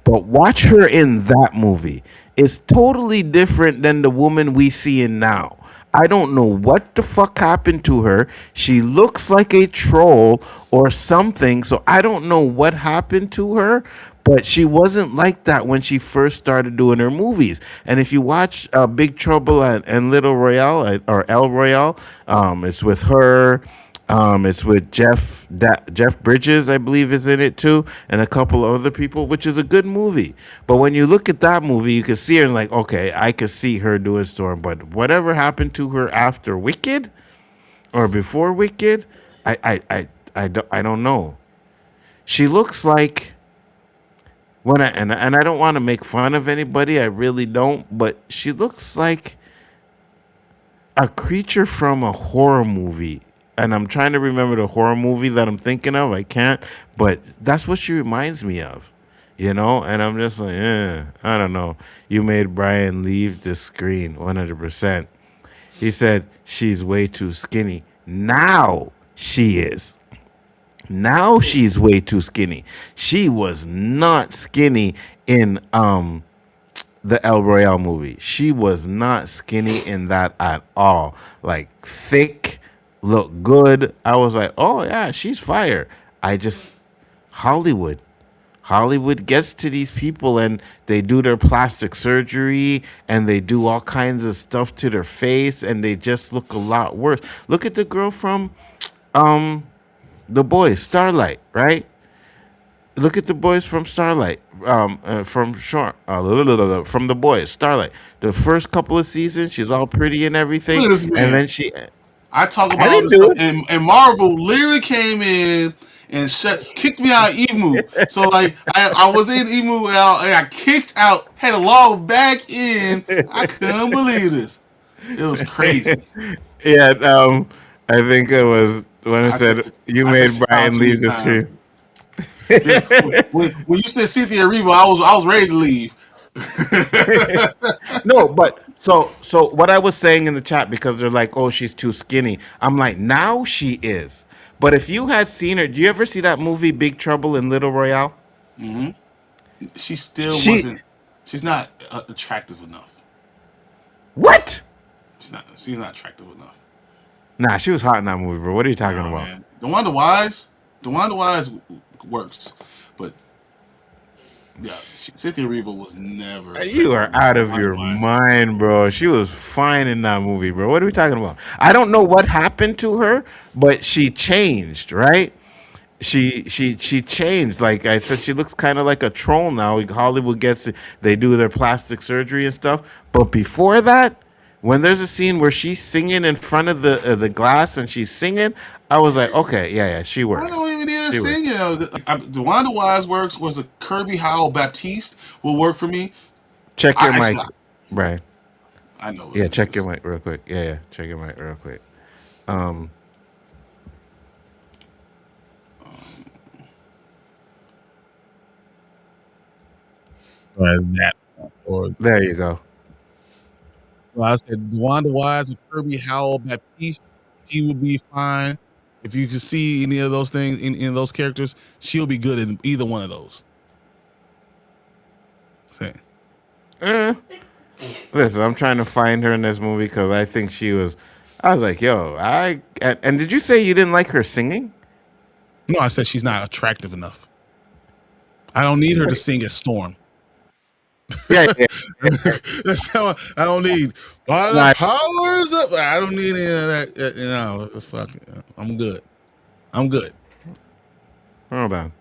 but watch her in that movie. It's totally different than the woman we see in now. I don't know what the fuck happened to her. She looks like a troll or something, so I don't know what happened to her, but she wasn't like that when she first started doing her movies. And if you watch Big Trouble and Little Royale or El Royale, it's with her. It's with Jeff Bridges, I believe, is in it too, and a couple of other people, which is a good movie. But when you look at that movie, you can see her and like, okay, I could see her doing Storm. But whatever happened to her after Wicked or before Wicked, I don't know. She looks like and I don't want to make fun of anybody, I really don't, but she looks like a creature from a horror movie. And I'm trying to remember the horror movie that I'm thinking of. I can't, but that's what she reminds me of, you know? And I'm just like, I don't know. You made Brian leave the screen 100%. He said, she's way too skinny. Now she is. Now she's way too skinny. She was not skinny in the El Royale movie. She was not skinny in that at all. Like thick, look good. I was like, oh yeah, she's fire. Hollywood gets to these people and they do their plastic surgery and they do all kinds of stuff to their face and they just look a lot worse. Look at the girl from The Boys, Starlight, right? Look at the boys from Starlight, from The Boys, Starlight. The first couple of seasons, she's all pretty and everything, and then I talk about all this stuff, and Marvel literally came in and kicked me out of Emu. So like, I was in Emu and I kicked out, had to log back in. I couldn't believe this. It was crazy. Yeah, I think it was when I said you made Brian leave the screen. Yeah, when you said Cynthia Erivo, I was ready to leave. No, but so what I was saying in the chat, because they're like, oh, she's too skinny. I'm like, now she is. But if you had seen her, do you ever see that movie Big Trouble in Little Royale? Mm-hmm. She's not attractive enough. What? She's not attractive enough. Nah, she was hot in that movie, bro. What are you talking about? Man. The Wonder Wise works, but yeah, Cynthia Erivo was never. You are out of your mind, bro. She was fine in that movie, bro. What are we talking about? I don't know what happened to her, but she changed, right? She changed. Like I said, she looks kind of like a troll now. Hollywood they do their plastic surgery and stuff. But before that, when there's a scene where she's singing in front of the glass and she's singing, I was like, okay, yeah, she works. I don't even need her singing. The Wanda Wise works. Was a Kirby Howell Baptiste will work for me. Check your mic, Brian. I know. Yeah, check your mic real quick. Yeah, check your mic real quick. There you go. Well, I said Wanda Wise or Kirby Howell Baptiste, she would be fine. If you could see any of those things in those characters, she'll be good in either one of those. Listen, I'm trying to find her in this movie because I think I was like, yo, and did you say you didn't like her singing? No, I said she's not attractive enough. I don't need her to sing as Storm. Yeah. That's how I don't need all the powers up. I don't need any of that. You know, fuck it. I'm good. Hold on.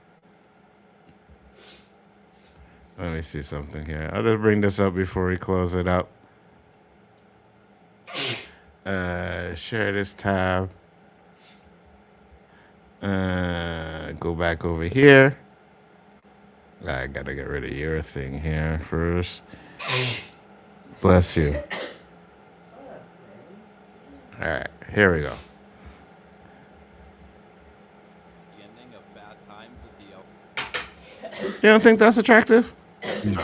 Let me see something here. I'll just bring this up before we close it up. Share this tab. Go back over here. I gotta get rid of your thing here first. Bless you. All right, here we go. You don't think that's attractive? No.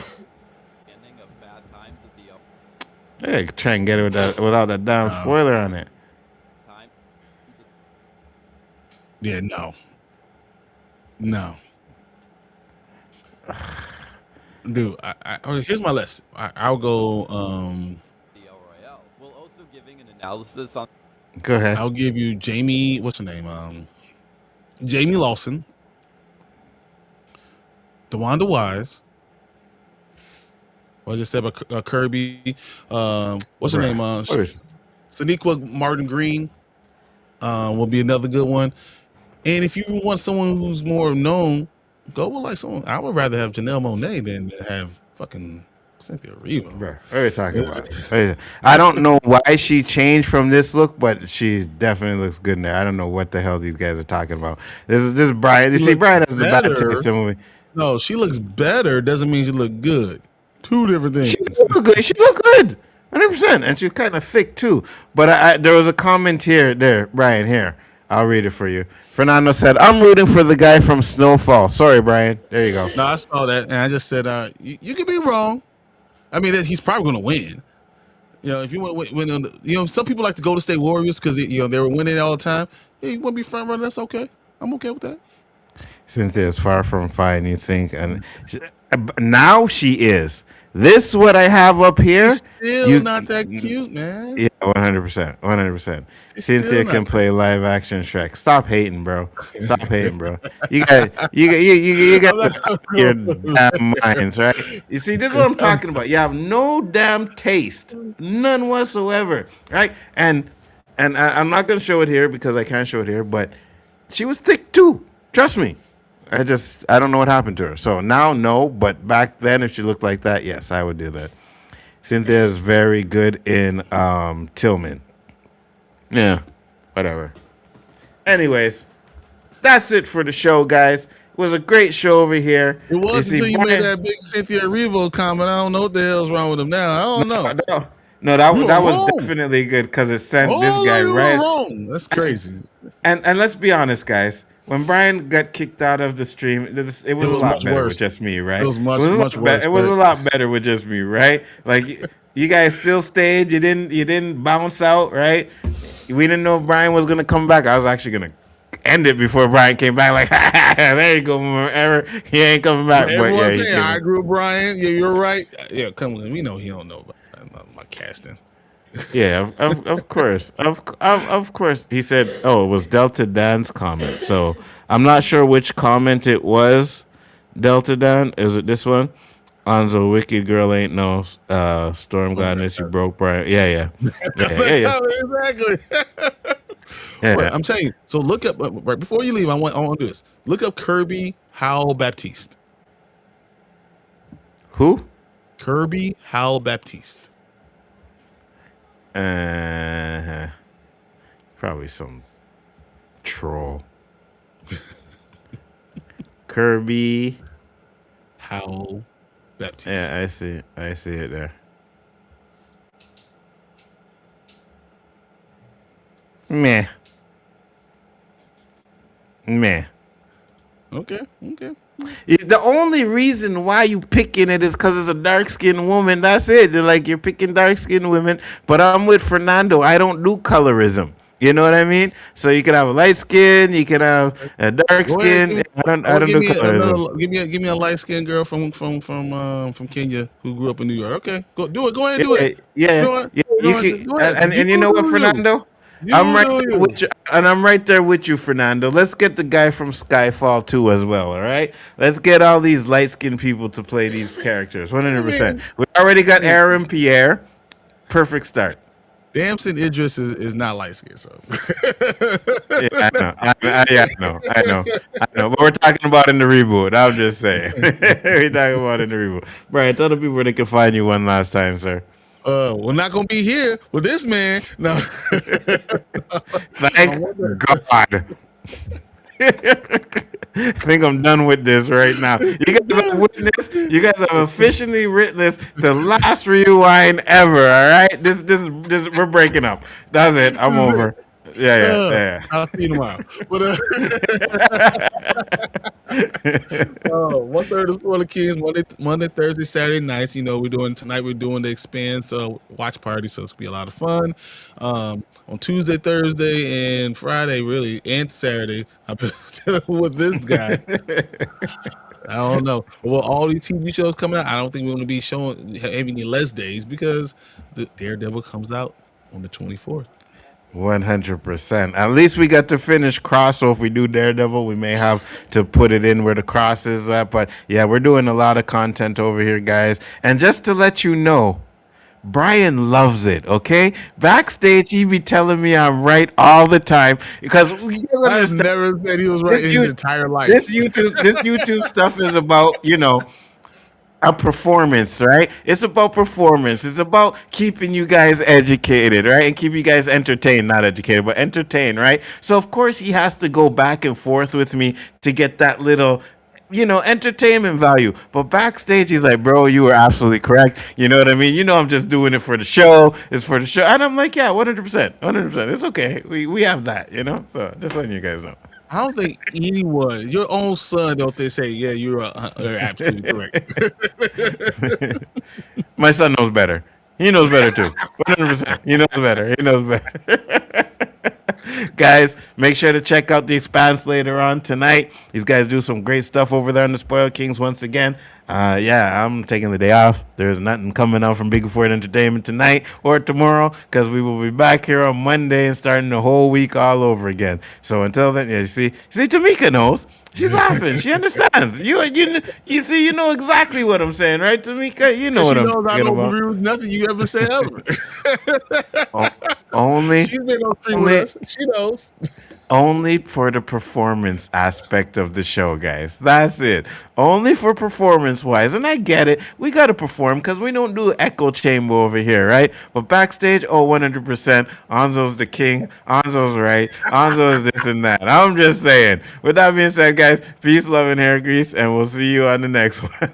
Hey, try and get it without that damn spoiler on it. Yeah, no. Dude, here's my list. I'll go. Analysis on. Go ahead. I'll give you Jamie. What's her name? Jamie Lawson, DeWanda Wise. What I just said about Kirby. What's her name? Sonequa Martin Green will be another good one. And if you want someone who's more known, go with like someone. I would rather have Janelle Monáe than have fucking Cynthia Erivo. Bro, what are you talking about? I don't know why she changed from this look, but she definitely looks good in there. I don't know what the hell these guys are talking about. This is Bryon. You see, Bryon has the bad taste in movie. No, she looks better. Doesn't mean she look good. Two different things. She look good. She look good, 100%, and she's kind of thick too. But there was a comment there, Bryon. Here, I'll read it for you. Fernando said, "I'm rooting for the guy from Snowfall." Sorry, Bryon. There you go. No, I saw that, and I just said, you could be wrong. I mean, he's probably going to win. You know, if you want to win, you know, some people like to Golden State Warriors because they were winning all the time. Hey, you want to be front runner? That's okay. I'm okay with that. Cynthia is far from fine, you think, and now she is. This is what I have up here. She's still not that cute, man. Yeah, 100%. Cynthia can play live action Shrek. Stop hating, bro. Stop hating, bro. You got your damn minds, right? You see, this is what I'm talking about. You have no damn taste, none whatsoever, right? And I'm not gonna show it here because I can't show it here, but she was thick too. Trust me. I don't know what happened to her. So now, no, but back then, if she looked like that, yes, I would do that. Cynthia is very good in Tillman. Yeah, whatever. Anyways, that's it for the show, guys. It was a great show over here. It was until you made that big Cynthia Erivo comment. I don't know what the hell's wrong with him now. I don't know. No, that was definitely good because it sent this guy right. Wrong. That's crazy. And let's be honest, guys. When Bryon got kicked out of the stream, it was a lot better with just me, right? It was much worse. It was a lot better with just me, right? Like you guys still stayed. You didn't bounce out, right? We didn't know if Bryon was gonna come back. I was actually gonna end it before Bryon came back. Like, there you go, ever he ain't coming back. Everyone's saying I agree with Bryon. Yeah, you're right. Yeah, come on. We know he don't know about my casting. Yeah, of course. Of course. He said, it was Delta Dan's comment. So I'm not sure which comment it was, Delta Dan. Is it this one? Nzo, wicked girl ain't no storm goddess. You broke Bryon. Yeah. Exactly. Yeah. Wait, I'm telling you. So look up, right before you leave, I want to do this. Look up Kirby Howell Baptiste. Who? Kirby Howell Baptiste. Probably some troll. Kirby Howell Baptiste. Yeah, I see it there. Meh. Okay. The only reason why you picking it is because it's a dark-skinned woman. That's it. They're like, you're picking dark-skinned women. But I'm with Fernando. I don't do colorism. You know what I mean? So you can have a light skin, you can have a dark skin. I don't do colorism. Give me a light skinned girl from Kenya who grew up in New York. Okay, go do it. Go ahead and do it. Yeah. And you know what, Fernando? I'm right there with you, Fernando. Let's get the guy from Skyfall 2 as well, all right? Let's get all these light-skinned people to play these characters, 100%. We already got Aaron Pierre. Perfect start. Damson Idris is not light-skinned, so. Yeah, I know. But we're talking about in the reboot. I'm just saying. We're talking about in the reboot. Bryon, tell the people where they can find you one last time, sir. We're not gonna be here with this man. No. Thank God. I think I'm done with this right now. You guys have witnessed. You guys have officially witnessed the last rewind ever. All right, this. We're breaking up. That's it. I'm over. Yeah. I'll see you tomorrow. But 1/3 of Spoiler Kings, Monday, Thursday, Saturday nights. We're doing tonight. We're doing the Expanse watch party, so it's gonna be a lot of fun. On Tuesday, Thursday, and Friday, really, and Saturday, I've been dealing with this guy. I don't know. Well, all these TV shows coming out, I don't think we're gonna be having any less days because the Daredevil comes out on the 24th. 100%. At least we got to finish Cross. So if we do Daredevil, we may have to put it in where the Cross is at. But yeah, we're doing a lot of content over here, guys. And just to let you know, Bryon loves it, okay? Backstage, he be telling me I'm right all the time because I've never said he was right in his entire life. This YouTube stuff is about, a performance, right? It's about performance. It's about keeping you guys educated, right? And keep you guys entertained, not educated, but entertained, right? So of course he has to go back and forth with me to get that little entertainment value. But backstage, he's like, bro, you were absolutely correct. You know what I mean? I'm just doing it for the show. It's for the show. And I'm like, yeah, 100%. 100%. It's okay. We have that, So just letting you guys know. I don't think anyone, your own son, don't they say, yeah, you're absolutely correct. My son knows better. He knows better too. 100%. He knows better. Guys, make sure to check out the Expanse later on tonight. These guys do some great stuff over there on the Spoiler Kings once again. I'm taking the day off. There's nothing coming out from Big Ford Entertainment tonight or tomorrow because we will be back here on Monday and starting the whole week all over again. So until then, you see, Tamika knows. She's laughing. She understands. You see, you know exactly what I'm saying, right, Tamika? You know what I'm talking about. I don't agree with nothing you ever say ever. She's been on screen with us. She knows. Only for the performance aspect of the show, guys. That's it. Only for performance-wise. And I get it. We got to perform because we don't do echo chamber over here, right? But backstage, 100%. Nzo's the king. Nzo's right. Nzo is this and that. I'm just saying. With that being said, guys, peace, love, and hair grease, and we'll see you on the next one.